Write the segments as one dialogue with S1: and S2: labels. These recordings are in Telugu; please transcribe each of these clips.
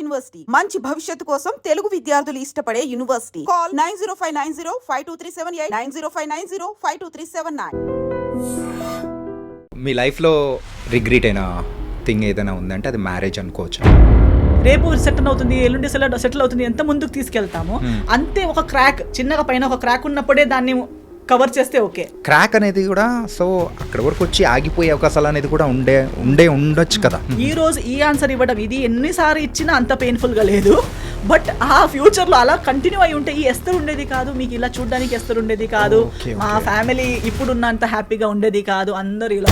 S1: యూనివర్సిటీ మంచి భవిష్యత్తు కోసం తెలుగు విద్యార్థులు ఇష్టపడే యూనివర్సిటీ. కాల్ 9059052378 9059052379.
S2: మీ లైఫ్లో రిగ్రెట్ అయిన థింగ్ ఏదైనా ఉందంటే అది మ్యారేజ్ అనుకోవచ్చు.
S3: రేపు సెటిల్ అవుతుంది, ఎల్లుండి సెటిల్ అవుతుంది, ఎంత ముందుకు తీసుకెళ్తామో అంతే. ఒక క్రాక్ చిన్నగా పైన ఒక క్రాక్ ఉన్నప్పుడే దాన్ని కవర్ చేస్తే ఓకే.
S2: క్రాక్ అనేది కూడా సో అక్కడ వరకు వచ్చి ఆగిపోయే అవకాశాలు అనేది కూడా ఉండొచ్చు కదా.
S3: ఈ రోజు ఈ ఆన్సర్ ఇవ్వడం ఇది ఎన్నిసార్లు ఇచ్చినా అంత పెయిన్ఫుల్గా లేదు. బట్ ఆ ఫ్యూచర్లో అలా కంటిన్యూ అయి ఉంటే ఈ ఎస్తర్ ఉండేది కాదు, మీకు ఇలా చూడడానికి ఎస్తర్ ఉండేది కాదు, మా ఫ్యామిలీ ఇప్పుడున్నంత హ్యాపీగా ఉండేది కాదు, అందరు ఇలా.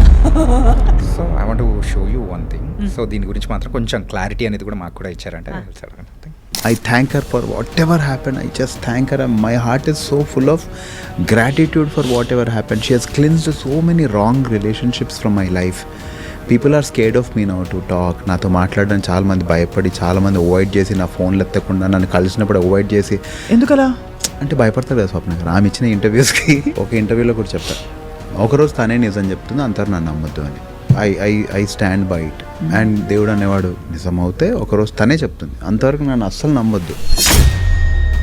S2: So I want to show you one thing. So దీని గురించి మాత్రం కొంచెం క్లారిటీ అనేది కూడా మాకు కూడా ఇచ్చారంటే
S4: I thank her for whatever happened. I just thank her. My heart is so full of gratitude for whatever happened. She has cleansed so many wrong relationships from my life. People are scared of me now to talk. నాతో మాట్లాడడం చాలా మంది భయపడి, చాలా మంది అవాయిడ్ చేసి, నా ఫోన్లు ఎత్తకుండా నన్ను కలిసినప్పుడు అవాయిడ్ చేసి, ఎందుకలా అంటే భయపడతారు కదా స్వప్న గారు. ఆమె ఇచ్చిన ఇంటర్వ్యూస్కి ఒక ఇంటర్వ్యూలో కూడా చెప్తారు, ఒకరోజు తనే నిజం చెప్తుంది, అంటారు నన్ను నమ్మొద్దు అని. I stand by it. And దేవుడు అనేవాడు నిజం అవుతే ఒకరోజు తనే చెప్తుంది, అంతవరకు నన్ను అస్సలు నమ్మొద్దు.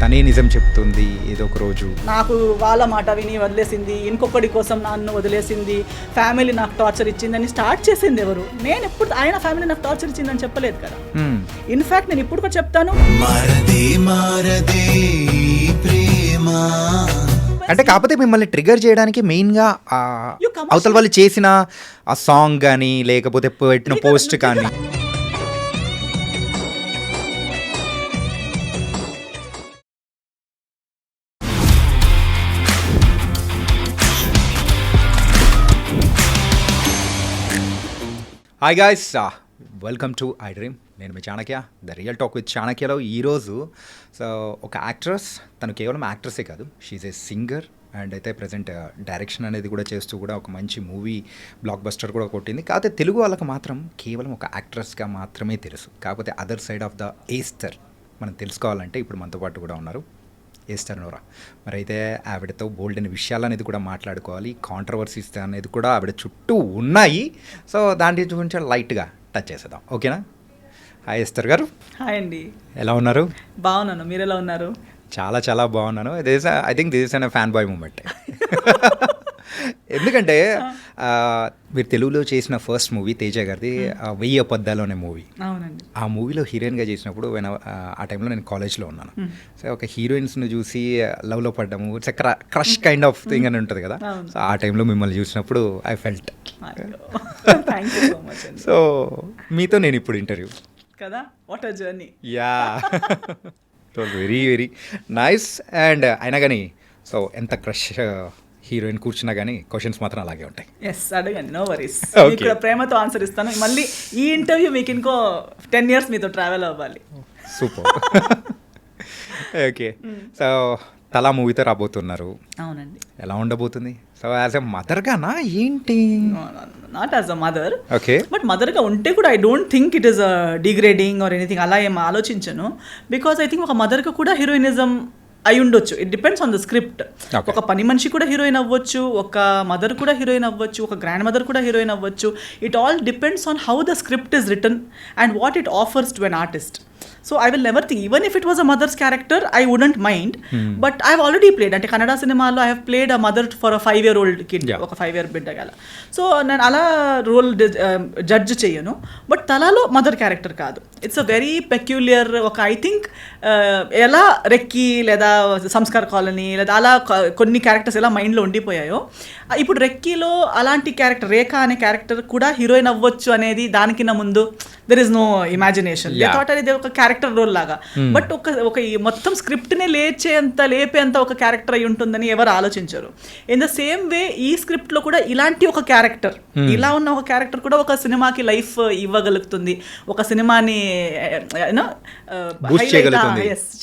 S2: తనే నిజం చెప్తుంది ఏదో ఒక రోజు.
S3: నాకు వాళ్ళ మాట విని వదిలేసింది, ఇంకొకటి కోసం నన్ను వదిలేసింది, ఫ్యామిలీ నాకు టార్చర్ ఇచ్చిందని స్టార్ట్ చేసింది ఎవరు? నేను ఎప్పుడు ఆయన ఫ్యామిలీ నాకు టార్చర్ ఇచ్చిందని చెప్పలేదు కదా. ఇన్ఫాక్ట్ నేను ఇప్పుడు కూడా చెప్తాను,
S2: అంటే కాకపోతే మిమ్మల్ని ట్రిగర్ చేయడానికి మెయిన్గా అవతల వాళ్ళు చేసిన ఆ సాంగ్ కానీ లేకపోతే పెట్టిన పోస్ట్ కానీ. Hi guys, welcome to I dream. నేను మీ Chanakya, the real talk with చాణక్యలో ఈరోజు సో ఒక యాక్ట్రెస్, తను కేవలం యాక్ట్రెసే కాదు, షీఈ్ ఏ సింగర్ అండ్ అయితే ప్రజెంట్ డైరెక్షన్ అనేది కూడా చేస్తూ కూడా ఒక మంచి మూవీ బ్లాక్ బస్టర్ కూడా కొట్టింది. కాకపోతే తెలుగు వాళ్ళకి మాత్రం కేవలం ఒక యాక్ట్రెస్గా మాత్రమే తెలుసు. కాకపోతే other side of the Aster మనం తెలుసుకోవాలంటే ఇప్పుడు మనతో పాటు కూడా ఉన్నారు ఏస్టర్ నోరా. మరి అయితే ఆవిడతో బోల్డ్ అనే విషయాలు అనేది కూడా మాట్లాడుకోవాలి, కాంట్రవర్సీస్ అనేది కూడా ఆవిడ చుట్టూ ఉన్నాయి. సో దాని గురించి లైట్గా టచ్ చేసేద్దాం, ఓకేనా? హాయ్ ఏస్టర్ గారు.
S3: హాయ్ అండి,
S2: ఎలా ఉన్నారు?
S3: బాగున్నాను, మీరు ఎలా ఉన్నారు?
S2: చాలా చాలా బాగున్నాను. I think this is an fan boy moment. ఎందుకంటే మీరు తెలుగులో చేసిన ఫస్ట్ మూవీ తేజ గారిది 1000 అబద్ధాలు అనే మూవీ.
S3: అవునండి.
S2: ఆ మూవీలో హీరోయిన్గా చేసినప్పుడు ఆ టైంలో నేను కాలేజ్లో ఉన్నాను. సో ఒక హీరోయిన్స్ని చూసి లవ్లో పడ్డాము, it's crush kind of thing అని ఉంటుంది కదా. సో ఆ టైంలో మిమ్మల్ని చూసినప్పుడు ఐ ఫెల్ట్. సో మీతో నేను ఇప్పుడు ఇంటర్వ్యూ
S3: కదా, what a journey.
S2: Yeah, so very very nice. And అయినా కానీ సో ఎంత క్రష్ హీరోయిన్ కూర్చున్నా కానీ క్వశ్చన్స్ మాత్రం అలాగే ఉంటాయి.
S3: ఎస్, అడగండి, నో వరీస్. ఇక్కడ ప్రేమతో ఆన్సర్ ఇస్తాను. మళ్ళీ ఈ ఇంటర్వ్యూ మీకు ఇంకో 10 years మీతో ట్రావెల్ అవ్వాలి.
S2: సూపర్. ఓకే, సో తలా మూవీతో రాబోతున్నారు.
S3: అవునండి.
S2: ఎలా ఉండబోతుంది? సో యాజ్ ఎ మదర్గానా ఏంటి?
S3: Not as a mother.
S2: Okay,
S3: but మదర్గా ఉంటే కూడా I don't think it is degrading or anything, అలా ఏం ఆలోచించను. బికాస్ ఐ థింక్ ఒక మదర్గా కూడా హీరోయినిజం అయి ఉండొచ్చు. It depends on the script. ఒక పని మనిషి కూడా హీరోయిన్ అవ్వచ్చు, ఒక మదర్ కూడా హీరోయిన్ అవ్వచ్చు, ఒక గ్రాండ్ మదర్ కూడా హీరోయిన్ అవ్వచ్చు. It all depends on how the script is return and what it offers to an artist. So I will never think, even if it was a mother's character, I wouldn't mind. But I've already played, అంటే కన్నడ సినిమాలో I have played a mother for a 5-year-old kid, ఒక 5-year బిడ్డ గల. సో నేను అలా రోల్ జడ్జ్ చేయను. బట్ తలాలో మదర్ క్యారెక్టర్ కాదు. ఇట్స్ అ వెరీ పెక్యులియర్, ఒక ఐ థింక్ ఎలా రెక్కి లేదా సంస్కార్ కాలనీ లేదా అలా కొన్ని క్యారెక్టర్స్ ఎలా మైండ్లో ఉండిపోయాయో, ఇప్పుడు రెక్కీలో అలాంటి క్యారెక్టర్ రేఖ అనే క్యారెక్టర్ కూడా హీరోయిన్ అవ్వచ్చు అనేది దానికన్నా ముందు there is no imagination. They thought అనేది ఒక క్యారెక్టర్ రోల్ లాగా. బట్ ఒక మొత్తం స్క్రిప్ట్ని లేపేంత ఒక క్యారెక్టర్ అయి ఉంటుందని ఎవరు ఆలోచించరు. ఇన్ ద సేమ్ వే ఈ స్క్రిప్ట్లో కూడా ఇలాంటి ఒక క్యారెక్టర్, ఇలా ఉన్న ఒక క్యారెక్టర్ కూడా ఒక సినిమాకి లైఫ్ ఇవ్వగలుగుతుంది, ఒక సినిమాని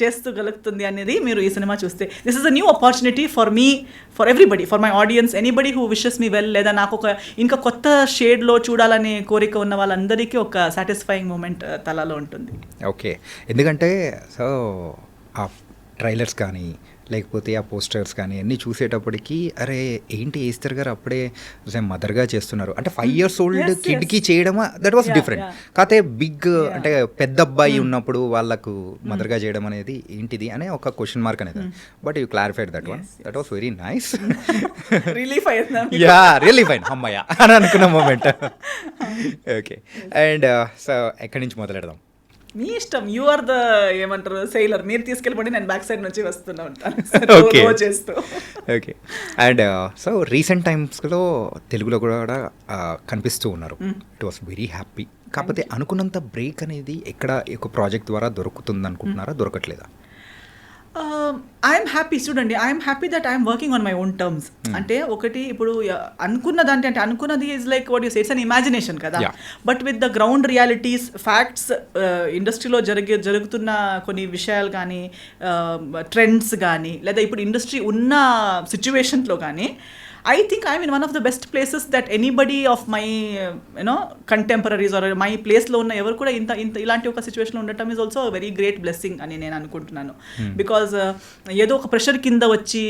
S3: చేస్తూగలుగుతుంది అనేది మీరు ఈ సినిమా చూస్తే. This is a new opportunity for me, for everybody, for my audience, anybody who wishes me well, లేదా నాకు ఒక ఇంకా కొత్త షేడ్లో చూడాలనే కోరిక ఉన్న వాళ్ళందరికీ ఒక సాటిస్ఫైయింగ్ మూమెంట్ తలలో ఉంటుంది.
S2: ఓకే, ఎందుకంటే సో ట్రైలర్స్ కానీ లేకపోతే ఆ పోస్టర్స్ కానీ అన్నీ చూసేటప్పటికి అరే ఏంటి ఈస్తర్ గారు అప్పుడే మదర్గా చేస్తున్నారు అంటే 5 years old
S3: Yes,
S2: కిడ్కి చేయడమా that was
S3: Yeah,
S2: different.
S3: yeah.
S2: కాకపోతే బిగ్ అంటే పెద్ద అబ్బాయి ఉన్నప్పుడు వాళ్ళకు మదర్గా చేయడం అనేది ఏంటిది అనే ఒక క్వశ్చన్ మార్క్ అనేది. But you clarified that one, that was very nice.
S3: Relief అయ్యిందా?
S2: యా రియల్లీ ఫైన్ అమ్మయ్య అని అనుకున్న మూమెంట్. ఓకే అండ్ సో ఎక్కడి నుంచి మొదలెడదాం?
S3: మీ ఇష్టం, యు ఆర్ ద ఏమంటారు సెయిలర్, మీరు తీసుకెళ్ళిపోండి, నేను బ్యాక్ సైడ్ నుంచి వస్తూనే ఉంటాను
S2: Okay.
S3: row చేస్తూ.
S2: ఓకే అండ్ సో రీసెంట్ టైమ్స్లో తెలుగులో కూడా కనిపిస్తూ ఉన్నారు. It was very happy. కాకపోతే అనుకున్నంత బ్రేక్ అనేది ఎక్కడ ఒక ప్రాజెక్ట్ ద్వారా దొరుకుతుంది అనుకుంటున్నారా, దొరకట్లేదా?
S3: ఐఎమ్ హ్యాపీ, చూడండి I'm happy that I'm working on my own terms. అంటే ఒకటి ఇప్పుడు అనుకున్నదంటే అంటే అనుకున్నది is like what you say, it's an imagination కదా.
S2: Yeah.
S3: But with the ground realities facts, ఇండస్ట్రీలో జరుగుతున్న కొన్ని విషయాలు కానీ ట్రెండ్స్ కానీ లేదా ఇప్పుడు ఇండస్ట్రీ ఉన్న సిచ్యువేషన్లో కానీ I think I'm in one of the best places that anybody of my contemporaries or my place లో ఉన్న ఎవరు కూడా ఇంత ఇలాంటి ఒక సిచ్యువేషన్లో ఉండటం is also very great blessing అని నేను అనుకుంటున్నాను. బికాజ్ ఏదో ఒక ప్రెషర్ కింద వచ్చి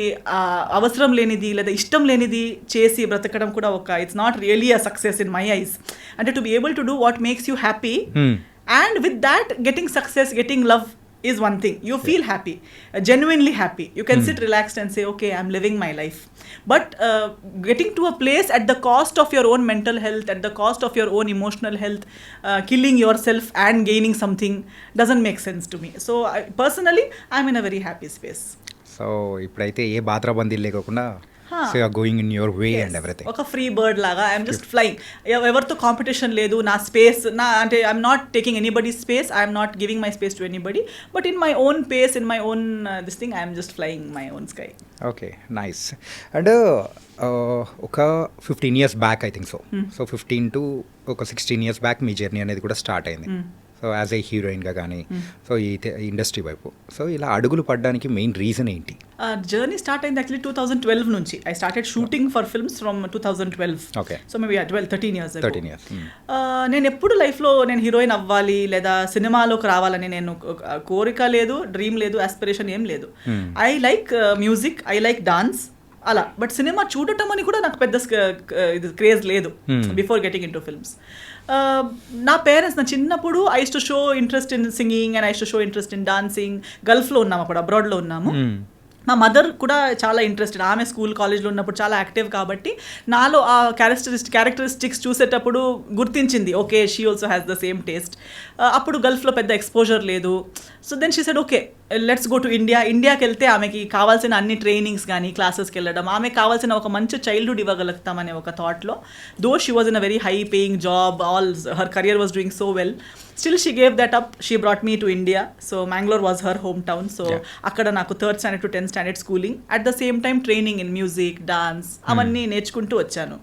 S3: అవసరం లేనిది లేదా ఇష్టం లేనిది చేసి బ్రతకడం కూడా ఒక it's not really a success in my eyes. అంటే to be able to do what makes you happy and with that getting success, getting love is one thing. You feel happy, genuinely happy. You can sit relaxed and say, okay, I'm living my life. But getting to a place at the cost of your own mental health, at the cost of your own emotional health, killing yourself and gaining something doesn't make sense to me. So personally, I'm in a very happy space.
S2: So ఇప్పుడైతే ఏ బాత్రాబందీ లేకుండా so you are going in your way and everything.
S3: ఒక ఫ్రీ బర్డ్ లాగా ఐఎమ్ జస్ట్ ఫ్లయింగ్. ఎవరితో కాంపిటీషన్ లేదు, నా స్పేస్ నా అంటే I'm not taking anybody space, I'm not giving my space to anybody, but in my own pace, in my own this thing I'm just flying my own sky.
S2: Okay nice. And ఒక 15 years back I think so 15 to ఒక 16 years బ్యాక్ మీ జర్నీ అనేది కూడా స్టార్ట్ అయింది. సో యాజ్ ఏ హీరోయిన్గా కానీ సో ఈ ఇండస్ట్రీ వైపు సో ఇలా అడుగులు పడడానికి మెయిన్ రీజన్ ఏంటి?
S3: జర్నీ స్టార్ట్ అయింది యాక్చువల్లీ 2012 నుంచి. I started shooting for films from 2012.
S2: Okay
S3: so maybe 13 years ago.
S2: 13 years.
S3: నేను ఎప్పుడు లైఫ్లో నేను హీరోయిన్ అవ్వాలి లేదా సినిమాలోకి రావాలని నేను కోరిక లేదు, డ్రీమ్ లేదు, ఆస్పిరేషన్ ఏం లేదు. I like music, I like dance అలా. బట్ సినిమా చూడటం అని కూడా నాకు పెద్ద ఇది క్రేజ్ లేదు before getting in to films. నా పేరెంట్స్ నా చిన్నప్పుడు I use to show interest in singing and I use to show interest in dancing. గల్ఫ్లో ఉన్నాము అప్పుడు, అబ్రాడ్లో ఉన్నాము. మా మదర్ కూడా చాలా ఇంట్రెస్టెడ్, ఆమె స్కూల్ కాలేజ్లో ఉన్నప్పుడు చాలా యాక్టివ్ కాబట్టి నాలో ఆ క్యారెక్టరిస్టిక్స్ చూసేటప్పుడు గుర్తించింది, okay she also has the same taste. అప్పుడు గల్ఫ్లో పెద్ద ఎక్స్పోజర్ లేదు. So then she said okay let's go to India. ఇండియాకి వెళ్తే ఆమెకి కావాల్సిన అన్ని ట్రైనింగ్స్ కానీ క్లాసెస్కి వెళ్ళడం, ఆమెకు కావాల్సిన ఒక మంచి చైల్డ్హుడ్ ఇవ్వగలుగుతామనే ఒక థాట్లో, though she was in a very high paying job, all her career was doing so well, still she gave that up. She brought me to India. So Mangalore was her home town. సో అక్కడ నాకు 3rd standard to 10th standard schooling, at the same time training in music, dance అవన్నీ నేర్చుకుంటూ వచ్చాను.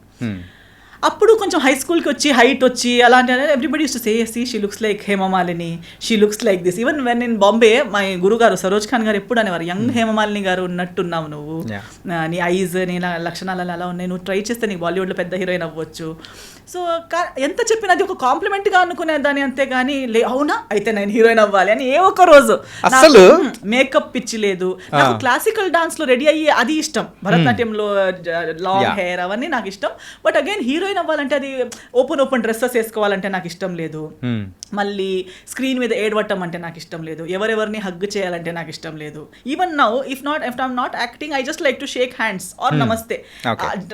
S3: అప్పుడు కొంచెం హై స్కూల్కి వచ్చి హైట్ వచ్చి అలాంటి everybody use to say she looks like Hema Malini, she looks like this. Even when in Bombay my గురుగారు సరోజ్ ఖాన్ గారు ఎప్పుడు అనేవారు, యంగ్ హేమమాలిని గారు ఉన్నట్టున్నావు నువ్వు, నీ ఐజ్ నీ లక్షణాలు అలా ఉన్నాయి, నువ్వు ట్రై చేస్తే నీకు బాలీవుడ్లో పెద్ద హీరోయిన్ అవ్వచ్చు. సో ఎంత చెప్పినా అది ఒక కాంప్లిమెంట్గా అనుకునేదాన్ని, అంతేగాని అవునా అయితే నేను హీరోయిన్ అవ్వాలి అని ఏ ఒక్క రోజు
S2: అసలు
S3: మేకప్ పిచ్చి లేదు. నాకు క్లాసికల్ డాన్స్లో రెడీ అయ్యి అది ఇష్టం, భరతనాట్యంలో లాంగ్ హెయిర్ అవన్నీ నాకు ఇష్టం. బట్ అగైన్ హీరోయిన్ అవ్వాలంటే అది ఓపెన్ డ్రెస్సెస్ వేసుకోవాలంటే నాకు ఇష్టం లేదు. మళ్ళీ స్క్రీన్ మీద ఏడవటం అంటే నాకు ఇష్టం లేదు. ఎవరెవరిని హగ్ చేయాలంటే నాకు ఇష్టం లేదు. Even now if I'm not acting I just like to shake hands or namaste.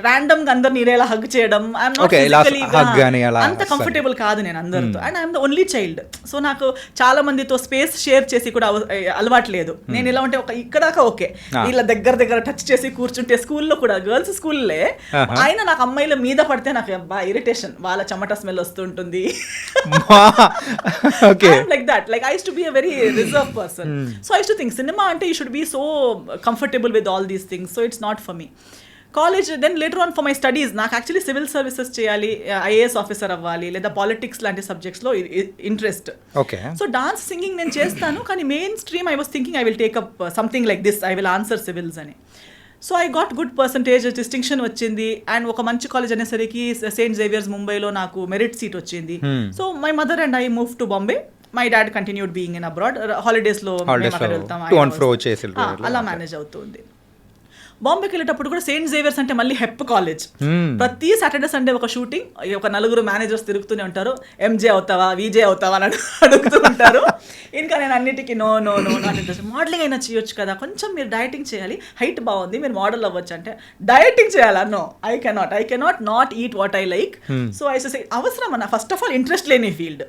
S3: Random గా అందరు నీరేలా హగ్ చేయడం ఐఎమ్ నాట్ ఫిజికల్లీ అంత కంఫర్టబుల్ కాదు నేను అందరితో. And I'm the only child. So నాకు చాలా మందితో స్పేస్ షేర్ చేసి కూడా అలవాటు లేదు. నేను ఇలా ఉంటే ఒక ఇక్కడాక ఓకే, వీళ్ళ దగ్గర టచ్ చేసి కూర్చుంటే స్కూల్లో కూడా గర్ల్స్ స్కూల్లే ఆయన నాకు అమ్మాయిల మీద పడితే నాకు బాగా ఇరిటేషన్, వాళ్ళ చెమట స్మెల్ వస్తుంటుంది. Like that. Like I used to be a very reserved person. So I used to think cinema ante you should be so comfortable with all these things. So it's not for me. College, then later on for my studies, నాకు యాక్చువల్లీ సివిల్ సర్వీసెస్ చేయాలి, ఐఏఎస్ ఆఫీసర్ అవ్వాలి లేదా పాలిటిక్స్ లాంటి సబ్జెక్ట్స్లో interest.
S2: Okay.
S3: So dance singing నేను చేస్తాను, కానీ mainstream I was thinking I will take up something like this, I will answer civils అని. So I got good percentage, distinction వచ్చింది. అండ్ ఒక మంచి కాలేజ్ అనేసరికి సెయింట్ జేవియర్స్ ముంబైలో నాకు మెరిట్ సీట్ వచ్చింది. So my mother and I move to Bombay my dad continued being in abroad, హాలిడేస్లో వెళ్తాం,
S2: to and fro చేసి
S3: అలా మేనేజ్ అవుతుంది. బాంబేకి వెళ్ళేటప్పుడు కూడా సెయింట్ జేవియర్స్ అంటే మళ్ళీ హెప్ కాలేజ్, ప్రతి సాటర్డే సండే ఒక షూటింగ్, ఒక నలుగురు మేనేజర్స్ తిరుగుతూనే ఉంటారు, ఎంజే అవుతావా విజే అవుతావా అని అడుగుతూ ఉంటారు. ఇంకా నేను అన్నిటికీ no no no not interest, modelling అయినా చేయొచ్చు కదా, కొంచెం మీరు డైటింగ్ చేయాలి, హైట్ బాగుంది మీరు మోడల్ అవ్వచ్చు అంటే డైటింగ్ చేయాలా, no I cannot not eat what I like. So I say అవసరం అన్న, ఫస్ట్ ఆఫ్ ఆల్ ఇంట్రెస్ట్ లేని ఫీల్డ్,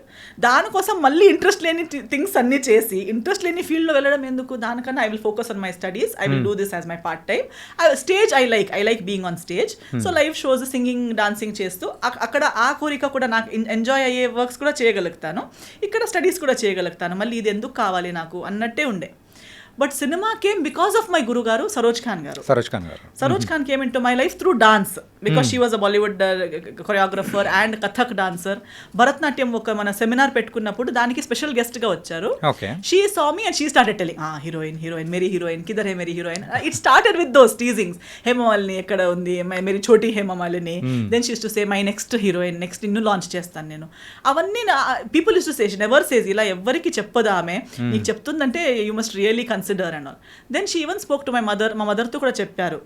S3: దానికోసం మళ్ళీ ఇంట్రెస్ట్ లేని థింగ్స్ అన్ని చేసి ఇంట్రెస్ట్ లేని ఫీల్డ్లో వెళ్ళడం ఎందుకు, దానికన్నా I will focus on my studies, I will do this as my part time. Stage I like being on stage. So live shows, singing, dancing చేస్తూ అక్కడ ఆ కోరిక కూడా నాకు ఎంజాయ్ అయ్యే వర్క్స్ కూడా చేయగలుగుతాను, ఇక్కడ స్టడీస్ కూడా చేయగలుగుతాను, మళ్ళీ ఇది ఎందుకు కావాలి నాకు అన్నట్టే ఉండే. But cinema came because of my guru garu Saroj Khan garu. Saroj Khan came in to my life through dance, because she was a Bollywood choreographer and Kathak dancer. Bharatanatyam ఒక మన సెమినార్ పెట్టుకున్నప్పుడు దానికి స్పెషల్ గెస్ట్ గా వచ్చారు. She saw me and she started telling heroine మేరీ హీరోయిన్ కిధర్ హే మేరీ heroine. It started with those teasings, Hemamalini ఎక్కడ ఉంది, మేరీ చోటీ Hemamalini. Then she use to say my next heroine, next నిన్ను లాంచ్ చేస్తాను నేను. అవన్నీ people use to say, never says, ఇలా ఎవరికి చెప్పదు ఆమె, నీకు చెప్తుందంటే you must really consider and all. Then she even spoke to my mother, మా మదర్తో కూడా చెప్పారు.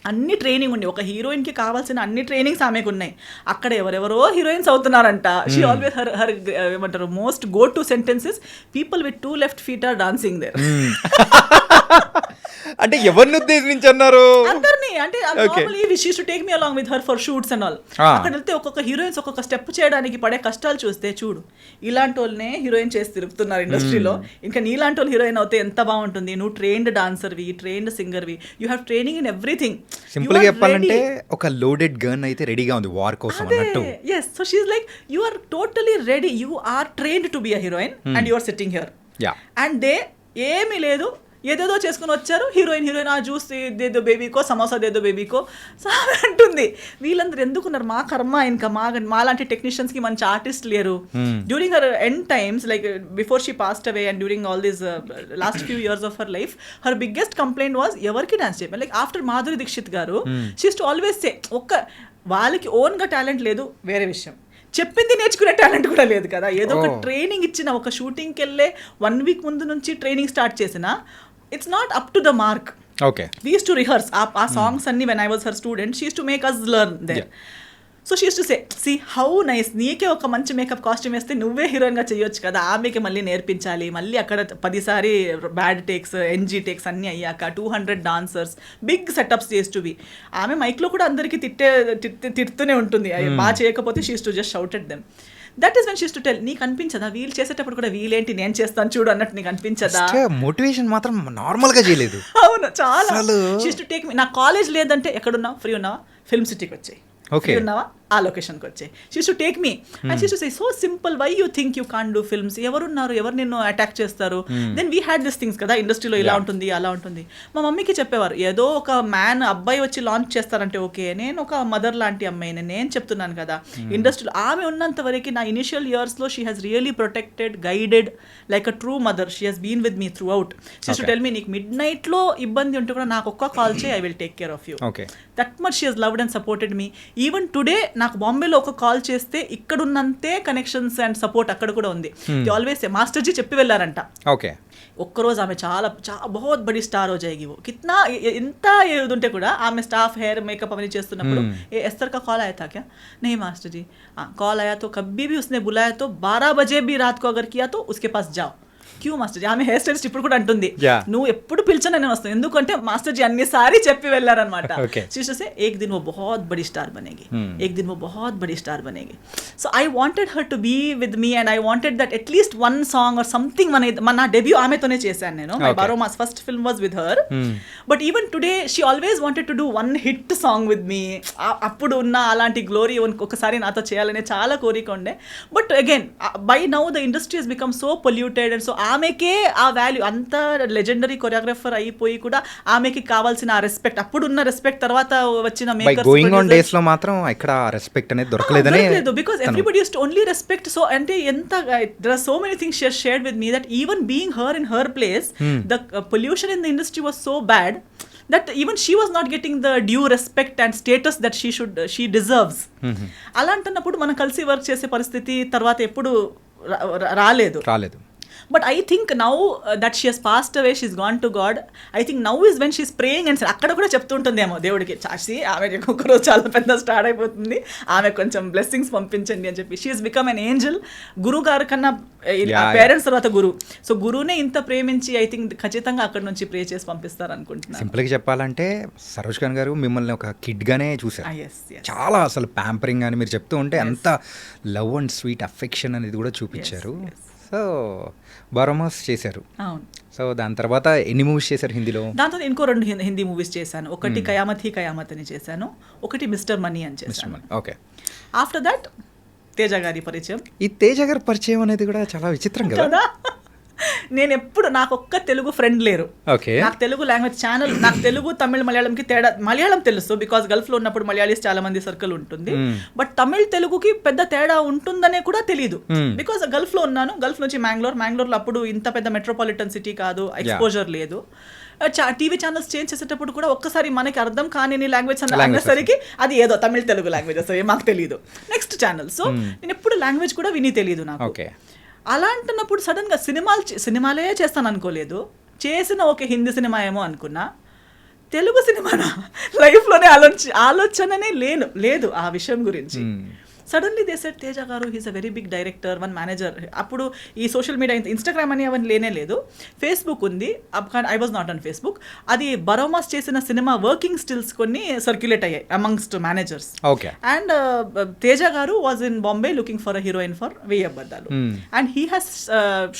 S3: అన్ని ట్రైనింగ్ ఉంది, ఒక హీరోయిన్కి కావాల్సిన అన్ని ట్రైనింగ్స్ ఆమెకు ఉన్నాయి, అక్కడ ఎవరెవరో హీరోయిన్స్ అవుతున్నారంట. షీ ఆల్వేస్ హర్ ఏమంటారు most go to sentences, people with 2 left feet are dancing there.
S2: అంటే ఎవరిని ఉద్దేశించి అన్నారు?
S3: అందరినీ, అంటే she to take me along with her for shoots and all. అక్కడ వెళ్తే ఒక్కొక్క హీరోయిన్స్ ఒక్కొక్క స్టెప్ చేయడానికి పడే కష్టాలు చూస్తే, చూడు ఇలాంటి వాళ్ళనే హీరోయిన్ చేసి తిరుగుతున్నారు ఇండస్ట్రీలో, ఇంకా నీలాంటి వాళ్ళు హీరోయిన్ అవుతే ఎంత బాగుంటుంది. నువ్వు ట్రైన్డ్ డాన్సర్వి, ట్రైన్డ్ సింగర్వి, you have training in everything.
S2: Simple గా చెప్పాలంటే ఒక లోడెడ్ గన్ అయితే రెడీగా ఉంది వార్ కోసం అన్నట్టు.
S3: yes, so she's like you are totally ready, you are trained to be a heroine and you are sitting here. And they ఏమీ లేదు, ఏదేదో చేసుకుని వచ్చారు, హీరోయిన్ ఆ జ్యూస్ దేదో బేబీకో, సమోసా దేదో బేబీకో అంటుంది. వీళ్ళందరూ ఎందుకున్నారు, మా కర్మ, ఇంకా మాలాంటి టెక్నీషియన్స్కి మంచి ఆర్టిస్ట్ లేరు. During her end times, like before she passed away and during all these last few years of her life, her biggest complaint was ఎవరికి డాన్స్ చేయాలి. లైక్ ఆఫ్టర్ మాధురి దీక్షిత్ గారు, she use to always say, వాళ్ళకి ఓన్గా టాలెంట్ లేదు వేరే విషయం, చెప్పింది నేర్చుకునే టాలెంట్ కూడా లేదు కదా. ఏదో ఒక ట్రైనింగ్ ఇచ్చిన, ఒక షూటింగ్కి వెళ్ళే 1 week ముందు నుంచి ట్రైనింగ్ స్టార్ట్ చేసిన, it's not up to the mark. We used to rehearse ఆ సాంగ్స్ అన్ని when I was her student, she used to make us learn there. So she use to say, see how nice, నీకే ఒక మంచి మేకప్ కాస్ట్యూమ్ వేస్తే నువ్వే హీరోయిన్గా చేయొచ్చు కదా, ఆమెకి మళ్ళీ నేర్పించాలి, మళ్ళీ అక్కడ 10 సారి బ్యాడ్ టేక్స్, NG టేక్స్ అన్నీ అయ్యాక 200 డాన్సర్స్, బిగ్ సెటప్స్ చేస్ టు బి. ఆమె మైక్లో కూడా అందరికీ తిడుతూనే ఉంటుంది, బాగా చేయకపోతే she use to just shout at them. That is when she use to tell, నీకు అనిపించదా వీళ్ళు చేసేటప్పుడు కూడా వీళ్ళేంటి నేను చేస్తాను చూడు అన్నట్టు నీకు అనిపించదా?
S2: మోటివేషన్ మాత్రం నార్మల్గా చేయలేదు.
S3: అవును, చాలా. షీ యూస్ టు టేక్ మీ, నా కాలేజ్ లేదంటే ఎక్కడున్నావు, ఫ్రీ ఉన్నావా, ఫిల్మ్ సిటీకి వచ్చాయి, ఉన్నావా ఆ లొకేషన్కి వచ్చాయి. She to take me and she to say, so simple, why you think you can do films, ఎవరున్నారు, ఎవరు నిన్ను అటాక్ చేస్తారు. Then we had this things కదా, ఇండస్ట్రీలో ఇలా ఉంటుంది అలా ఉంటుంది. మా మమ్మీకి చెప్పేవారు, ఏదో ఒక అబ్బాయి వచ్చి లాంచ్ చేస్తారంటే ఓకే, నేను ఒక మదర్ లాంటి అమ్మాయిని, నేను చెప్తున్నాను కదా ఇండస్ట్రీలో. ఆమె ఉన్నంత వరకు నా ఇనిషియల్ ఇయర్స్లో she has really protected, guided like a true mother. She has been with me throughout. She to tell me, నీకు midnightలో ఇబ్బంది ఉంటే కూడా నాకు ఒక్క కాల్ చేయి, I will take care of you. That much she has loved and supported me. Even today నాకు బాంబేలో ఒక కాల్ చేస్తే ఇక్కడున్నంతే కనెక్షన్స్ అండ్ సపోర్ట్ అక్కడ కూడా ఉంది. ఆల్వేస్ మాస్టర్జీ చెప్పి వెళ్ళారంట, ఒక్కరోజు ఆమె చాలా బహుత్ బడి స్టార్ హో జాయేగి, वो कितना ఎంత ఏదుంటే కూడా ఆమె స్టాఫ్ హెయిర్ మేకప్ అవన్నీ చేస్తున్నప్పుడు, ఏ ఎస్తర్ का कॉल आया था क्या, नहीं मास्टर जी कॉल आया तो कभी भी उसने बुलाया तो 12 बजे भी रात को अगर किया तो उसके पास जाओ. క్యూ మాస్టర్ జీ, ఆమె హెయిర్ స్టైలిస్ట్ ఇప్పుడు కూడా అంటుంది, నువ్వు ఎప్పుడు పిలిచినా నేను వస్తాను, ఎందుకంటే మాస్టర్ జీ అన్నిసారి చెప్పి వెళ్ళారనమాట. సే ఏక్ దిన్ वो बहुत बड़ी स्टार बनेगी, एक दिन वो बहुत बड़ी स्टार बनेगी. So I wanted her to be with me and I wanted that అట్లీస్ట్ 1 song ఆర్ సంథింగ్. నా డెబ్యూ ఆమెతోనే చేశాను నేను, మై బారో మాస్ first film was with her. But even today she always wanted to do 1 hit song with me. అప్పుడు ఉన్న అలాంటి గ్లోరీ ఒకసారి నాతో చేయాలనే చాలా కోరిక ఉండే. But again by now the industry has become so polluted and so ఆమెకే ఆ వాల్యూ, అంత లెజెండరీ కొరియోగ్రాఫర్ అయిపోయి కూడా ఆమెకి కావాల్సిన ఆ రెస్పెక్ట్, అప్పుడున్న రెస్పెక్ట్ తర్వాత వచ్చిన మేకర్స్
S2: గోయింగ్ ఆన్ డేస్ లో మాత్రం ఇక్కడ రెస్పెక్ట్ అనేది దొరకలేదని,
S3: because everybody use to only respect. So అంటే ఎంత there are so many things she has shared with me that even being her in her place, the pollution in the industry was so bad that even she was not getting the due respect and status that she deserves. అలా అంటున్నప్పుడు మనం కలిసి వర్క్ చేసే పరిస్థితి తర్వాత ఎప్పుడు రాలేదు. But I think now that she has passed away, she's gone to God. I think now is when she's praying and అక్కడ కూడా చెప్తుంటుందేమో దేవుడికి, చాసి ఆమె ఒక్కొక్కరోజు చాలా పెద్ద స్టార్ట్ అయిపోతుంది, ఆమె కొంచెం బ్లెస్సింగ్స్ పంపించండి అని చెప్పి. She has become an Angel. గురువు గారు కన్నా పేరెంట్స్ తర్వాత గురువు. సో గురువునే ఇంత ప్రేమించి ఐ థింక్ ఖచ్చితంగా అక్కడ నుంచి ప్రే చేసి పంపిస్తారు అనుకుంటున్నాను.
S2: సింపుల్గా చెప్పాలంటే సరోజ్ ఖాన్ గారు మిమ్మల్ని ఒక కిడ్గానే చూసారు. చాలా అసలు ప్యాంపరింగ్ అని మీరు చెప్తూ ఉంటే అంత లవ్ అండ్ స్వీట్ అఫెక్షన్ అనేది కూడా చూపించారు. సో బరోమాస్ చేశారు. సో దాని తర్వాత ఎన్ని మూవీస్ చేశారు హిందీలో?
S3: దాంతో ఇంకో 2 హిందీ మూవీస్ చేశాను. ఒకటి కయామత్ హీ కయామత్ అని చేశాను, ఒకటి మిస్టర్ మనీ అని చేశాను.
S2: ఓకే.
S3: ఆఫ్టర్ దట్ తేజ గారి పరిచయం.
S2: ఈ తేజ గారి పరిచయం అనేది కూడా చాలా విచిత్రం కదా.
S3: నేను ఎప్పుడు, నాకు ఒక్క తెలుగు ఫ్రెండ్ లేరు. నాకు తెలుగు లాంగ్వేజ్ ఛానల్, నాకు తెలుగు తమిళ మలయాళంకి తేడా, మలయాళం తెలుసు బికాస్ గల్ఫ్లో ఉన్నప్పుడు మలయాళీస్ చాలా మంది సర్కిల్ ఉంటుంది. బట్ తమిళ్ తెలుగుకి పెద్ద తేడా ఉంటుందనే కూడా తెలియదు బికాస్ గల్ఫ్లో ఉన్నాను. గల్ఫ్ నుంచి మ్యాంగ్లూర్లో అప్పుడు ఇంత పెద్ద మెట్రోపాలిటన్ సిటీ కాదు, ఎక్స్పోజర్ లేదు. టీవీ ఛానల్స్ చేంజ్ చేసేటప్పుడు కూడా ఒక్కసారి మనకి అర్థం కాని లాంగ్వేజ్ అనేసరికి అది ఏదో తమిళ తెలుగు లాంగ్వేజ్ వస్తుంది, మాకు తెలియదు. Next channel. సో నేను ఎప్పుడు లాంగ్వేజ్ కూడా విని తెలియదు నాకు. అలా అంటున్నప్పుడు సడన్గా సినిమాలే చేస్తాను అనుకోలేదు. చేసిన ఒక హిందీ సినిమా ఏమో అనుకున్నా, తెలుగు సినిమానా లైఫ్లోనే ఆలోచననే లేదు ఆ విషయం గురించి. Suddenly they said Teja garu he's a very big director, one manager. అప్పుడు ఈ సోషల్ మీడియా ఇన్స్టాగ్రామ్ అని అవన్నీ లేనే లేదు, ఫేస్బుక్ ఉంది. I was not on Facebook. అది బరోమాస్ చేసిన సినిమా వర్కింగ్ స్టిల్స్ కొన్ని సర్క్యులేట్ అయ్యాయి amongst managers. And Teja garu was in Bombay looking for a heroine for వెయ్యి అబద్ధాలు. And he has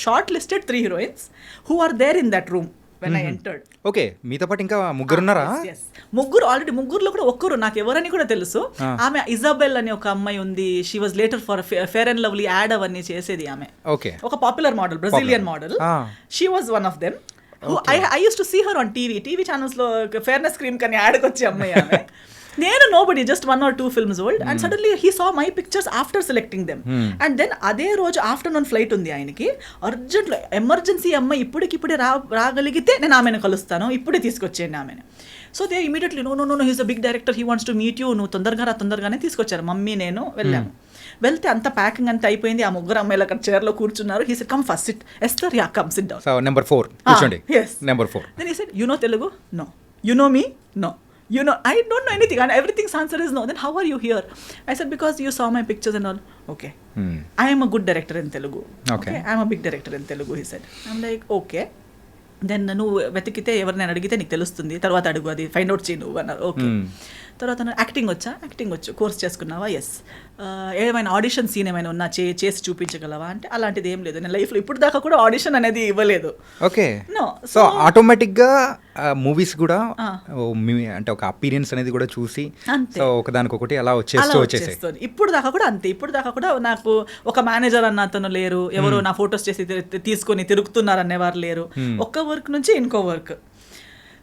S3: short listed 3 heroines who are there in that room when I entered.
S2: Okay, మీతో పాటు ఇంకా ముగ్గురు ఉన్నారా?
S3: ఆల్రెడీ ముగ్గురులో కూడా ఒక్కరు నాకు ఎవరని కూడా తెలుసు. ఆమె ఇజాబెల్ అని ఒక అమ్మాయి ఉంది. She was later for fair and lovely ad అవన్నీ చేసేది ఆమె. ఒక popular model, Brazilian model. She was one of them. I used to see her on TV channels లో ఫేర్నెస్ క్రీమ్ కని యాడ్కి వచ్చే అమ్మాయి ఆమె. నేను nobody, just 1 or 2 films old. And suddenly he saw my pictures after selecting them. And then అదే రోజు ఆఫ్టర్నూన్ ఫ్లైట్ ఉంది ఆయనకి. అర్జెంట్లో ఎమర్జెన్సీ అమ్మాయి ఇప్పుడే రాగలిగితే నేను ఆమెను కలుస్తాను, ఇప్పుడే తీసుకొచ్చేయండి ఆమెను. So they immediately no he's a big director, he wants to meet you, నువ్వు తొందరగానే తీసుకొచ్చారు. మమ్మీ నేను వెళ్ళాము. వెళ్తే అంత ప్యాకింగ్ అంతా అయిపోయింది. ఆ ముగ్గురు అమ్మాయిలు అక్కడ చైర్లో కూర్చున్నారు. He said come first SIT. Esther yeah come SIT down.
S2: So number 4 కూర్చోండి.
S3: yes,
S2: number 4.
S3: then he said you know Telugu? No. You know me? No. You know, I don't know anything, and everything's answer is no. Then how are you here? I said because you saw my pictures and all. Okay. I am a good director in Telugu.
S2: Okay.
S3: I am a big director in Telugu, he said. I'm like okay. Then నువ్వు వెతికితే ఎవరినైనా అడిగితే నీకు తెలుస్తుంది, తర్వాత అడుగు, అది ఫైండ్ అవుట్ చేయి నువ్వు అన్నారు. ఓకే. తర్వాత యాక్టింగ్ వచ్చు, కోర్స్ చేసుకున్నావా? ఎస్. ఏమైనా ఆడిషన్ సీన్ ఏమైనా ఉన్నా చేసి చూపించగలవా అంటే అలాంటిది ఏం లేదు. నేను లైఫ్లో ఇప్పుడు దాకా కూడా ఆడిషన్ అనేది ఇవ్వలేదు.
S2: ఓకే. సో ఆటోమేటిక్గా మూవీస్ కూడా అంటే ఒక అపీరియన్స్ అనేది కూడా చూసి సో ఒకదానికొకటి అలా వచ్చేస్తుంది.
S3: ఇప్పుడు దాకా కూడా అంతే. ఇప్పుడు దాకా కూడా నాకు ఒక మేనేజర్ అన్న అతను లేరు, ఎవరో నా ఫొటోస్ చేసి తీసుకొని తిరుగుతున్నారు అనేవారు లేరు. ఒక్క వర్క్ నుంచి ఇంకో వర్క్.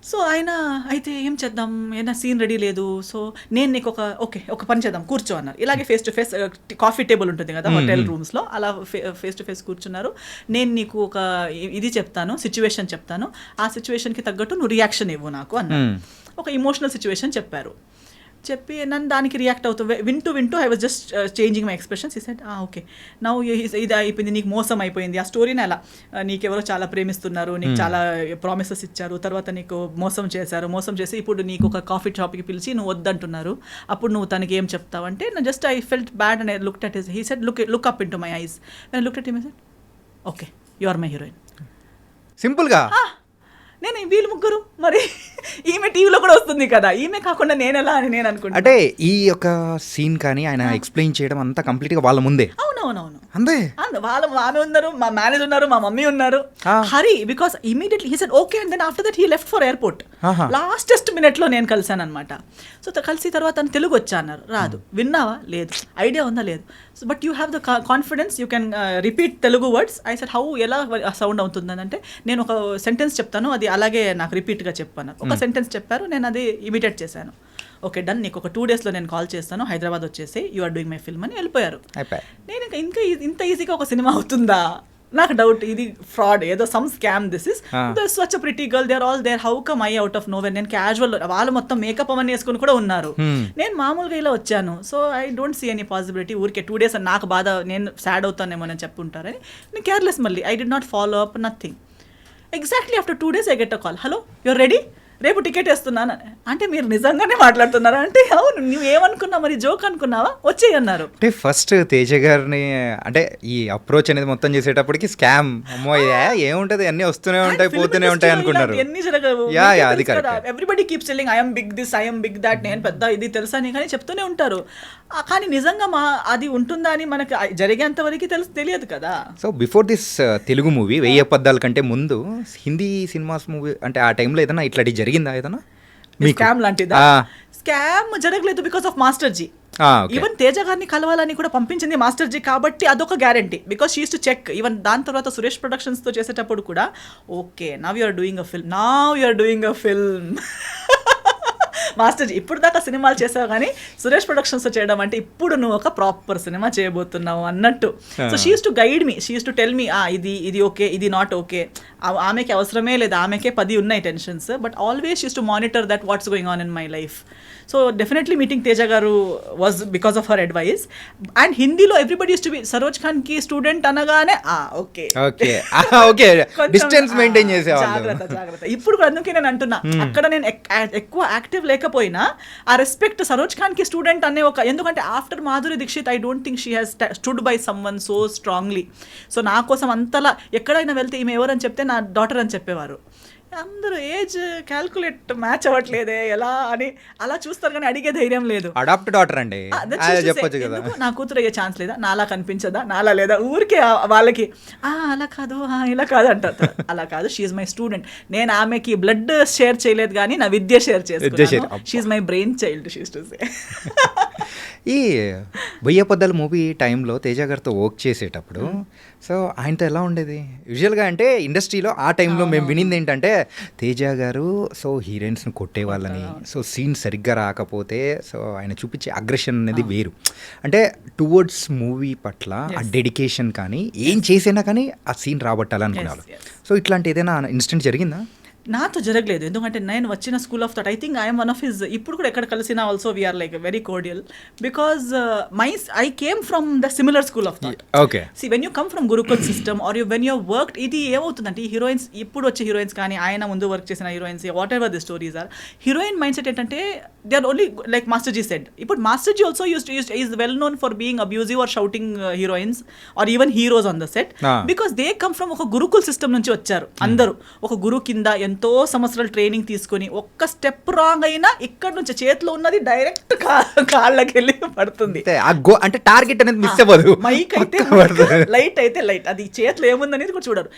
S3: సో ఆయన అయితే ఏం చేద్దాం, ఏదైనా సీన్ రెడీ లేదు. సో నేను నీకు ఒక పని చేద్దాం, కూర్చో అన్నారు. ఇలాగే face to face coffee table ఉంటుంది కదా హోటల్ రూమ్స్లో, అలా ఫేస్ టు ఫేస్ కూర్చున్నారు. నేను నీకు ఒక ఇది చెప్తాను, సిచ్యువేషన్ చెప్తాను, ఆ సిచ్యువేషన్కి తగ్గట్టు నువ్వు రియాక్షన్ ఇవ్వు నాకు అన్నారు. ఒక ఇమోషనల్ సిచ్యువేషన్ చెప్పి నన్ను దానికి రియాక్ట్ అవుతూ వింటూ I was just changing my expressions. ఈ సెడ్ ఓకే నౌ ఇది అయిపోయింది, నీకు మోసం అయిపోయింది. ఆ స్టోరీని అలా నీకెవరో చాలా ప్రేమిస్తున్నారు, నీకు చాలా ప్రామిసెస్ ఇచ్చారు, తర్వాత నీకు మోసం చేసి ఇప్పుడు నీకు ఒక కాఫీ షాప్కి పిలిచి నువ్వు వద్దంటున్నారు, అప్పుడు నువ్వు తనకి ఏం చెప్తావు అంటే just I felt bad and I looked at his. He said look up in to my eyes. I looked at him. I said okay you are my heroine.
S2: సింపుల్గా.
S3: నేను వీళ్ళు ముగ్గురు, మరి ఈమె టీవీలో కూడా వస్తుంది కదా, ఈమె కాకుండా నేను ఎలా అని నేను అనుకుంటా.
S2: అంటే ఈ యొక్క సీన్ కానీ ఆయన ఎక్స్ప్లెయిన్ చేయడం అంతా కంప్లీట్గా వాళ్ళ ముందే.
S3: అవునవునవును
S2: అంతే.
S3: ఆమె ఉన్నారు, మా మేనేజర్ ఉన్నారు, మా మమ్మీ ఉన్నారు. Hari because immediately he said okay. And then after that he left for airport. Lastest మినిట్లో నేను కలిసాను అనమాట. సో కలిసి తర్వాత తను తెలుగు వచ్చా అన్నారు. రాదు. విన్నావా? లేదు. ఐడియా ఉందా? లేదు. So but you have the confidence, you can repeat Telugu words. I said how, ఎలా సౌండ్ అవుతుందని అంటే నేను ఒక సెంటెన్స్ చెప్తాను, అది అలాగే నాకు రిపీట్గా చెప్పాను. ఒక సెంటెన్స్ చెప్పారు, నేను అది ఇమిటేట్ చేశాను. ఓకే డన్, నీకు ఒక 2 daysలో నేను కాల్ చేస్తాను, హైదరాబాద్ వచ్చేసి you are doing my film అని వెళ్ళిపోయారు. నేను ఇంకా ఇంత ఈజీగా ఒక సినిమా అవుతుందా నాకు డౌట్ ఇది ఫ్రాడ్ ఏదో some scam this is such a pretty girl they are all there how come I out of nowhere నేను క్యాజువల్ వాళ్ళు మొత్తం మేకప్ అవన్నీ వేసుకుని కూడా ఉన్నారు నేను మామూలుగా ఇలా వచ్చాను so I don't see any possibility ఊరికే 2 days నాకు బాధ నేను సాడ్ అవుతానేమో నేను చెప్పుంటారని నేను కేర్లెస్ మళ్ళీ I did not follow up nothing exactly after 2 days I get a call hello your ready రేపు టికెట్ వేస్తున్నాను అంటే మీరు నిజంగానే మాట్లాడుతున్నారా అంటే అవును నువ్వు ఏమనుకున్నావు మరి జోక్ అనుకున్నావా వచ్చేయి అన్నారు అంటే
S2: ఫస్ట్ తేజ గారిని అంటే ఈ అప్రోచ్ అనేది మొత్తం చేసేటప్పటికి స్కామ్ అమ్మో ఏముంటది అన్ని వస్తూనే ఉంటాయి పోతూనే ఉంటాయి అనుకున్నారు
S3: ఎన్ని జరగవు
S2: అది correct
S3: everybody keeps telling I'm big this I'm big that నేను పెద్ద ఇది తెలుసా అని కానీ చెప్తూనే ఉంటారు కానీ నిజంగా అది ఉంటుందా అని మనకి జరిగేంత వరకు తెలియదు కదా.
S2: So before this Telugu movie 1000 అబద్ధాల కంటే ముందు హిందీ సినిమాస్ మూవీ అంటే ఆ టైంలో ఏదైనా ఇట్లాంటి జరిగిందా ఏదైనా
S3: స్కామ్ లాంటిదా? స్కామ్ జరగలేదు because of master ji. Even Teja గారిని కలవాలని కూడా పంపించింది మాస్టర్ జీ కాబట్టి అదొక guarantee because she use to check. Even దాని తర్వాత సురేష్ ప్రొడక్షన్స్ తో చేసేటప్పుడు కూడా okay now you are doing a film master ji ఇప్పుడు దాకా సినిమాలు చేసావు కానీ సురేష్ ప్రొడక్షన్స్ చేయడం అంటే ఇప్పుడు నువ్వు ఒక ప్రాపర్ సినిమా చేయబోతున్నావు అన్నట్టు. So she use to guide me, she use to tell మీ ఇది ఓకే ఇది నాట్ ఓకే. ఆమెకి అవసరమే లేదు, ఆమెకే 10 ఉన్నాయి tensions, but always use to monitor that what's going on in my life. So definitely meeting Teja garu was because of her advice. And హిందీలో everybody use to be Saroj Khan కి స్టూడెంట్ అనగానే
S2: డిస్టెన్స్ మెయింటైన్ చేసేవాళ్ళు.
S3: జాగ్రత్త. ఇప్పుడు కూడా అందుకే నేను అంటున్నా అక్కడ నేను ఎక్కువ యాక్టివ్ లేకపోయినా ఆ రెస్పెక్ట్ సరోజ్ ఖాన్ కి స్టూడెంట్ అనే ఒక, ఎందుకంటే after Madhuri Dixit I don't think she has stood by someone so strongly. So నా కోసం అంతలా ఎక్కడైనా వెళ్తే ఈమె ఎవరని చెప్తే నా డాటర్ అని చెప్పేవారు. అందరూ ఏజ్ క్యాల్కులేట్ మ్యాచ్ అవ్వట్లేదే ఎలా అని అలా చూస్తారు కానీ అడిగే ధైర్యం లేదు.
S2: అడాప్ట్ డాటర్ అండి చెప్పొచ్చు కదా,
S3: నా కూతురు అయ్యే ఛాన్స్ లేదా, నాలా కనిపించదా, నాలా లేదా, ఊరికే వాళ్ళకి అలా కాదు ఇలా కాదు అంటారు. అలా కాదు, షీఈ్ మై స్టూడెంట్. నేను ఆమెకి బ్లడ్ షేర్ చేయలేదు కానీ నా విద్య షేర్ చేసుకున్నాను. She's my brain child she's to say.
S2: ఈ 1000 అబద్ధాల మూవీ టైంలో తేజ గారితో వర్క్ చేసేటప్పుడు సో ఆయనతో ఎలా ఉండేది? యూజువల్గా అంటే ఇండస్ట్రీలో ఆ టైంలో మేము వినింది ఏంటంటే తేజ గారు సో హీరోయిన్స్ని కొట్టేవాళ్ళని, సో సీన్ సరిగ్గా రాకపోతే సో ఆయన చూపించే అగ్రెషన్ అనేది వేరు. అంటే టువర్డ్స్ మూవీ పట్ల ఆ డెడికేషన్ కానీ ఏం చేసినా కానీ ఆ సీన్ రాబట్టాలనుకున్నారు. సో ఇట్లాంటి ఏదైనా ఇన్సిడెంట్ జరిగిందా?
S3: నాతో జరగలేదు, ఎందుకంటే నేను వచ్చిన school of thought I think I'm one of his. ఇప్పుడు కూడా ఎక్కడ కలిసినా also we're like very cordial because I came from the similar school of thought.
S2: Okay,
S3: see when you come from gurukul system or you when you worked, ఇది ఏమవుతుందంటే ఈ హీరోయిన్స్ ఇప్పుడు వచ్చే హీరోయిన్స్ కానీ ఆయన ముందు వర్క్ చేసిన heroines whatever the stories are, heroine mindset ఏంటంటే they are only like master ji said. ఇప్పుడు master ji also is well known for being abusive or shouting heroines or even heroes on the set because they come from ఒక గురుకుల్ సిస్టమ్ నుంచి వచ్చారు. అందరూ ఒక గురువు కింద ఎంతో సంవత్సరాలు ట్రైనింగ్ తీసుకొని ఒక్క స్టెప్ రాంగ్ అయినా ఇక్కడ నుంచి చేతిలో ఉన్నది డైరెక్ట్ కాళ్ళకి వెళ్ళి పడుతుంది.
S2: అంటే టార్గెట్ అనేది మిస్ అవ్వదు.
S3: మైక్ అయితే లైట్ అయితే లైట్, అది చేతిలో ఏముందనేది కూడా చూడరు.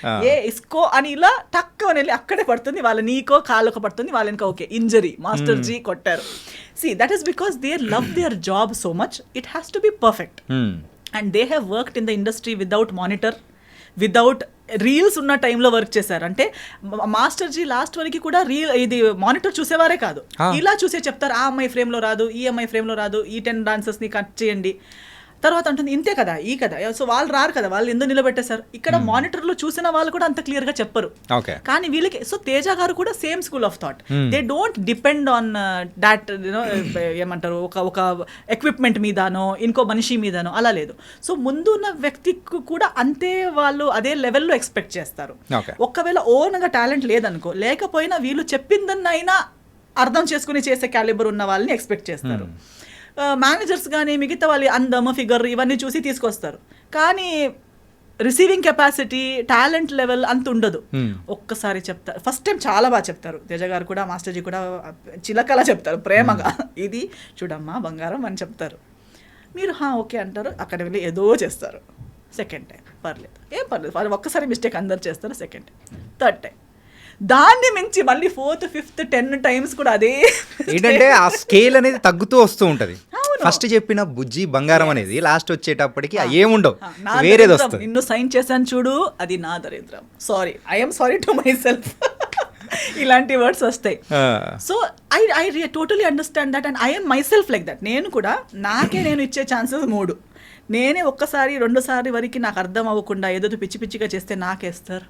S3: ఇస్కో అని ఇలా టక్ అని వెళ్ళి అక్కడే పడుతుంది. వాళ్ళ నీకో కాళ్ళకో పడుతుంది, వాళ్ళనికో ఓకే ఇంజరీ, మాస్టర్ జీ కొట్టారు. See, that is because they love their job so much. It has to be perfect. And they have worked in the industry without monitor, without reels ఉన్న టైంలో వర్క్ చేశారు. అంటే మాస్టర్ జీ లాస్ట్ వరకు కూడా ఇది మానిటర్ చూసేవారే కాదు, ఇలా చూసే చెప్తారు ఆ అమ్మాయి ఫ్రేమ్లో రాదు, ఈ అమ్మాయి ఫ్రేమ్లో రాదు, ఈ 10 డాన్సర్స్ని కట్ చేయండి. తర్వాత అంటుంది ఇంతే కదా ఈ కదా, సో వాళ్ళు రారు కదా, వాళ్ళు ఎందుకు నిలబెట్టేశారు. ఇక్కడ మానిటర్లో చూసిన వాళ్ళు కూడా అంత క్లియర్గా చెప్పరు. కానీ వీళ్ళకి సో తేజ గారు కూడా same school of thought. They don't depend on that you know ఏమంటారు ఒక ఎక్విప్మెంట్ మీదనో ఇంకో మనిషి మీదనో, అలా లేదు. సో ముందున్న వ్యక్తికి కూడా అంతే వాళ్ళు అదే లెవెల్లో ఎక్స్పెక్ట్ చేస్తారు. ఒకవేళ ఓన్గా టాలెంట్ లేదనుకో, లేకపోయినా వీళ్ళు చెప్పిందన్నైనా అర్థం చేసుకుని చేసే క్యాలిబర్ ఉన్న వాళ్ళని ఎక్స్పెక్ట్ చేస్తారు. మేనేజర్స్ కానీ మిగతా వాళ్ళు అందము ఫిగర్ ఇవన్నీ చూసి తీసుకొస్తారు, కానీ రిసీవింగ్ కెపాసిటీ టాలెంట్ లెవెల్ అంత ఉండదు. ఒక్కసారి చెప్తారు, ఫస్ట్ టైం చాలా బాగా చెప్తారు తేజ గారు కూడా, మాస్టర్ జీ కూడా చిలకలా చెప్తారు ప్రేమగా, ఇది చూడమ్మా బంగారం అని చెప్తారు. మీరు ఓకే అంటారు, అక్కడ వెళ్ళి ఏదో చేస్తారు. సెకండ్ టైం పర్లేదు, ఏం పర్లేదు, వాళ్ళు ఒక్కసారి మిస్టేక్ అందరు చేస్తారు. సెకండ్ టైం, థర్డ్ టైం, దాన్ని మించి మళ్ళీ 4th 5th 10 times కూడా అదే
S2: ఏంటంటే ఆ స్కేల్ అనేది తగ్గుతూ వస్తూ ఉంటది. ఫస్ట్ చెప్పిన బుజ్జి బంగారం అనేది లాస్ట్ వచ్చేటప్పటికి ఏముండవు, వేరేది వస్తుంది.
S3: నిన్ను సైన్ చేశాను చూడు, అది నా దరిద్రం, sorry I'm sorry to my self, ఇలాంటి వర్డ్స్ వస్తాయి. So I totally understand that and I'm my self like that. నేను కూడా నేను ఇచ్చే ఛాన్సెస్ 3. నేనే ఒక్కసారి రెండోసారి వరకు నాకు అర్థం అవ్వకుండా ఏదో పిచ్చి పిచ్చిగా చేస్తే నాకేస్తారు.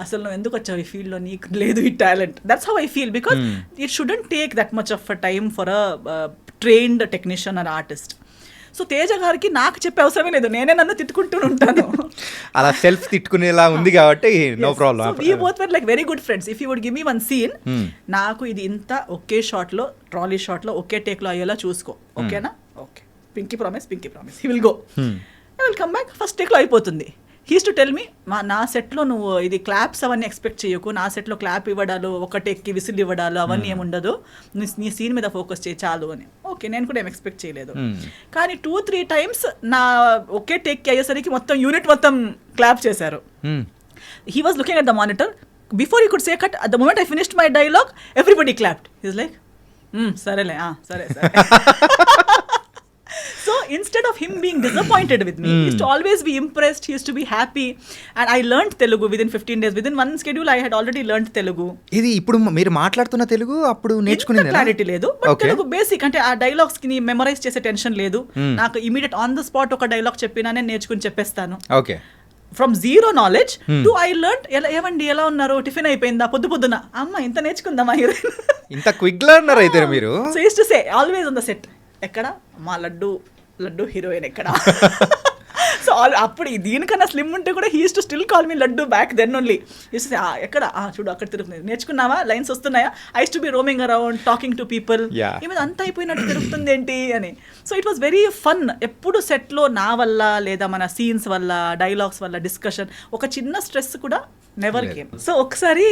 S3: అసలు నువ్వు ఎందుకు వచ్చావు ఈ ఫీల్డ్లో, నీకు లేదు ఈ talent. That's how I feel, because it shouldn't take that much of a time for a trained technician are artist. So Teja గారికి నాకు చెప్పే అవసరమే లేదు, నేనే నన్ను తిట్టుకుంటూ ఉంటాను.
S2: అలా సెల్ఫ్ తిట్టుకునేలా ఉంది కాబట్టి no problem.
S3: We both were like very good friends. If you would give me one scene, నాకు ఇది ఇంత ఒకే షాట్లో, ట్రాలీ షాట్లో ఒకే టేక్లో అయ్యేలా చూసుకో, ఓకేనా? Okay, pinky promise, he will go, I will come back, first టేక్లో అయిపోతుంది. హీస్ టు టెల్ మీ, నా సెట్లో నువ్వు ఇది క్లాప్స్ అవన్నీ ఎక్స్పెక్ట్ చేయకు, నా సెట్లో క్లాప్ ఇవ్వడాలు, ఒక టేక్కి విసిల్ ఇవ్వడాలు అవన్నీ ఏముండదు, నీ సీన్ మీద ఫోకస్ చేయి చాలు అని. ఓకే, నేను కూడా ఏం ఎక్స్పెక్ట్ చేయలేదు. కానీ 2-3 టైమ్స్ నా ఒకే టేక్కి అయ్యేసరికి మొత్తం యూనిట్ మొత్తం క్లాప్ చేశారు. He was looking at the monitor, before you could say cut, at the moment I finished my dialogue everybody clapped. He's like సరేలే, సరే. So instead of him being disappointed with me, he used to always be impressed, he used to be happy. And I learned Telugu within 15 days. Within one schedule I had already learned Telugu.
S2: ఇది ఇప్పుడు మీరు మాట్లాడుతున్న తెలుగు అప్పుడు నేర్చుకునేది
S3: క్లారిటీ లేదు, బట్ తెలుగు బేసిక్ అంటే ఆ డైలాగ్స్ కి మెమరైజ్ చేసే టెన్షన్ లేదు నాకు. ఇమీడియట్ ఆన్ ద స్పాట్ ఒక డైలాగ్ చెప్పినా నేను నేర్చుకుని చెప్పేస్తాను.
S2: Okay,
S3: from zero knowledge to I learn. ఏమండి ఎలా ఉన్నారు, టిఫిన్ అయిపోయిందా, పొద్దున అమ్మ ఇంత నేర్చుకుందామా హీరోయిన్,
S2: ఇంత క్విక్ లెర్నర్ అయితే మీరు.
S3: So use to say always on the set, ఎక్కడ మా లడ్డు హీరోయిన్ ఎక్కడ. సో అప్పుడు దీనికన్నా స్లిమ్ ఉంటే కూడా he use to still call me laddu back then only. Use to ఎక్కడ చూడు అక్కడ తిరుగుతుంది, నేర్చుకున్నావా, లైన్స్ వస్తున్నాయా, I use to be roaming around talking to people, ఈమె అంతా అయిపోయినట్టు తిరుగుతుంది ఏంటి అని. So it was very fun. ఎప్పుడు సెట్లో నా వల్ల లేదా మన సీన్స్ వల్ల, డైలాగ్స్ వల్ల డిస్కషన్, ఒక చిన్న స్ట్రెస్ కూడా నెవర్ కేమ్. సో ఒకసారి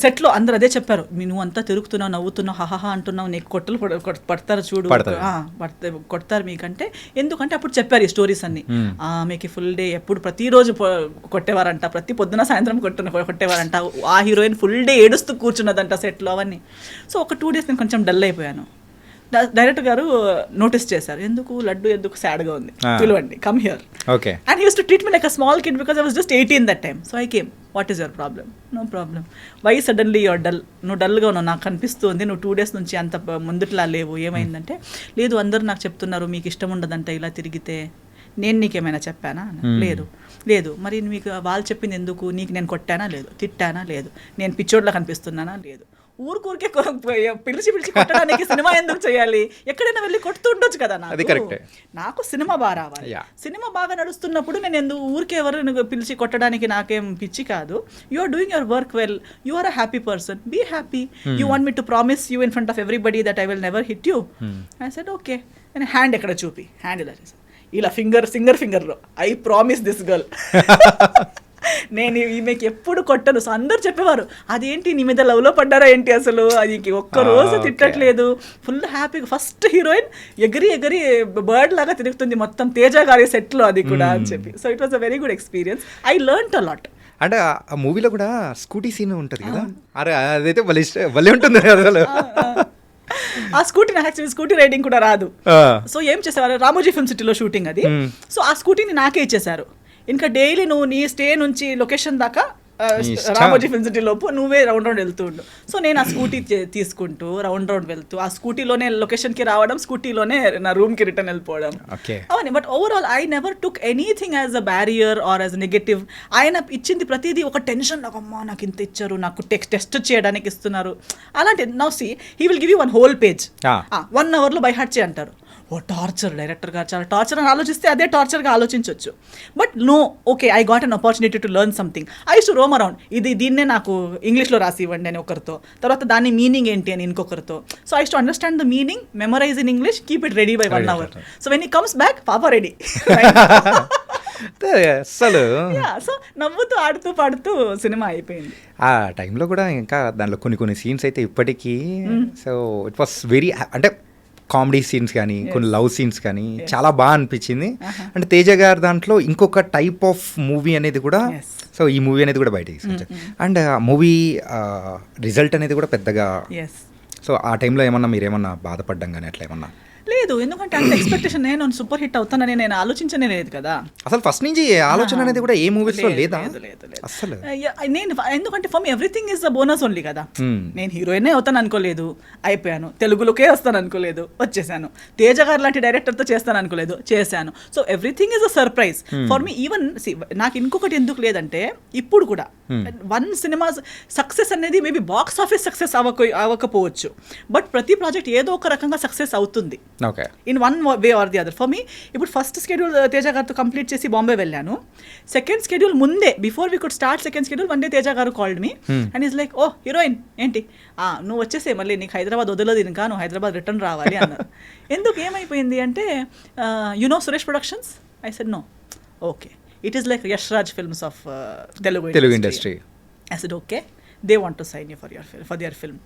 S3: సెట్లో అందరు అదే చెప్పారు, నువ్వు అంతా తిరుగుతున్నావు, నవ్వుతున్నావు, హహహా అంటున్నావు, నీకు కొట్టలు పడతారు చూడు, కొడతారు మీకంటే. ఎందుకంటే అప్పుడు చెప్పారు ఈ స్టోరీస్ అన్ని. మీకు ఫుల్ డే ఎప్పుడు ప్రతిరోజు కొట్టేవారంట, ప్రతి పొద్దున సాయంత్రం కొట్టేవారంట, ఆ హీరోయిన్ ఫుల్ డే ఏడుస్తూ కూర్చున్నదంట సెట్లో అవన్నీ. సో ఒక 2 days నేను కొంచెం డల్ అయిపోయాను. డైరెక్టర్ గారు నోటీస్ చేశారు, ఎందుకు సాడ్గా ఉంది, పిలవండి, come here.
S2: Okay,
S3: and he use to treat me like a small kid because I was just 18 that time. So I came, what is your problem? No problem. Why suddenly your dull? నువ్వు డల్గా ఉన్నావు, నాకు కనిపిస్తుంది, నువ్వు 2 days నుంచి అంత ముందుట్లా లేవు, ఏమైందంటే, లేదు అందరూ నాకు చెప్తున్నారు మీకు ఇష్టం ఉండదంట ఇలా తిరిగితే, నేను నీకేమైనా చెప్పానా? లేదు. మరి మీకు వాళ్ళు చెప్పింది ఎందుకు? నీకు నేను కొట్టానా? లేదు. తిట్టానా? లేదు. నేను పిచ్చోడ్లా కనిపిస్తున్నానా? లేదు. ఊరికే పిలిచి కొట్టడానికి సినిమా ఎందుకు చేయాలి? ఎక్కడైనా వెళ్ళి కొడుతూ ఉండొచ్చు కదా. నాకు సినిమా బాగా రావాలి. సినిమా బాగా నడుస్తున్నప్పుడు నేను ఎందుకు ఊరికే ఎవరు పిలిచి కొట్టడానికి నాకేం పిచ్చి కాదు. You are doing your work well, you are a happy person, be happy. You want me to promise you in front of everybody that I will never hit you. I said okay. నేను హ్యాండ్ ఎక్కడ చూపి, హ్యాండ్ ఇలా చేశాను, ఇలా ఫింగర్లో ఐ ప్రామిస్ దిస్ గర్ల్ నేను ఈమెకి ఎప్పుడు కొట్టను. సో అందరు చెప్పేవారు, అదేంటి నీ మీద లవ్లో పడ్డారా ఏంటి, అసలు అది ఒక్కరోజు తిట్టట్లేదు, ఫుల్ హ్యాపీగా. ఫస్ట్ హీరోయిన్ ఎగిరి బర్డ్ లాగా తిరుగుతుంది మొత్తం తేజ గారి సెట్లో, అది కూడా అని చెప్పి. So it was a very good experience. I learned a lot.
S2: అంటే ఆ మూవీలో కూడా స్కూటీ సీన్ ఉంటుంది కదా, అరే అదైతే భలే ఉంటుంది అసలు.
S3: ఆ స్కూటీ నాకు యాక్చువల్లీ స్కూటీ రైడింగ్ కూడా రాదు. సో ఏం చేసేవారు, రామోజీ ఫిల్మ్ సిటీలో షూటింగ్ అది. సో ఆ స్కూటీని నాకే ఇచ్చేసారు. ఇంకా డైలీ నువ్వు నీ స్టే నుంచి లొకేషన్ దాకా రామోజీ ఫిల్మ్ సిటీ లోపు నువ్వే రౌండ్ వెళ్తూ ఉండు. సో నేను ఆ స్కూటీ తీసుకుంటూ రౌండ్ వెళ్తూ, ఆ స్కూటీలోనే లొకేషన్కి రావడం, స్కూటీలోనే నా రూమ్కి రిటర్న్ వెళ్ళిపోవడం అవన్నీ. But overall I never took anything as a barrier or as negative. ఆయన ఇచ్చింది ప్రతిదీ ఒక టెన్షన్, నాకు అమ్మా నాకు ఇంత ఇచ్చారు, నాకు టెస్ట్ చేయడానికి ఇస్తున్నారు అలాంటి. Now see he will give you 1 whole page, 1 hourలో బై హార్ట్ చేయి అంటారు. ఓ టార్చర్, డైరెక్టర్ గారు చాలా టార్చర్ అని ఆలోచిస్తే అదే టార్చర్గా ఆలోచించవచ్చు. But no, okay, I got an opportunity to learn something. I use to roam around, దీన్నే నాకు ఇంగ్లీష్లో రాసి ఇవ్వండి అని ఒకరితో, తర్వాత దాని మీనింగ్ ఏంటి అని ఇంకొకరితో. So I use to understand the meaning, memorize in English, keep it ready by 1 hour. So when he comes back, పాపా రెడీ.
S2: అసలు
S3: సో నవ్వుతూ ఆడుతూ పాడుతూ సినిమా అయిపోయింది.
S2: ఆ టైంలో కూడా ఇంకా దాంట్లో కొన్ని సీన్స్ అయితే ఇప్పటికీ, సో ఇట్ వాస్ వెరీ, అంటే కామెడీ సీన్స్ కానీ కొన్ని లవ్ సీన్స్ కానీ చాలా బాగా అనిపించింది. అంటే తేజ గారు దాంట్లో ఇంకొక టైప్ ఆఫ్ మూవీ అనేది కూడా, సో ఈ మూవీ అనేది కూడా బయట తీసుకొచ్చారు. అండ్ మూవీ రిజల్ట్ అనేది కూడా పెద్దగా, సో ఆ టైంలో ఏమన్నా మీరేమన్నా బాధపడ్డం కానీ అట్లా ఏమన్నా?
S3: లేదు, ఎందుకంటే అంత ఎక్స్పెక్టేషన్ నేను సూపర్ హిట్ అవుతానని నేను ఆలోచించనే లేదు కదా.
S2: అసలు ఫస్ట్ నుంచి ఆలోచన అనేది కూడా ఏ మూవీస్లో లేదా
S3: లేదు.
S2: అసలు?
S3: నేను ఎందుకంటే for me everything is the bonus only కదా. నేను హీరోయినే అవుతాను అనుకోలేదు, అయిపోయాను. తెలుగులోకే వస్తాను అనుకోలేదు, వచ్చేసాను. తేజ గారు లాంటి డైరెక్టర్తో చేస్తాను అనుకోలేదు, చేశాను. So everything is a surprise for me. Even నాకు ఇంకొకటి ఎందుకు లేదంటే, ఇప్పుడు కూడా వన్ సినిమా సక్సెస్ అనేది మేబీ బాక్స్ ఆఫీస్ సక్సెస్ అవ్వకపోవచ్చు, బట్ ప్రతి ప్రాజెక్ట్ ఏదో ఒక రకంగా సక్సెస్ అవుతుంది
S2: okay
S3: in one way or the other. For me ఇప్పుడు ఫస్ట్ స్కెడ్యూల్ తేజ గారితో కంప్లీట్ చేసి బాంబే వెళ్ళాను. సెకండ్ స్కెడ్యూల్ ముందే, before we could start second schedule, one day Teja garu called me and is like, oh heroine ఏంటి, నువ్వు వచ్చేసే, మళ్ళీ నీకు హైదరాబాద్ వదలదు ఇంకా, నువ్వు హైదరాబాద్ రిటర్న్ రావాలి అన్నారు. ఎందుకు ఏమైపోయింది అంటే, Suresh productions? I said no. Okay, it is like Yash Raj films of Telugu industry. I said, okay, they want to sign you for their film.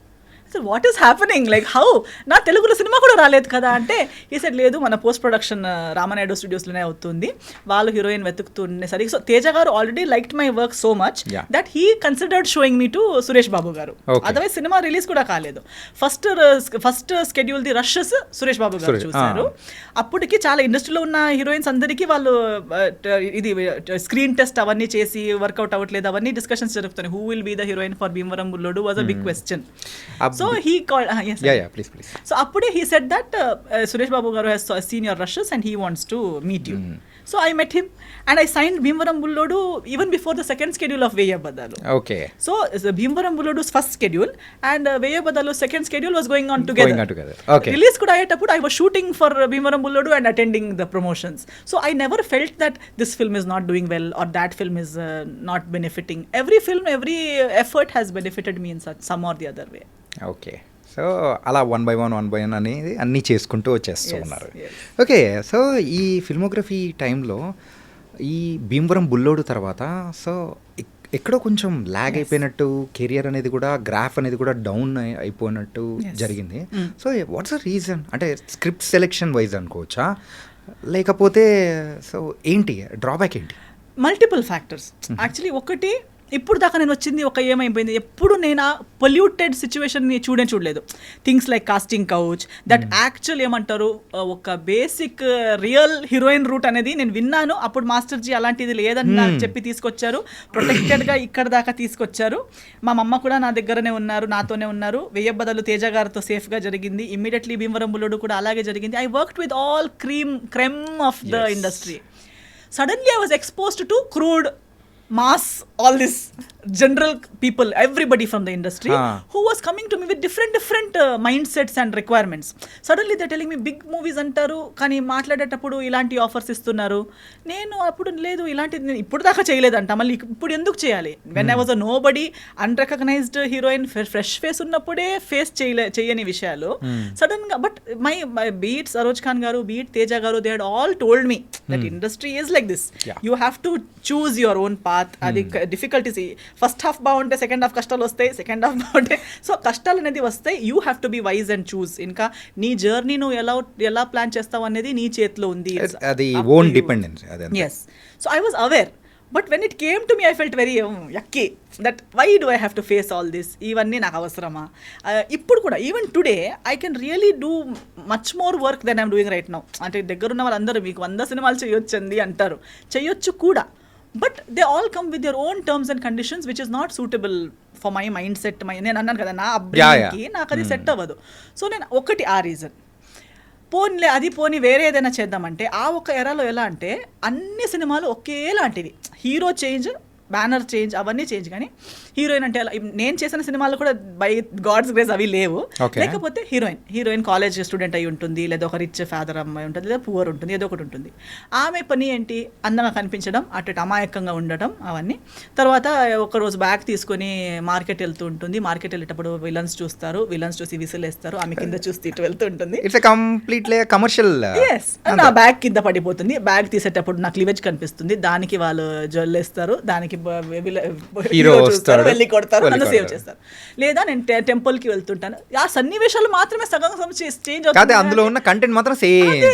S3: So what is happening, like how? నా తెలుగులో సినిమా కూడా రాలేదు కదా అంటే, ఈ సెడ్ లేదు, మన పోస్ట్ ప్రొడక్షన్ రామనాయుడు స్టూడియోస్లోనే అవుతుంది, వాళ్ళు heroine వెతుకుతుండేసరికి. So Teja garu already liked my work so much that he considered showing me to Suresh Babu garu. Otherwise cinema release కూడా కాలేదు. First schedule the rushes Suresh Babu garu చూశారు. అప్పటికి చాలా ఇండస్ట్రీలో ఉన్న హీరోయిన్స్ అందరికీ వాళ్ళు ఇది స్క్రీన్ టెస్ట్ అవన్నీ చేసి వర్కౌట్ అవ్వట్లేదు, అవన్నీ డిస్కషన్స్ జరుగుతున్నాయి. Who will be the heroine for Bhimavaram Bullodu was a big question. So he called, yes.
S2: Yeah, please.
S3: So appude he said that Suresh Babu garu has seen your rushes and he wants to meet you. So I met him and I signed Bhimvaram Bullodu even before the second schedule of Veya Badalu.
S2: Okay.
S3: So Bhimvaram Bullodu's first schedule and Veya Badalu's second schedule was going on together.
S2: Okay.
S3: Release kuda ayetappudu I was shooting for Bhimvaram Bullodu and attending the promotions. So I never felt that this film is not doing well or that film is not benefiting. Every film, every effort has benefited me in some or the other way.
S2: Okay, so అలా వన్ బై వన్ అనేది అన్నీ చేసుకుంటూ వచ్చేస్తూ ఉన్నారు.
S3: Yes.
S2: ఓకే, సో ఈ ఫిల్మోగ్రఫీ టైంలో ఈ భీమవరం బుల్లోడు తర్వాత సో ఎక్కడో కొంచెం ల్యాగ్ అయిపోయినట్టు, కెరియర్ అనేది కూడా, గ్రాఫ్ అనేది కూడా డౌన్ అయిపోయినట్టు జరిగింది. So what's the reason? అంటే స్క్రిప్ట్ సెలెక్షన్ వైజ్ అనుకోవచ్చా, లేకపోతే సో ఏంటి డ్రాబ్యాక్ ఏంటి?
S3: Multiple factors actually. ఒకటి, ఇప్పుడు దాకా నేను వచ్చింది ఒక ఏమైపోయింది, ఎప్పుడు నేను ఆ పొల్యూటెడ్ సిచ్యువేషన్ని చూడలేదు. Things like casting couch, that actual ఏమంటారు, ఒక బేసిక్ రియల్ హీరోయిన్ రూట్ అనేది నేను విన్నాను. అప్పుడు మాస్టర్ జీ అలాంటిది లేదని నాకు చెప్పి తీసుకొచ్చారు, ప్రొటెక్టెడ్గా ఇక్కడ దాకా తీసుకొచ్చారు. మా మమ్మ కూడా నా దగ్గరనే ఉన్నారు, నాతోనే ఉన్నారు. వెయ్యబ్బదలు తేజ గారితో సేఫ్గా జరిగింది. ఇమ్మీడియట్లీ భీమవరం బుల్లోడు కూడా అలాగే జరిగింది. I worked with all cream of the industry. Suddenly I was exposed to crude, mass, all this general people, everybody from the industry who was coming to me with different mindsets and requirements. Suddenly they're telling me big movies antaru kani మాట్లాడేటప్పుడు ఇలాంటి ఆఫర్స్ ఇస్తున్నారు. నేను అప్పుడు లేదు, ఇలాంటిది నేను ఇప్పుడు దాకా చేయలేదంట, మళ్ళీ ఇప్పుడు ఎందుకు చేయాలి? When I was a nobody, unrecognized heroine, fresh face ఉన్నప్పుడే ఫేస్ చేయని విషయాలు సడన్ గా. But my be it Saroj Khan garu, be it Teja garu, they had all told me that industry is like this, you have to choose your own path. అది డిఫికల్టీస్, ఫస్ట్ హాఫ్ బాగుంటే సెకండ్ హాఫ్ కష్టాలు వస్తాయి, సెకండ్ హాఫ్ బాగుంటే సో కష్టాలు అనేది వస్తాయి. You have to be wise and choose. ఇంకా నీ జర్నీ నువ్వు ఎలా ప్లాన్ చేస్తావు అనేది నీ చేతిలో ఉంది.
S2: అది own dependence.
S3: Yes, so I was aware. But when it came to me I felt very yucky that why do I have to face all this, ఇవన్నీ నాకు అవసరమా? ఇప్పుడు కూడా even today I can really do much more work than I'm doing right now. అంటే దగ్గరున్న వాళ్ళందరూ మీకు 100 సినిమాలు చేయొచ్చండి అంటారు, చేయొచ్చు కూడా. But they all come with your own terms and conditions which is not suitable for my mind set. నేను అన్నాను కదా, నా అబ్బాయికి నాకు అది సెట్ అవ్వదు. సో నేను ఒకటి ఆ రీజన్, పోనీ వేరే ఏదైనా చేద్దామంటే ఆ ఒక ఎరాలో ఎలా అంటే అన్ని సినిమాలు ఒకేలాంటివి, హీరో చేంజ్, బ్యానర్ చేంజ్, అవన్నీ చేంజ్, కానీ హీరోయిన్ అంటే అలా. నేను చేసిన సినిమాలు కూడా బై గాడ్స్ గ్రేస్ అవి లేవు. లేకపోతే హీరోయిన్ కాలేజ్ స్టూడెంట్ అయి ఉంటుంది, లేదా ఒక రిచ్ ఫాదర్ అమ్మాయి ఉంటుంది, లేదా పువర్ ఉంటుంది, ఏదో ఒకటి ఉంటుంది. ఆమె పని ఏంటి, అందంగా కనిపించడం, అటు అమాయకంగా ఉండటం, అవన్నీ. తర్వాత ఒకరోజు బ్యాగ్ తీసుకొని మార్కెట్ వెళ్తూ ఉంటుంది. మార్కెట్ వెళ్ళేటప్పుడు విలన్స్ చూస్తారు, విలన్స్ చూసి విసిలేస్తారు, ఆమె కింద చూసి ఇటు వెళ్తూ ఉంటుంది.
S2: It's completely commercial.
S3: ఎస్, నా బ్యాగ్ కింద పడిపోతుంది, బ్యాగ్ తీసేటప్పుడు నాకు క్లీవేజ్ కనిపిస్తుంది, దానికి వాళ్ళు జ్వెల్లేస్తారు, దానికి హీరో చూస్తారు, వెళ్ళి కొడతారు, నన్ను సేవ్ చేస్తారు. లేదా నేను టెంపుల్కి వెళ్తుంటాను, ఆ సన్నివేశాలు మాత్రమే సగం చేంజ్ అవుతుంది,
S2: అందులో ఉన్న కంటెంట్ మాత్రం సేమ్.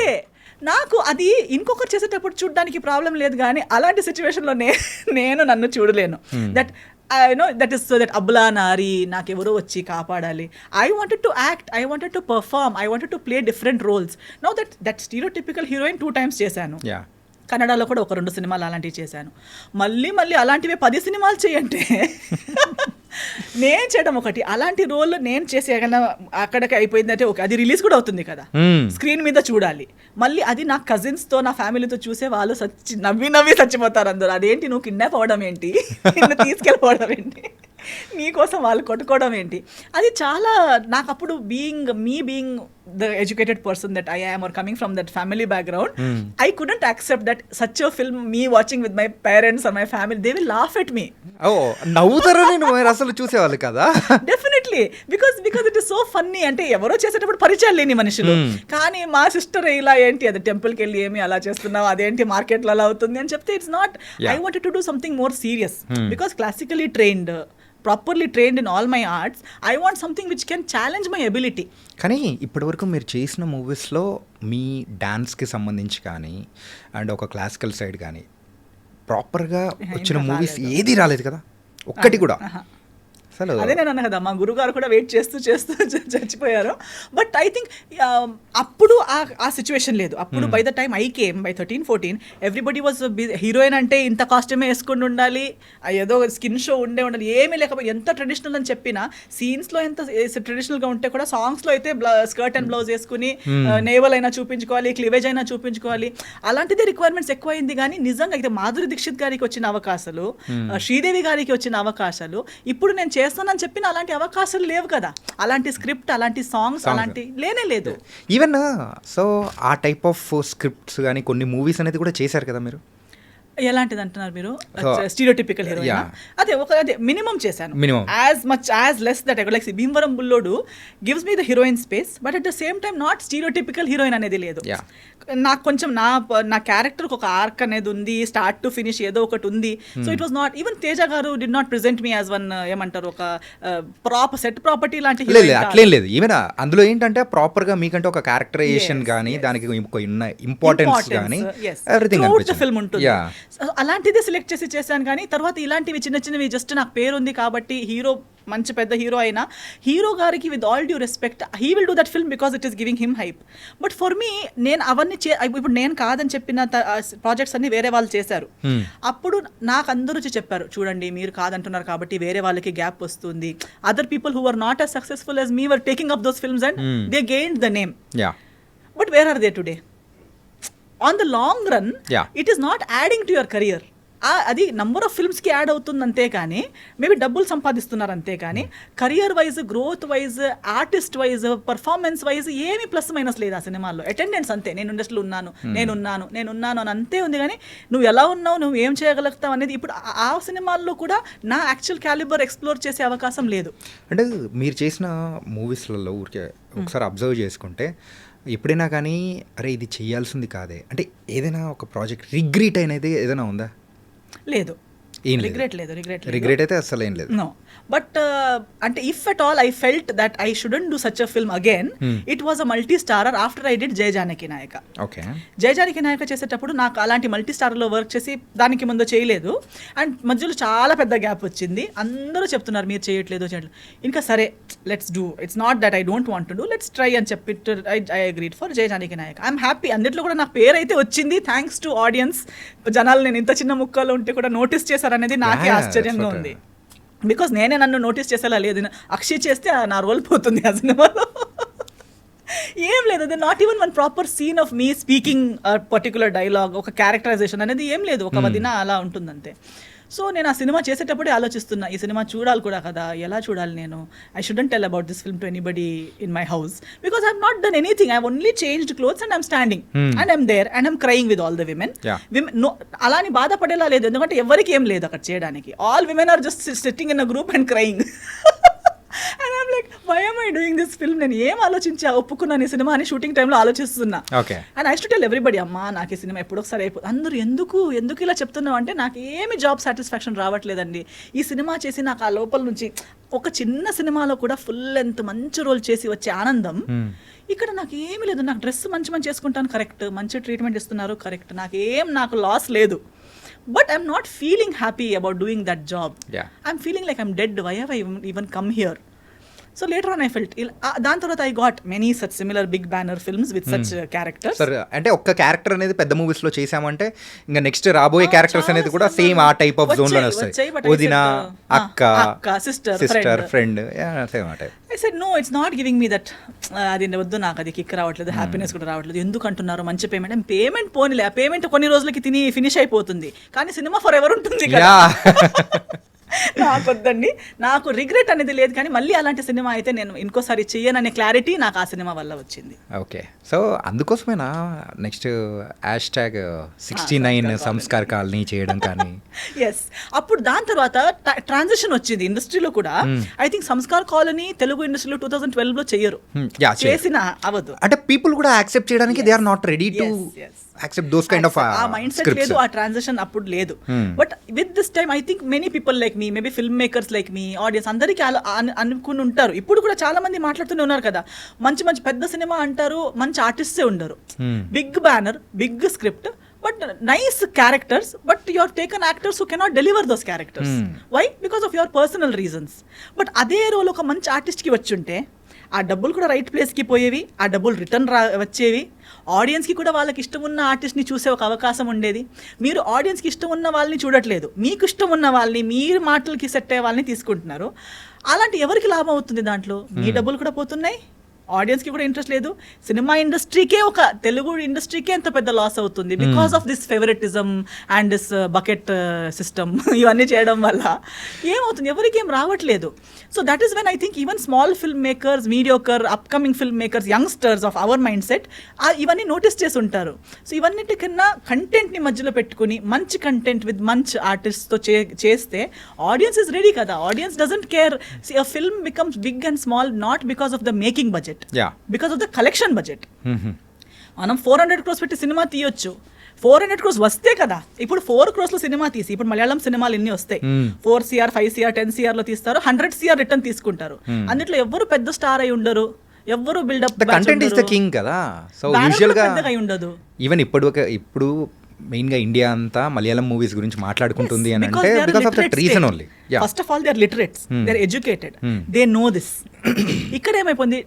S3: నాకు అది ఇంకొకరు చేసేటప్పుడు చూడడానికి ప్రాబ్లం లేదు, కానీ అలాంటి సిచ్యువేషన్లో నేను నన్ను చూడలేను. That I know that is so that అబ్బులా నారి నాకెవరో వచ్చి కాపాడాలి. I wanted to act, I wanted to perform, I wanted to play different roles. Now that stereotypical heroine 2 times చేశాను. కన్నడలో కూడా ఒక 2 సినిమాలు అలాంటివి చేశాను. మళ్ళీ అలాంటివే 10 సినిమాలు చేయంటే నేను చేయడం ఒకటి, అలాంటి రోల్ నేను చేసి అక్కడికి అయిపోయిందంటే ఓకే, అది రిలీజ్ కూడా అవుతుంది కదా, స్క్రీన్ మీద చూడాలి. మళ్ళీ అది నా కజిన్స్తో నా ఫ్యామిలీతో చూసే వాళ్ళు నవ్వి చచ్చిపోతారు అందరూ. అదేంటి నువ్వు కిడ్నాప్ అవ్వడం ఏంటి, నిన్ను తీసుకెళ్ళిపోవడం ఏంటి, నీకోసం వాళ్ళు కొట్టుకోవడం ఏంటి, అది చాలా నాకు అప్పుడు being the educated person that I am or coming from that family background, I couldn't accept that such a film me watching with my parents or my family, they will laugh at me.
S2: నవ్వుతారని నువ్వు అసలు చూసేవాళ్ళు కదా.
S3: Definitely because it is so funny. అంటే ఎవరో చేసేటప్పుడు పరిచయాలు లేని మనుషులు, కానీ మా సిస్టర్ ఇలా ఏంటి అది టెంపుల్కి వెళ్ళి ఏమి అలా చేస్తున్నావు, అదేంటి మార్కెట్లో అలా అవుతుంది అని చెప్తే it's not. I wanted to do something more serious because classically trained, properly trained in all my arts, I want something which can challenge my ability.
S2: కానీ ఇప్పటివరకు మీరు చేసిన మూవీస్లో మీ డాన్స్కి సంబంధించి కానీ అండ్ ఒక క్లాసికల్ సైడ్ కానీ ప్రాపర్గా వచ్చిన మూవీస్ ఏది రాలేదు కదా, ఒక్కటి కూడా. అసలు
S3: అదే నేను అన్నా కదా, మా గురుగారు కూడా వెయిట్ చేస్తూ చచ్చిపోయారు. బట్ ఐ థింక్ అప్పుడు ఆ సిచ్యువేషన్ లేదు. అప్పుడు by the time I came by 13-14 everybody was heroine అంటే ఇంత కాస్ట్యూమే వేసుకుని ఉండాలి, ఏదో స్కిన్ షో ఉండాలి, ఏమీ లేకపోతే ఎంత ట్రెడిషనల్ అని చెప్పినా సీన్స్లో ఎంత ట్రెడిషనల్గా ఉంటే కూడా సాంగ్స్లో అయితే స్కర్ట్ అండ్ బ్లౌజ్ వేసుకుని నేవల్ అయినా చూపించుకోవాలి, క్లివేజ్ అయినా చూపించుకోవాలి, అలాంటిదే రిక్వైర్మెంట్స్ ఎక్కువైంది. కానీ నిజంగా అయితే మాధురి దీక్షిత్ గారికి వచ్చిన అవకాశాలు, శ్రీదేవి గారికి వచ్చిన అవకాశాలు, ఇప్పుడు నేను చేస్తానని చెప్పిన అలాంటి అవకాశాలు లేవు కదా. అలాంటి స్క్రిప్ట్, అలాంటి సాంగ్స్ అలాంటి లేనే లేదు.
S2: ఈవెన్ సో ఆ టైప్ ఆఫ్ స్క్రిప్ట్స్ కానీ కొన్ని మూవీస్ అనేది కూడా చేశారు కదా మీరు.
S3: ఎలాంటిది అంటున్నారు మీరు? స్టీరియోటిపికల్ హీరోయిన్ అదే మినిమం చేశాను, as much as less that like Bhimavaram Bullodu gives me the heroine space, but at the same time not stereotypical heroine అనేది లేదు. నాకు కొంచెం నా క్యారెక్టర్కి ఒక ఆర్క్ అనేది ఉంది, స్టార్ట్ టు ఫినిష్ ఏదో ఒకటి ఉంది. So it was not even Teja garu did not present me as one ఏమంటారు ఒక సెట్ ప్రాపర్టీ లాంటి
S2: అట్లేం లేదు. ఈవెన్ అందులో ఏంటంటే ప్రాపర్ గా మీకంటే ఒక క్యారెక్టరైజేషన్ కానీ దానికి ఇంపార్టెన్స్ కానీ ఎవ్రీథింగ్
S3: ఫిల్మ్ ఉంటుంది. అలాంటిదే సెలెక్ట్ చేశాను. కానీ తర్వాత ఇలాంటివి చిన్నవి జస్ట్ నాకు పేరు ఉంది కాబట్టి హీరో మంచి పెద్ద హీరో అయినా హీరో గారికి with all due respect he will do that film because it is giving him hype. But for me నేను అవన్నీ ఇప్పుడు నేను కాదని చెప్పిన ప్రాజెక్ట్స్ అన్ని వేరే వాళ్ళు చేశారు. అప్పుడు నాకు అందరూ చెప్పారు, చూడండి మీరు కాదంటున్నారు కాబట్టి వేరే వాళ్ళకి గ్యాప్ వస్తుంది. Other people who are not as successful as me were taking up those films and they gained the name. But where are they today? On the long run, it is not adding to your career. అది నంబర్ ఆఫ్ ఫిల్మ్స్కి యాడ్ అవుతుంది అంతే కానీ మేబీ డబ్బులు సంపాదిస్తున్నారు అంతే కానీ career wise, growth wise, artist wise, performance wise ఏమీ ప్లస్ మైనస్ లేదు ఆ సినిమాల్లో. అటెండెన్స్ అంతే, నేను ఇండస్ట్రీలో ఉన్నాను అని అంతే ఉంది. కానీ నువ్వు ఎలా ఉన్నావు, నువ్వు ఏం చేయగలుగుతావు అనేది ఇప్పుడు ఆ సినిమాల్లో కూడా నా యాక్చువల్ క్యాలిబర్ ఎక్స్ప్లోర్ చేసే అవకాశం లేదు.
S2: అంటే మీరు చేసిన మూవీస్లలో ఊరికే ఒకసారి అబ్జర్వ్ చేసుకుంటే ఎప్పుడైనా కానీ అరే ఇది చేయాల్సింది కాదే అంటే ఏదైనా ఒక ప్రాజెక్ట్ రిగ్రెట్ అనేది ఏదైనా ఉందా?
S3: లేదు, రిగ్రెట్
S2: అయితే అసలు ఏం లేదు.
S3: నో, బట్ అంటే if at all I felt that I shouldn't do such a film again, it was a multi starrer after I did Jaya Janaki Nayaka. Jaya Janaki నాయక చేసేటప్పుడు నాకు అలాంటి మల్టీ స్టారర్లో వర్క్ చేసి దానికి ముందు చేయలేదు. అండ్ మధ్యలో చాలా పెద్ద గ్యాప్ వచ్చింది. అందరూ చెప్తున్నారు మీరు చేయట్లేదు. ఇంకా సరే let's do, it's not that I don't want to do, let's try అని చెప్పి I agreed for Jaya Janaki Nayaka. I'm happy. అన్నిట్లో కూడా నాకు పేరు అయితే వచ్చింది థ్యాంక్స్ టు ఆడియన్స్. జనాలు నేను ఇంత చిన్న ముక్కలో ఉంటే కూడా నోటీస్ చేశారనేది నాకే ఆశ్చర్యంగా ఉంది. బికాస్ నేనే నన్ను నోటీస్ చేసేలా లేదు. అక్షయ్ చేస్తే నా రోల్ పోతుంది ఆ సినిమాలో. ఏం లేదు, అది not even one proper scene of me speaking particular dialogue, ఒక క్యారెక్టరైజేషన్ అనేది ఏం లేదు. ఒక వదిన అలా ఉంటుందంతే. సో నేను ఆ సినిమా చేసేటప్పుడే ఆలోచిస్తున్నా, ఈ సినిమా చూడాలి కూడా కదా, ఎలా చూడాలి నేను. I shouldn't tell about this film to anybody in my house because I have not done anything. I have only changed clothes and I'm standing and I'm there and I'm crying with all the women. అలాని బాధపడేలా లేదు, ఎందుకంటే ఎవరికి ఏం లేదు అక్కడ చేయడానికి. All women are just sitting in a group and crying. And I'm like why am I doing this film? నేను ఏం ఆలోచించి ఒప్పుకున్నాను ఈ సినిమా అని షూటింగ్ టైంలో ఆలోచిస్తున్నా. And I to tell everybody, అమ్మా నాకు ఈ సినిమా ఎప్పుడు ఒకసారి అయిపోతుంది. అందరూ ఎందుకు ఇలా చెప్తున్నావు అంటే నాకు ఏమి జాబ్ సాటిస్ఫాక్షన్ రావట్లేదండి. ఈ సినిమా చేసి నాకు ఆ లోపల నుంచి ఒక చిన్న సినిమాలో కూడా ఫుల్ లెంత్ మంచి రోల్ చేసి వచ్చే ఆనందం ఇక్కడ నాకు ఏమీ లేదు. నాకు డ్రెస్ మంచి చేసుకుంటాను కరెక్ట్, మంచి ట్రీట్మెంట్ ఇస్తున్నారు కరెక్ట్, నాకు లాస్ లేదు. but I'm not feeling happy about doing that job.
S2: Yeah.
S3: I'm feeling like I'm dead. Why have I even come here? So later on I felt దాని తర్వాత I got many such similar big banner films with such characters.
S2: Sir అంటే ఒక్క క్యారెక్టర్ అనేది పెద్ద మూవీస్ లో చేసామంటే ఇంకా నెక్స్ట్ రాబోయే క్యారెక్టర్స్ అనేది కూడా సేమ్ ఆ టైప్ ఆఫ్ జోన్ లోనే వస్తాయి. వదిన, అక్క, సిస్టర్, ఫ్రెండ్, సేమ్ ఆ type.
S3: I said no, it's not giving me that అది వద్దు, నాకు అది కిక్ రావట్లేదు, హ్యాపీనెస్ కూడా రావట్లేదు. ఎందుకు అంటున్నారు మంచి పేమెంట్ పోనీలే, ఆ పేమెంట్ కొన్ని రోజులకి తిని ఫినిష్ అయిపోతుంది, కానీ సినిమా ఫర్ ఎవర్ ఉంటుంది కదా. నాకు వద్దండి, నాకు రిగ్రెట్ అనేది లేదు, కానీ మళ్ళీ అలాంటి సినిమా అయితే నేను ఇంకోసారి చెయ్యననే క్లారిటీ నాకు ఆ సినిమా వల్ల వచ్చింది.
S2: ఓకే, సో అందుకోసమేనా నెక్స్ట్ #69 సంస్కార్ కాలనీ చేయడం కానీ.
S3: ఎస్, అప్పుడు దాని తర్వాత ట్రాన్సిషన్ వచ్చింది ఇండస్ట్రీలో కూడా. I think Sanskar colony Telugu ఇండస్ట్రీలో 2012లో చెయ్యరు, చేసిన అవ్వదు.
S2: అంటే పీపుల్ కూడా యాక్సెప్ట్ చేయడానికి they are not ready to accept those kind of
S3: a mindset లేదు, ఆ ట్రాన్సిషన్ అప్పుడు లేదు. But with this time I think many people like me, maybe film makers like me, audience అందరికీ అనుకుని ఉంటారు. ఇప్పుడు కూడా చాలా మంది మాట్లాడుతూనే ఉన్నారు కదా, మంచి మంచి పెద్ద సినిమా అంటారు, మంచి ఆర్టిస్టే ఉండరు, big banner, big script, but nice characters, but you are taken actors who cannot deliver those characters. Why? Because of your personal reasons. But అదే రోల్ ఒక మంచి ఆర్టిస్ట్కి వచ్చుంటే ఆ డబ్బులు కూడా రైట్ ప్లేస్కి పోయేవి, ఆ డబ్బులు రిటర్న్ వచ్చేవి, ఆడియన్స్కి కూడా వాళ్ళకి ఇష్టం ఉన్న ఆర్టిస్ట్ని చూసే ఒక అవకాశం ఉండేది. మీరు ఆడియన్స్కి ఇష్టం ఉన్న వాళ్ళని చూడట్లేదు, మీకు ఇష్టం ఉన్న వాళ్ళని, మీరు మాటలకి సెట్ అయ్యే వాళ్ళని తీసుకుంటున్నారు. అలాంటి ఎవరికి లాభం అవుతుంది దాంట్లో? మీ డబ్బులు కూడా పోతున్నాయి, ఆడియన్స్కి కూడా ఇంట్రెస్ట్ లేదు, సినిమా ఇండస్ట్రీకే, ఒక తెలుగు ఇండస్ట్రీకే ఎంత పెద్ద లాస్ అవుతుంది because of this favouritism and this bucket system. ఇవన్నీ చేయడం వల్ల ఏమవుతుంది, ఎవరికి ఏం రావట్లేదు. So that is when I think even small film makers, mediocre, upcoming film makers, youngsters of our mind set ఇవన్నీ నోటీస్ చేసి ఉంటారు. సో ఇవన్నిటికన్నా కంటెంట్ని మధ్యలో పెట్టుకుని మంచి కంటెంట్ విత్ మంచి ఆర్టిస్ట్తో చేస్తే ఆడియన్స్ ఇస్ రెడీ కదా. Audience doesn't care. A film becomes big and small not because of the making budget, because of the collection budget. మనం 400 crores పెట్టి సినిమా తీయొచ్చు, 400 crores వస్తే కదా. ఇప్పుడు 4 crores లో సినిమా తీసి, ఇప్పుడు మలయాళం సినిమాలు ఎన్ని వస్తాయి, 4 CR, 5 CR, 10 CR లో తీస్తారు, 100 CR రిటర్న్ తీసుకుంటారు. అందులో ఎవరు పెద్ద స్టార్ అయి ఉండరు, ఎవరు buildup,
S2: content is the king కదా. సో యూజువల్ గా
S3: ఉండదు.
S2: ఈవెన్ ఇప్పుడు మెయిన్ గా ఇండియా అంతా మలయాళం మూవీస్ గురించి మాట్లాడుకుంటుంది అని అంటే because of that reason only.
S3: First of all they are literates, they are educated, they know this. ఇక్కడ ఏమైపోయింది,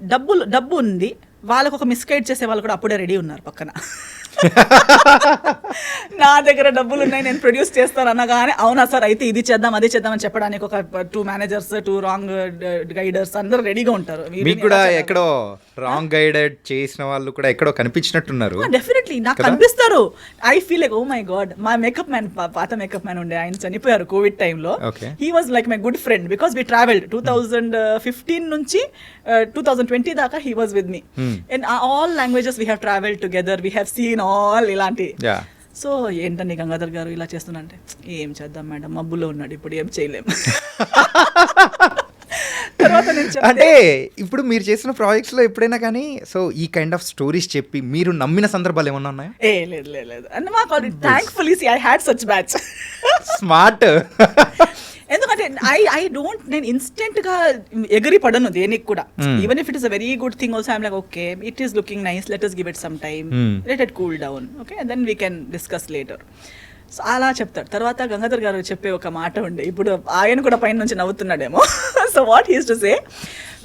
S3: డబ్బు ఉంది, వాళ్ళకు ఒక మిస్గైడ్ చేసే వాళ్ళు కూడా అప్పుడే రెడీ ఉన్నారు పక్కన. నా దగ్గర డబ్బులు ఉన్నాయి, నేను ప్రొడ్యూస్ చేస్తాను అనగానే అవునా సార్ అయితే ఇది చేద్దాం అది చేద్దాం అని చెప్పడానికి ఒక 2 మేనేజర్స్, 2 రాంగ్ గైడర్స్ అందరూ రెడీగా ఉంటారు. మీకు
S2: కూడా ఎక్కడో రాంగ్ గైడెడ్ చేసిన వాళ్ళు కూడా ఎక్కడో కనిపించినట్టున్నారు.
S3: డెఫినెట్లీ నాకు కనిపిస్తారు. I feel like oh my God, మా మేకప్ మ్యాన్, పాత మేకప్ మ్యాన్ ఉండే, ఆయన చనిపోయారు కోవిడ్ టైంలో. He was like my good friend because we travelled 2015 నుంచి 2020 దాకా he was with me. In all languages we have travelled together, we have seen all ఇలాంటి. సో ఏంటండి గంగాధర్ గారు ఇలా చేస్తున్నా అంటే, ఏం చేద్దాం మేడం, మబ్బులో ఉన్నాడు, ఇప్పుడు ఏం చేయలేము. తర్వాత
S2: అంటే ఇప్పుడు మీరు చేసిన ప్రాజెక్ట్స్ లో ఎప్పుడైనా కానీ సో ఈ కైండ్ ఆఫ్ స్టోరీస్ చెప్పి మీరు నమ్మిన సందర్భాలు ఏమన్నా ఉన్నాయా?
S3: లేదు అంటే మాకు thankfully I had such batch.
S2: Smart.
S3: ఎందుకంటే ఐ డోంట్, నేను ఇన్స్టెంట్ గా ఎగిరి పడను దేనికి కూడా. Even if it is a very good thing also I'm like okay it is looking nice, let us give it some time, let it cool down, okay, and then we can discuss later. So అలా చెప్తాడు. తర్వాత గంగాధర్ గారు చెప్పే ఒక మాట ఉండే, ఇప్పుడు ఆయన కూడా పైన నుంచి నవ్వుతున్నాడేమో. So what he's to say,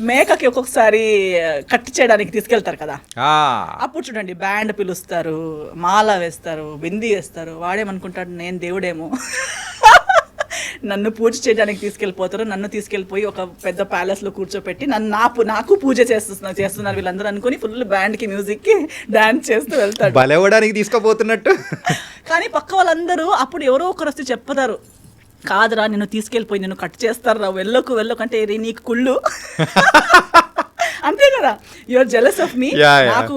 S3: మేకకి ఒక్కొక్కసారి కట్ చేయడానికి తీసుకెళ్తారు కదా, అప్పుడు చూడండి బ్యాండ్ పిలుస్తారు, మాల వేస్తారు, బిందీ వేస్తారు, వాడేమనుకుంటాడు నేను దేవుడేమో, నన్ను పూజ చేయడానికి తీసుకెళ్ళిపోతారు, నన్ను తీసుకెళ్ళిపోయి ఒక పెద్ద ప్యాలెస్ లో కూర్చోపెట్టి నాకు పూజ చేస్తున్నారు వీళ్ళందరూ అనుకుని ఫుల్ బ్యాండ్ కి మ్యూజిక్ కి డాన్స్ చేస్తూ వెళ్తాడు,
S2: బలవడానికి తీసుకోబోతున్నట్టు.
S3: కానీ పక్క వాళ్ళందరూ అప్పుడు ఎవరో ఒకరు వస్తే చెప్తారు, కాదురా నిన్ను తీసుకెళ్ళిపోయి నిన్ను కట్ చేస్తారా, వెళ్ళకు అంటే నీకు కుళ్ళు. అంతే కదా, యూఆర్ జెలస్ ఆఫ్ మీ, నాకు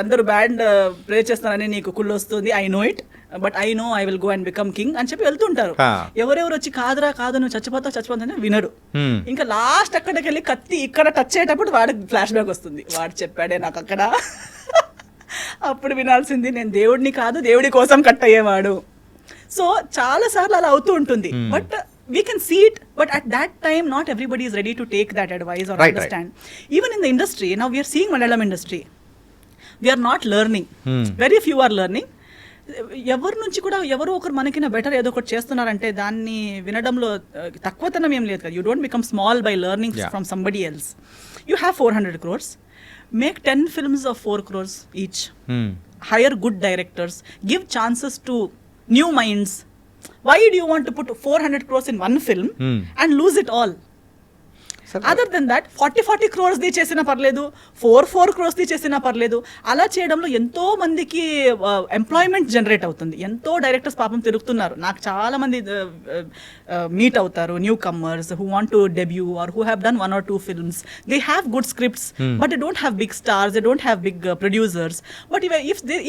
S3: అందరూ బ్యాండ్ ప్లే చేస్తారని నీకు కుళ్ళు వస్తుంది, I know it, but I know I will go and become king అని చెప్పి వెళ్తుంటారు. ఎవరెవరు వచ్చి కాదురా కాదు నువ్వు చచ్చిపోతావు వినడు. ఇంకా లాస్ట్ అక్కడికి వెళ్ళి కత్తి ఇక్కడ టచ్ అయ్యేటప్పుడు వాడికి ఫ్లాష్ బ్యాక్ వస్తుంది, వాడు చెప్పాడే నాకు అక్కడ. అప్పుడు వినాల్సింది నేను దేవుడిని కాదు, దేవుడి కోసం కట్ అయ్యేవాడు. సో చాలా సార్లు అలా అవుతూ ఉంటుంది, but we can see it, but at that time not everybody is ready to take that advice or understand. Even in the industry, now we are seeing Malayalam industry, we are not learning. Very few are learning. ఎవరి నుంచి కూడా ఎవరో ఒకరు మనకిన బెటర్ ఏదో ఒకటి చేస్తున్నారంటే దాన్ని వినడంలో తక్కువతనం ఏం లేదు కదా. You don't become small by learning from somebody else. You have 400 crores, make 10 films of 4 crores each. Hire good directors, give chances to new minds. Why do you want to put 400 crores in one film and lose it all? Other than that 40 crores ది చేసినా పర్లేదు, 4 crores ది చేసినా పర్లేదు. అలా చేయడంలో ఎంతో మందికి ఎంప్లాయ్మెంట్ జనరేట్ అవుతుంది. ఎంతో డైరెక్టర్స్ పాపం తిరుగుతున్నారు. నాకు చాలా మంది మీట్ అవుతారు, newcomers who want to debut or who have done 1 or 2 films. They have good scripts but they don't have big stars, they don't have big producers. But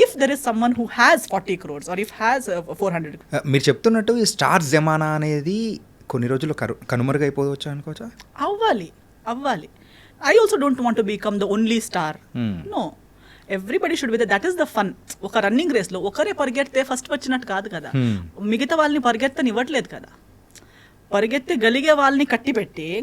S3: if there is someone who has 40 crores or if has 400.
S2: మీరు చెప్తున్నట్టు ఈ స్టార్ జమానా అనేది కొన్ని రోజులు కనుమరుగైపోవచ్చు అనుకోవచ్చా?
S3: అవ్వాలి. I also don't want to become the only star. No, everybody should be that is the fun. ఒక రన్నింగ్ రేస్లో ఒకరే పరిగెడితే ఫస్ట్ వచ్చినట్టు కాదు కదా. మిగతా వాళ్ళని పరిగెత్తని ఇవ్వట్లేదు కదా. పరిగెత్తి గలిగే వాళ్ళని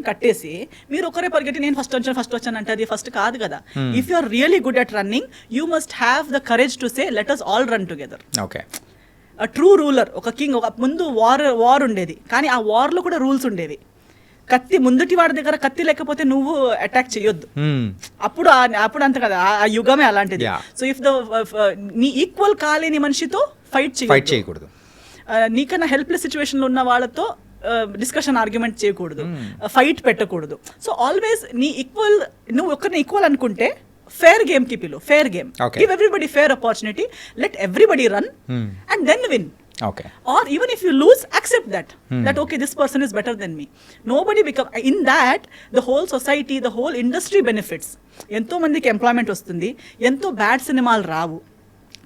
S3: కట్టేసి మీరు ఒకరే పరిగెత్తి నేను ఫస్ట్ వచ్చాను అంటే అది ఫస్ట్ కాదు కదా. If you are really good at running you must have the courage to say let us all run together.
S2: Okay,
S3: true ruler, ఒక కింగ్. ఒక ముందు వార్ ఉండేది, కానీ ఆ వార్లో కూడా రూల్స్ ఉండేవి. కత్తి ముందుటి వాడి దగ్గర కత్తి లేకపోతే నువ్వు అటాక్ చేయొద్దు. అప్పుడు అంత కదా, ఆ యుగమే అలాంటిది. సో ఇఫ్ నీ ఈక్వల్ కాలేని మనిషితో ఫైట్ చేయకూడదు. నీకన్నా హెల్ప్లెస్ సిచ్యువేషన్లో ఉన్న వాళ్ళతో డిస్కషన్ ఆర్గ్యుమెంట్ చేయకూడదు, ఫైట్ పెట్టకూడదు. సో ఆల్వేస్ నువ్వు ఒకరిని ఈక్వల్ అనుకుంటే fair game ki pilu, fair game. Okay. Give everybody fair opportunity, let everybody run and then win.
S2: Okay.
S3: Or even if you lose, accept that okay, this person is better than me. Nobody become, in that the whole society, the whole industry benefits. Ento mandiki employment vastundi, ento bad cinemalu ravu.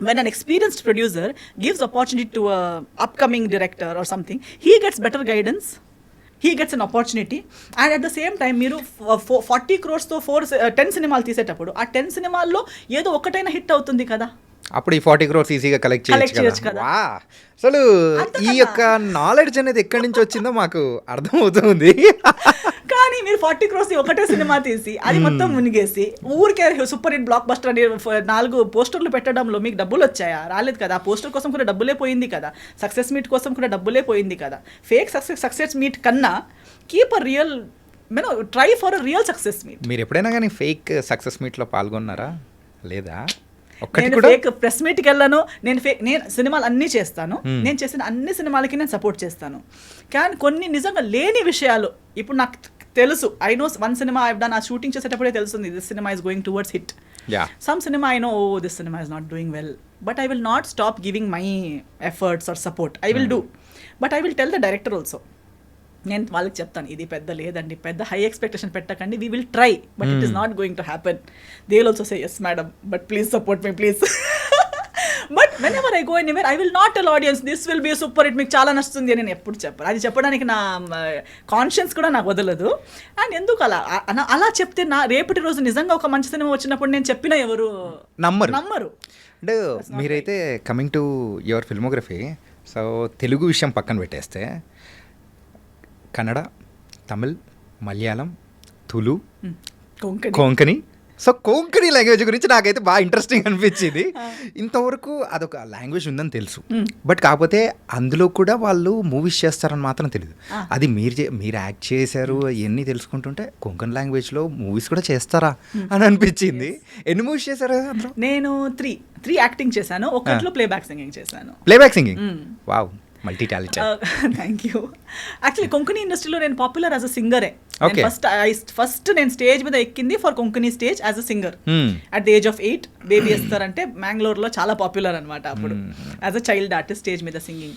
S3: When an experienced producer gives opportunity to a upcoming director or something, he gets better guidance, he gets an opportunity, and at the same time మీరు 40 crores తో 10 సినిమాలు తీసేటప్పుడు ఆ 10 సినిమాల్లో ఏదో ఒకటైనా హిట్ అవుతుంది కదా.
S2: అప్పుడు ఈ 40 crores ఈజీగా కలెక్ట్ చేయొచ్చు కదా. అసలు ఈ యొక్క నాలెడ్జ్ అనేది ఎక్కడి నుంచి వచ్చిందో మాకు అర్థమవుతుంది.
S3: కానీ మీరు 40 crores ఒకటే సినిమా తీసి అది మొత్తం మునిగేసి ఊరికే సూపర్ హిట్ బ్లాక్ బస్టర్ అని 4 పోస్టర్లు పెట్టడంలో మీకు డబ్బులు వచ్చాయా? రాలేదు కదా. ఆ పోస్టర్ కోసం కూడా డబ్బులే పోయింది కదా, సక్సెస్ మీట్ కోసం కూడా డబ్బులే పోయింది కదా. ఫేక్ సక్సెస్ మీట్ కన్నా keep a real, try for a real success meet.
S2: మీరు ఎప్పుడైనా కానీ ఫేక్ సక్సెస్ మీట్లో పాల్గొన్నారా? లేదా?
S3: నేను ఫేక్ ప్రెస్ మీట్కి వెళ్ళాను, నేను సినిమాలు అన్నీ చేస్తాను, నేను చేసిన అన్ని సినిమాలకి నేను సపోర్ట్ చేస్తాను. కానీ కొన్ని నిజంగా లేని విషయాలు ఇప్పుడు నాకు తెలుసు. ఐ నో వన్ సినిమా ఐ డన్, ఆ షూటింగ్ చేసేటప్పుడే తెలుస్తుంది దిస్ సినిమా is going towards hit. Some సినిమా ఐ నో దిస్ సినిమా is not doing well, but I will not stop giving my efforts or support. I will do, but I will tell the director also. నేను వాళ్ళకి చెప్తాను ఇది పెద్ద లేదండి, పెద్ద హై ఎక్స్పెక్టేషన్ పెట్టకండి, we will try but it is not going to happen. They will also say yes madam but please support me please. But whenever I go anywhere I will not tell audience this will be super hit, మీకు చాలా నచ్చుతుంది అని నేను ఎప్పుడు చెప్పాను. అది చెప్పడానికి నా కాన్షియన్స్ కూడా నాకు వదలదు. అండ్ ఎందుకు అలా చెప్తే నా రేపటి రోజు నిజంగా ఒక మంచి సినిమా వచ్చినప్పుడు నేను చెప్పినా ఎవరు నమ్మరు.
S2: అంటే మీరైతే coming to your filmography, so Telugu విషయం పక్కన పెట్టేస్తే కన్నడ, తమిళ్, మలయాళం, తులు, కొంకణి. సో కొంకణి లాంగ్వేజ్ గురించి నాకైతే బాగా ఇంట్రెస్టింగ్ అనిపించింది. ఇంతవరకు అదొక లాంగ్వేజ్ ఉందని తెలుసు, బట్ కాకపోతే అందులో కూడా వాళ్ళు మూవీస్ చేస్తారని మాత్రం తెలియదు. అది మీరు యాక్ట్ చేశారు ఇవన్నీ తెలుసుకుంటుంటే కొంకణి లాంగ్వేజ్లో మూవీస్ కూడా చేస్తారా అని అనిపించింది. ఎన్ని మూవీస్ చేశారు అందులో?
S3: నేను త్రీ యాక్టింగ్ చేశాను, ఒకటిలో ప్లేబ్యాక్ సింగింగ్ చేశాను.
S2: Playback singing, wow, multi talented.
S3: Thank you. Actually Konkani ఇండస్ట్రీలో నేను పాపులర్ యాజ్ అ సింగరే. ఫస్ట్ నేను స్టేజ్ మీద ఎక్కింది for Konkani stage as a singer at the age of 8. Baby Esther అంటే మ్యాంగ్లూర్లో చాలా పాపులర్ అనమాట అప్పుడు, as a child artist stage మీద సింగింగ్.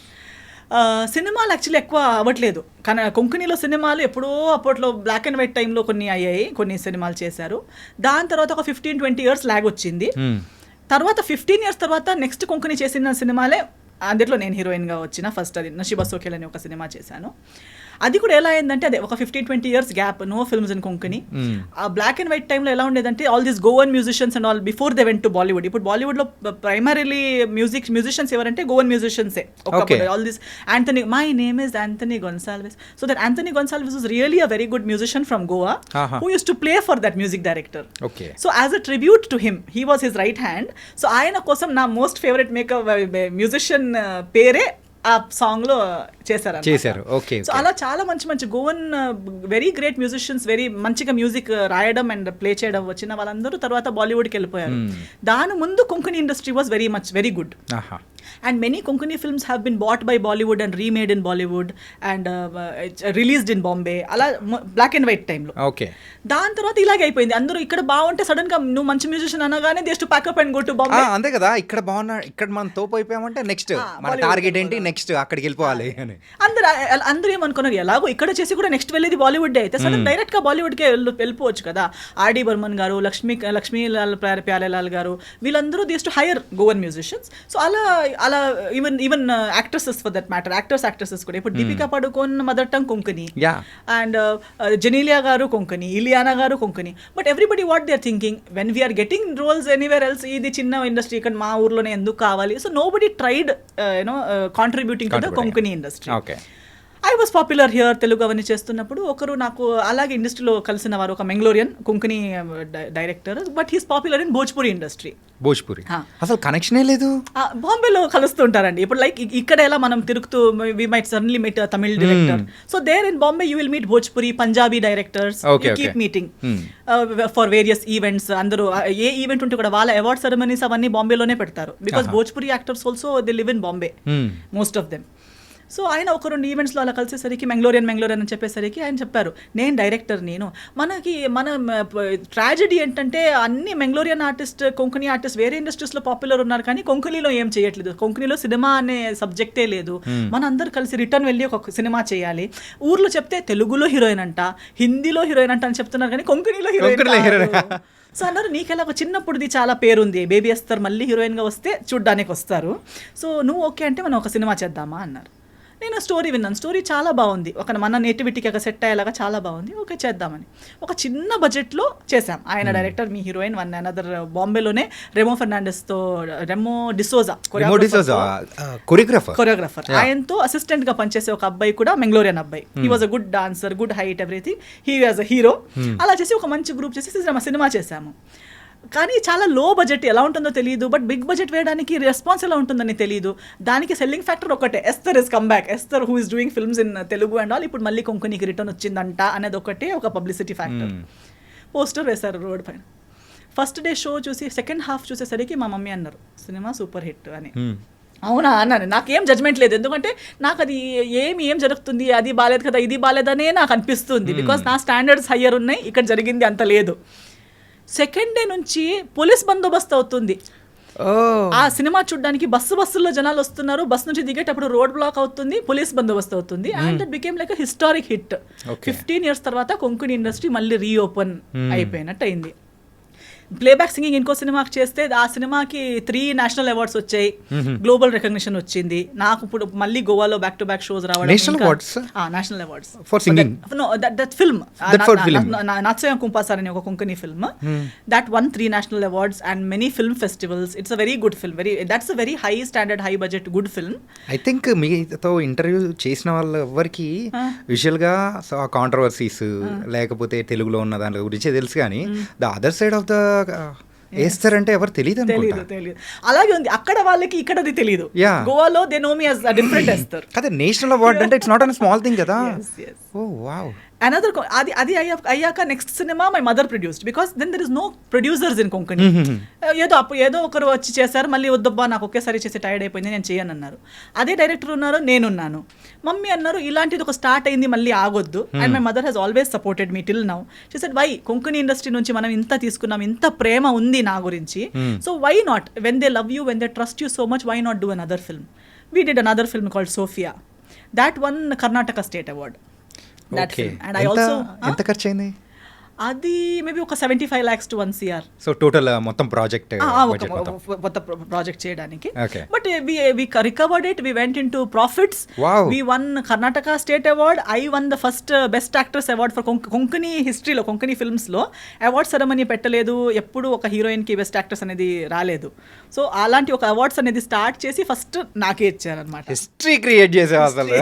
S3: సినిమాలు యాక్చువల్లీ ఎక్కువ అవ్వట్లేదు, కానీ కొంకణిలో సినిమాలు ఎప్పుడో అప్పట్లో బ్లాక్ అండ్ వైట్ టైంలో కొన్ని అయ్యాయి, కొన్ని సినిమాలు చేశారు. దాని తర్వాత ఒక 15-20 years లాగ్ వచ్చింది. తర్వాత 15 years తర్వాత నెక్స్ట్ కొంకణి చేసిన సినిమాలే, అందులో నేను హీరోయిన్గా వచ్చిన ఫస్ట్ అది నషీబా సోఖేల్ అని ఒక సినిమా చేశాను. అది కూడా ఎలా అయిందంటే అదే ఒక 15-20 years gap, no films in Konkani. ఆ బ్లాక్ అండ్ వైట్ టైంలో ఎలా ఉండేదంటే all these Goan musicians and all before they went to Bollywood. ఇప్పుడు బాలీవుడ్లో ప్రైమరీలీ మ్యూజిషియన్స్ ఎవరంటే గోవన్ మ్యూజిషియన్సే. All this Anthony, my name is Anthony Gonsalves. So that Anthony Gonsalves was really a very good musician from Goa who use to play for that music director. So as a tribute to him, he was his right hand. So ఆయన కోసం నా మోస్ట్ ఫేవరెట్ మేకప్ మ్యూజిషియన్ పేరే ఆ సాంగ్ లో చేశారు.
S2: ఓకే.
S3: సో అలా చాలా మంచి మంచి Goan very great musicians, very మంచిగా మ్యూజిక్ రాయడం అండ్ ప్లే చేయడం వచ్చిన వాళ్ళందరూ తర్వాత బాలీవుడ్కి వెళ్ళిపోయారు. దాని ముందు Konkani industry was very good. And many Konkani films have been bought by Bollywood and remade in Bollywood and released in Bombay. అలా బ్లాక్ అండ్ వైట్ టైంలో.
S2: ఓకే.
S3: దాని తర్వాత ఇలాగే అయిపోయింది. అందరూ ఇక్కడ బాగుంటే సడన్ గా నువ్వు మంచి మ్యూజిషియన్ అనగానే they to pack up and go to Bombay.
S2: అంతే కదా, ఇక్కడ బాగున్నా, ఇక్కడ మనం తోపు అయిపోయామంటే నెక్స్ట్ మన టార్గెట్ ఏంటి, నెక్స్ట్ అక్కడికి వెళ్ళిపోవాలి అని
S3: అందరూ ఏమనుకున్నారు, ఎలాగో ఇక్కడ చేసి కూడా నెక్స్ట్ వెళ్ళేది బాలీవుడ్ అయితే సడన్ డైరెక్ట్ గా బాలీవుడ్కే వెళ్ళిపోవచ్చు కదా. ఆర్డి బర్మన్ గారు, లక్ష్మీలాల్ ప్యారేలాల్ గారు, వీళ్ళందరూ they to hire Goan musicians. So అలా even actresses for that matter, actresses కూడా ఇప్పుడు Deepika Padukone mother tongue Konkani and Genelia garu Konkani, Ileana garu Konkani. But everybody what they are thinking when we're getting roles anywhere else, ఇది చిన్న ఇండస్ట్రీ ఇక్కడ మా ఊర్లోనే ఎందుకు కావాలి. So nobody tried contributing to the Konkani industry. I was popular here. Telugu అవన్నీ చేస్తున్నప్పుడు ఒకరు నాకు అలాగే ఇండస్ట్రీలో కలిసిన వారు, ఒక Mangalorean Konkani director, but he's popular in Bhojpuri industry.
S2: Bhojpuri అసలు కనెక్షనే లేదు.
S3: బాంబేలో కలుస్తుంటారండి. ఇప్పుడు లైక్ ఇక్కడ ఎలా మనం తిరుగుతూ we might suddenly meet Tamil director. So there in Bombay you will meet Bhojpuri, Punjabi directors, keep meeting for various events. అందరూ ఏ ఈవెంట్ ఉంటే కూడా వాళ్ళ అవార్డ్ సెరమనీస్ అవన్నీ బాంబేలోనే పెడతారు. Because Bhojpuri actors also they live in Bombay, most of them. So ఆయన ఒక 2 ఈవెంట్స్లో అలా కలిసేసరికి మెంగ్లోరియన్ అని చెప్పేసరికి ఆయన చెప్పారు, నేను డైరెక్టర్, మన ట్రాజెడీ ఏంటంటే అన్ని మెంగ్లోరియన్ ఆర్టిస్ట్, కొంకణి ఆర్టిస్ట్ వేరే ఇండస్ట్రీస్లో పాపులర్ ఉన్నారు కానీ కొంకణిలో ఏం చేయట్లేదు. కొంకణిలో సినిమా అనే సబ్జెక్టే లేదు. మన అందరూ కలిసి రిటర్న్ వెళ్ళి ఒక సినిమా చేయాలి. ఊర్లో చెప్తే తెలుగులో హీరోయిన్ అంట, హిందీలో హీరోయిన్ అంట అని చెప్తున్నారు కానీ కొంకణిలో హీరోయిన్. సో అన్నారు, నీకెలా ఒక చిన్నప్పుడుది చాలా పేరుంది, బేబీ ఎస్తర్ మళ్ళీ హీరోయిన్గా వస్తే చూడ్డానికి వస్తారు. సో నువ్వు ఓకే అంటే మనం ఒక సినిమా చేద్దామా అన్నారు. నేను స్టోరీ విన్నాను, స్టోరీ చాలా బాగుంది, ఒక మన నేటివిటీకి ఒక సెట్ అయ్యేలాగా చాలా బాగుంది, ఓకే చేద్దామని ఒక చిన్న బడ్జెట్లో చేశాం. ఆయన డైరెక్టర్, మీ హీరోయిన్ వన్ అనదర్ బాంబేలోనే రెమో డిసోజా కొరియోగ్రాఫర్, ఆయనతో అసిస్టెంట్ గా పనిచేసే ఒక అబ్బాయి కూడా మెంగ్లోరియన్ అబ్బాయి. He was a good dancer, good height, everything. He was a hero. అలా చేసి ఒక మంచి గ్రూప్ చేసి సినిమా చేశాము. కానీ చాలా లో బడ్జెట్, ఎలా ఉంటుందో తెలియదు, బట్ బిగ్ బడ్జెట్ వేయడానికి రెస్పాన్స్ ఎలా ఉంటుందని తెలియదు. దానికి సెల్లింగ్ ఫ్యాక్టర్ ఒకటే, Esther is come back, Esther who is doing films in Telugu and all, ఇప్పుడు మళ్ళీ కొంకణికి రిటర్న్ వచ్చిందంట అనేది ఒకటే ఒక పబ్లిసిటీ ఫ్యాక్టర్. పోస్టర్ వేశారు రోడ్ పైన. ఫస్ట్ డే షో చూసి సెకండ్ హాఫ్ చూసేసరికి మా మమ్మీ అన్నారు, సినిమా సూపర్ హిట్ అని. అవునా అన్నాను. నాకేం జడ్జ్మెంట్ లేదు, ఎందుకంటే నాకు అది ఏం జరుగుతుంది, అది బాలేదు కదా, ఇది బాలేదనే నాకు అనిపిస్తుంది. బికాస్ నా స్టాండర్డ్స్ హయ్యర్ ఉన్నాయి, ఇక్కడ జరిగింది అంత లేదు. సెకండ్ డే నుంచి పోలీస్ బందోబస్తు అవుతుంది. ఆ సినిమా చూడడానికి బస్సుల్లో జనాలు వస్తున్నారు, బస్ నుంచి దిగేటప్పుడు రోడ్ బ్లాక్ అవుతుంది, పోలీస్ బందోబస్తు అవుతుంది. And that became like historic hit. 15 years తర్వాత కొంకణి ఇండస్ట్రీ మళ్ళీ రీఓపెన్ అయిపోయినట్టు అయింది. ప్లేబ్యాక్ సింగింగ్ ఇంకో సినిమాకి చేస్తే ఆ సినిమాకి 3 నేషనల్ అవార్డ్స్ వచ్చాయి, గ్లోబల్ రికగ్నిషన్ వచ్చింది. నాకు ఇప్పుడు మళ్ళీ గోవాలో బ్యాక్ టు బ్యాక్ షోస్ రావడం. National awards
S2: for singing.
S3: No that film Nachomia Kumpasar అనే ఒక Konkani film, that one 3 national awards and many film festivals. It's a very good film, that's a very high standard, high budget, good film.
S2: I think మీతో ఇంటర్వ్యూ చేసిన వాళ్ళు ఎవరికి విజువల్ గా కాంట్రవర్సీస్ లేకపోతే తెలుగులో ఉన్న దాని గురించి తెలుసు, కానీ the other side of the వేస్తారంటే ఎవరు తెలియదు.
S3: అలాగే ఉంది అక్కడ వాళ్ళకి, ఇక్కడ అది తెలియదు. గోవాలో they know me as a different Esther.
S2: అదే నేషనల్ అవార్డ్ అంటే it's not an small thing కదా. Oh wow.
S3: అనదర్ అది అయ్యాక నెక్స్ట్ సినిమా my mother produced, because then there is no producers in Konkani. ఏదో ఒకరు వచ్చి చేశారు, మళ్ళీ వద్దబ్బా నాకు ఒకేసారి చేసి టైర్డ్ అయిపోయింది, నేను చేయను అన్నారు. అదే డైరెక్టర్ ఉన్నారు, నేనున్నాను. మమ్మీ అన్నారు ఇలాంటిది ఒక స్టార్ట్ అయింది, మళ్ళీ ఆగొద్దు. And my mother has always supported me till now. She said why, Konkani industry నుంచి మనం ఇంత తీసుకున్నాం, ఇంత ప్రేమ ఉంది నా గురించి, so why not, when they love you, when they trust you so much, why not do another film. We did another film called Sophia, that one Karnataka state award. That film. And I also
S2: ఎంత ఖర్చు అయింది?
S3: అది మేబీ ఒక 75 lakhs to 1 crore.
S2: So total మొత్తం ప్రాజెక్ట్ బడ్జెట్ మొత్తం
S3: కొత్త ప్రాజెక్ట్ చేయడానికి.
S2: Okay.
S3: But we recovered it, we went into profits.
S2: Wow.
S3: We won Karnataka state award. I won the first best actress award for Konkani హిస్టరీలో, కొంకణి ఫిల్మ్స్లో అవార్డ్ సెరమనీ పెట్టలేదు, ఎప్పుడు ఒక హీరోయిన్కి బెస్ట్ యాక్ట్రెస్ అనేది రాలేదు. సో అలాంటి ఒక అవార్డ్స్ అనేది స్టార్ట్ చేసి ఫస్ట్ నాకే ఇచ్చారనమాట.
S2: హిస్టరీ క్రియేట్ చేసే అసలు.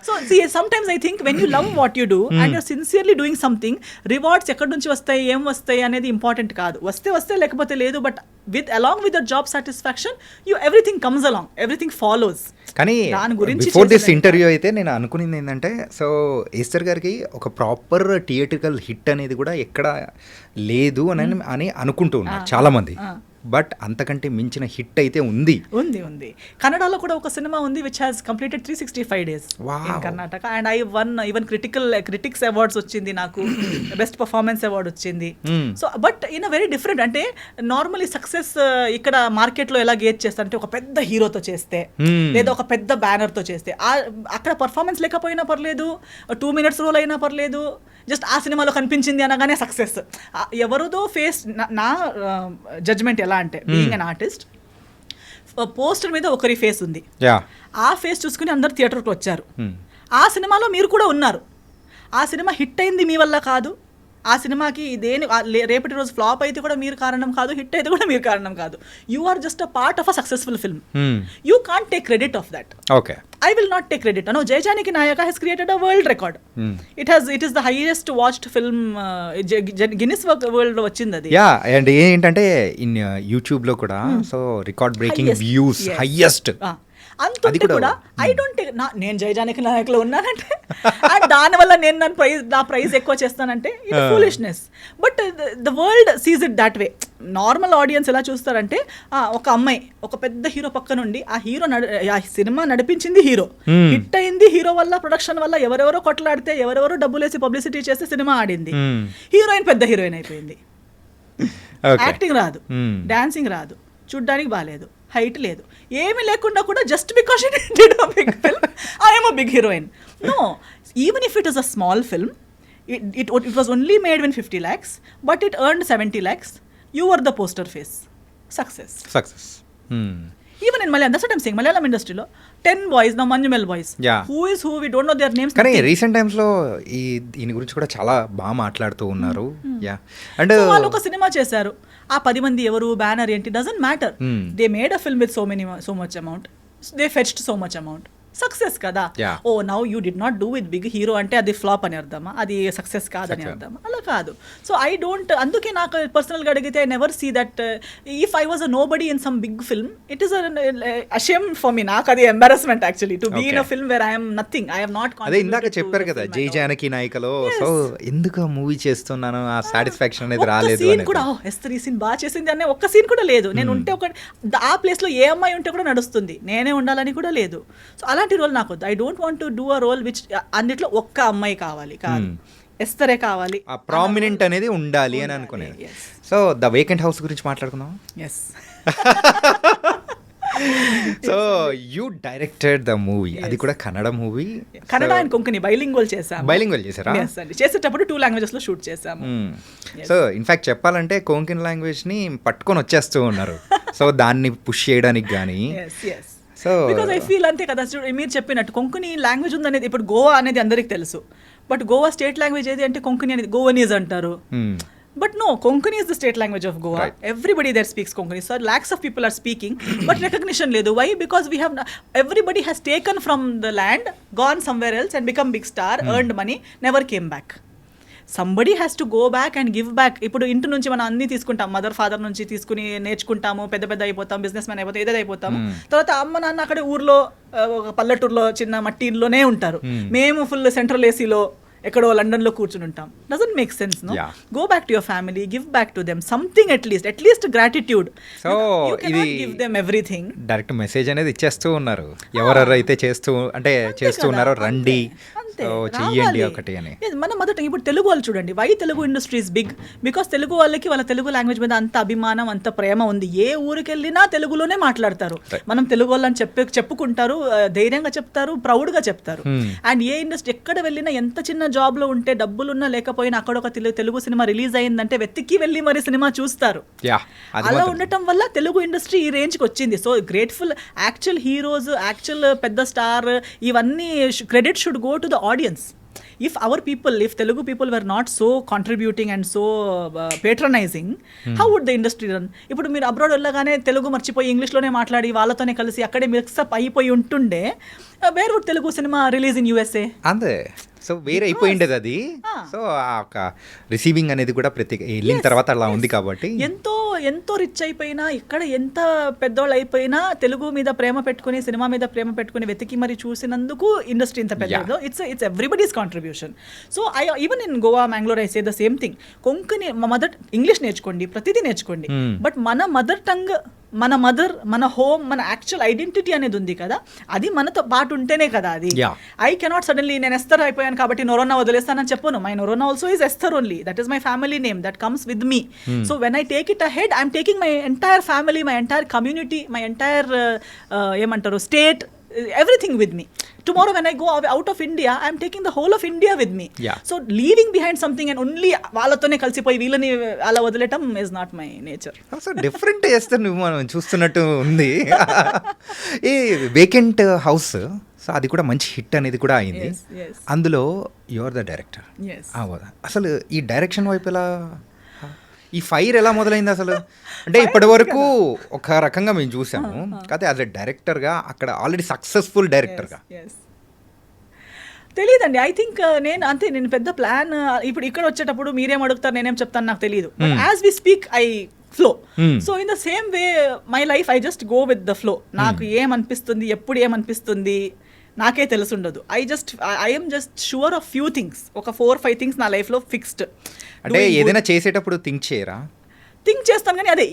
S3: So sometimes I think when you love what you do and you're sincerely doing something, rewards ఎక్కడి నుంచి వస్తాయి, ఏం వస్తాయి అనేది ఇంపార్టెంట్ కాదు. వస్తే లేకపోతే లేదు. But along with the job satisfaction everything comes along, everything follows.
S2: కానీ
S3: దాని గురించి
S2: బిఫోర్ దిస్ ఇంటర్వ్యూ అయితే నేను అనుకునేది ఏంటంటే, సో ఈస్టర్ గారికి ఒక ప్రాపర్ థియేట్రికల్ హిట్ అనేది కూడా ఎక్కడ లేదు అని అనుకుంటూ ఉన్నారు చాలా మంది. బట్ అంతకంటే మించిన హిట్ అయితే ఉంది.
S3: ఉంది కన్నడలో కూడా ఒక సినిమా ఉంది which has completed 365 days in Karnataka. And I one even critics awards వచ్చింది నాకు, బెస్ట్ పర్ఫార్మెన్స్ అవార్డ్ వచ్చింది. So but in a very different. అంటే నార్మలీ సక్సెస్ ఇక్కడ మార్కెట్లో ఎలా గేజ్ చేస్తారంటే ఒక పెద్ద హీరోతో చేస్తే, లేదా ఒక పెద్ద బ్యానర్తో చేస్తే, అక్కడ పర్ఫార్మెన్స్ లేకపోయినా పర్లేదు, 2 minutes రోల్ అయినా పర్లేదు, జస్ట్ ఆ సినిమాలో కనిపించింది అనగానే సక్సెస్. ఎవరిదో ఫేస్, నా జడ్జ్మెంట్ ఎలా అంటే, బీయింగ్ అన్ ఆర్టిస్ట్, పోస్టర్ మీద ఒకరి ఫేస్ ఉంది, ఆ ఫేస్ చూసుకుని అందరు థియేటర్కి వచ్చారు. ఆ సినిమాలో మీరు కూడా ఉన్నారు. ఆ సినిమా హిట్ అయింది మీ వల్ల కాదు. ఆ సినిమాకి రేపటి రోజు ఫ్లాప్ అయితే కూడా మీరు కారణం కాదు, హిట్ అయితే కూడా మీరు కారణం కాదు. You are just a part of a successful film. You can't take credit of that.
S2: Okay,
S3: I will not take credit. No, Jai Janaki Nayaka has created a world record. It is the highest watched film, Guinness World లో వచ్చింది అది.
S2: యా, అండ్ ఏంటంటే ఇన్ యూట్యూబ్ లో కూడా so record breaking views highest.
S3: అంతుంటే కూడా ఐ డోంట్ టేక్, నేను జై జానకి నాయకులో ఉన్నానంటే అండ్ దానివల్ల నేను నా ప్రైజ్ ఎక్కువ చేస్తానంటే ఇది foolishness. But the world seize it that way. Normal audience ఎలా చూస్తారంటే, ఒక అమ్మాయి ఒక పెద్ద హీరో పక్క నుండి ఆ సినిమా నడిపించింది హీరో, హిట్ అయింది హీరో వల్ల, ప్రొడక్షన్ వల్ల, ఎవరెవరో కొట్లాడితే, ఎవరెవరో డబ్బులేసి పబ్లిసిటీ చేస్తే సినిమా ఆడింది, హీరోయిన్ పెద్ద హీరోయిన్ అయిపోయింది. యాక్టింగ్ రాదు, డాన్సింగ్ రాదు, చూడ్డానికి బాగాలేదు, హైట్ లేదు, ఏమీ లేకుండా కూడా just because it did a big film I am a big heroine. No, even if it is a small film, it was only made in 50 lakhs, but it earned 70 lakhs. You were the poster face. Success. Even in Malayalam, that's what I'm saying. Malayalam industry lo 10 boys, now Manjumal boys.
S2: Yeah.
S3: Who is who? We don't know their names.
S2: కానీ రీసెంట్ టైమ్స్ లో దీని గురించి కూడా చాలా బాగా మాట్లాడుతూ ఉన్నారు. యా, అండ్
S3: వాళ్ళు ఒక సినిమా చేశారు, ఆ 10 మంది ఎవరు, బ్యానర్ ఏంటి, doesn't matter. They made a film with so much amount, they fetched so much amount. Success కదా. Oh now you did not do with big hero అంటే అది ఫ్లాప్ అని అర్థమా, అది సక్సెస్ కాదని అర్థమా? అలా కాదు. సో ఐ డోంట్, అందుకే నాకు పర్సనల్గా అడిగితే I never see that if I was a nobody in some big film, it is a shame for me. నాకు అది embarrassment actually to be in a film where I am nothing, I have not.
S2: అదే ఇందాక చెప్పారు కదా జై జానకి నాయకలో, సో ఎందుకు మూవీ చేస్తున్నాను, ఆ సాటిస్ఫాక్షన్ అనేది రాలేదు.
S3: సీన్ కూడా ఎస్తర్ ఈ సీన్ బాగా చేసింది అనే ఒక్క సీన్ కూడా లేదు. నేను ఉంటే ఒక ఆ ప్లేస్లో ఏ అమ్మాయి ఉంటే కూడా నడుస్తుంది, నేనే ఉండాలని కూడా లేదు. సో అలాంటి రోల్ నాకు వద్దు. I don't want to do a role which అన్నిట్లో ఒక్క అమ్మాయి కావాలి, కాదు ఎస్తరే కావాలి,
S2: ఆ ప్రామినెంట్ అనేది ఉండాలి అని అనుకునేది. సో ద వేకెంట్ హౌస్ గురించి మాట్లాడుకుందాం.
S3: Yes.
S2: So you directed the movie, అది కూడా Kannada movie.
S3: Kannada and Konkani bilingual చేసాము.
S2: బైలింగ్వల్ చేశారా?
S3: చేసేటప్పుడు 2 languages లో షూట్ చేసాము.
S2: సో ఇన్ఫాక్ట్ చెప్పాలంటే కొంకణి లాంగ్వేజ్ ని పట్టుకొని వచ్చేస్తూ ఉన్నారు. సో దాన్ని పుష్ చేయడానికి కానీ.
S3: సో బికాజ్ ఐ ఫీల్ అంతే కదా, మీరు చెప్పినట్టు కొంకణి లాంగ్వేజ్ ఉందనేది ఇప్పుడు గోవా అనేది అందరికి తెలుసు, బట్ గోవా స్టేట్ లాంగ్వేజ్ ఏది అంటే కొంకణి అనేది గోవనీస్ అంటారు. But no, Konkani is the state language of Goa. Right. Everybody there speaks Konkani. So lakhs of people are speaking, but recognition ledu. Why? Because we have everybody has taken from the land, gone somewhere else and become big star, earned money, never came back. Somebody has to go back and give back. ఇప్పుడు ఇంటి నుంచి మనం అన్ని తీసుకుంటాం, మదర్ ఫాదర్ నుంచి తీసుకుని నేర్చుకుంటాము, పెద్ద అయిపోతాం, బిజినెస్ మ్యాన్ అయిపోతాం, ఏదైతే అయిపోతాము. తర్వాత అమ్మ నాన్న అక్కడ ఊర్లో పల్లెటూరులో చిన్న మట్టి ఇంట్లోనే ఉంటారు. మేము ఫుల్ సెంట్రల్ ఏసీలో ఎక్కడో లండన్లో కూర్చుని ఉంటాం. Doesn't make sense. No, go back to your family, give back to them something, at least gratitude.
S2: So ఇది
S3: give them everything.
S2: Direct message అనేది ఇచ్చేస్తూ ఉన్నారు ఎవరెవరైతే చేస్తూ ఉన్నారో, రండి
S3: అంతే
S2: ఓ, చెయ్యండి ఒకటి అని.
S3: Yes, మన మదర్ టంగ్. ఇప్పుడు తెలుగు వాళ్ళు చూడండి, why Telugu industry is big, because Telugu వాళ్ళకి వాళ్ళ తెలుగు లాంగ్వేజ్ మీద అంత అభిమానం, అంత ప్రేమ ఉంది. ఏ ఊరికి వెళ్ళినా తెలుగులోనే మాట్లాడతారు. మనం తెలుగు వాళ్ళని చెప్పుకుంటారు, ధైర్యంగా చెప్తారు, ప్రౌడ్గా చెప్తారు. అండ్ ఏ ఇండస్ట్రీ ఎక్కడ వెళ్ళినా, ఎంత చిన్న జాబ్లో ఉంటే, డబ్బులున్నా లేకపోయినా, అక్కడ ఒక తెలుగు సినిమా రిలీజ్ అయిందంటే వెతికి వెళ్ళి మరి సినిమా చూస్తారు. అలా ఉండటం వల్ల తెలుగు ఇండస్ట్రీ ఈ రేంజ్కి వచ్చింది. So grateful. Actual heroes, actual పెద్ద స్టార్, ఇవన్నీ credit should go to the audience. If our people, if Telugu people were not so contributing and so patronizing, how would the industry run? ఇప్పుడు మీరు అబ్రాడ్ వెళ్ళగానే తెలుగు మర్చిపోయి ఇంగ్లీష్లోనే మాట్లాడి వాళ్ళతోనే కలిసి అక్కడే మిక్సప్ అయిపోయి ఉంటుండే, వేర్ వుడ్ తెలుగు సినిమా రిలీజ్ ఇన్ యూఎస్ఏ?
S2: అంతే. సో వేరే అయిపోయిండేది అది. సో ఆ ఒక రిసీవింగ్ అనేది కూడా ప్రతి వెళ్ళిన తర్వాత అలా ఉంది కాబట్టి
S3: ఎంతో ఎంతో రిచ్ అయిపోయినా, ఇక్కడ ఎంత పెద్దోళ్ళు అయిపోయినా, తెలుగు మీద ప్రేమ పెట్టుకుని, సినిమా మీద ప్రేమ పెట్టుకుని వెతికి మరి చూసినందుకు ఇండస్ట్రీ ఇంత పెద్దదో. It's everybody's contribution. So I even in Goa, Mangalore, I say the same thing. Konkani mother English నేర్చుకోండి, ప్రతిదీ నేర్చుకోండి, బట్ మన మదర్ టంగ్, మన మదర్, మన హోమ్, మన యాక్చువల్ ఐడెంటిటీ అనేది ఉంది కదా, అది మనతో పాటు ఉంటేనే కదా అది. ఐ కెనాట్ సడన్లీ నేను ఎస్తర్ అయిపోయాను కాబట్టి నొరోనా వదిలేస్తానని చెప్పను. My Noronha also is Esther only. That is my family name that comes with me. So when I take it ahead, I'm taking my entire family, my entire community, my entire ఏమంటారు state, everything with me. Tomorrow when I go out of India, I am taking the whole of India with me. So leaving behind something and only వాళ్ళతోనే కలిసిపోయి వీళ్ళని అలా వదిలేయటం is not my nature.
S2: So different చేస్తే నువ్వు మనం చూస్తున్నట్టు ఉంది. ఈ వేకెంట్ హౌస్, సో అది కూడా మంచి హిట్ అనేది కూడా అయింది. అందులో యు ఆర్ ద డైరెక్టర్. అసలు ఈ డైరెక్షన్ వైపు ఎలా, ఈ ఫైర్ ఎలా మొదలైంది అసలు? అంటే ఇప్పటి వరకు ఒక రకంగా మేము చూసాము, కాకపోతే యాజ్ ఎ డైరెక్టర్గా అక్కడ ఆల్రెడీ సక్సెస్ఫుల్ డైరెక్టర్గా
S3: తెలియదండి. ఐ థింక్ నేను పెద్ద ప్లాన్ ఇప్పుడు ఇక్కడ వచ్చేటప్పుడు మీరేం అడుగుతారు, నేనేం చెప్తాను నాకు తెలియదు. As we speak I flow. So in the same way my life, I just go with the flow. నాకు ఏమనిపిస్తుంది, ఎప్పుడు ఏమనిపిస్తుంది నాకే తెలుసుండదు. I'm just sure of few things. ఒక 4-5 థింగ్స్ నా లైఫ్లో ఫిక్స్డ్.
S2: అంటే ఏదైనా చేసేటప్పుడు థింక్ చేయరా?
S3: థింక్ చేస్తాను, కానీ అదే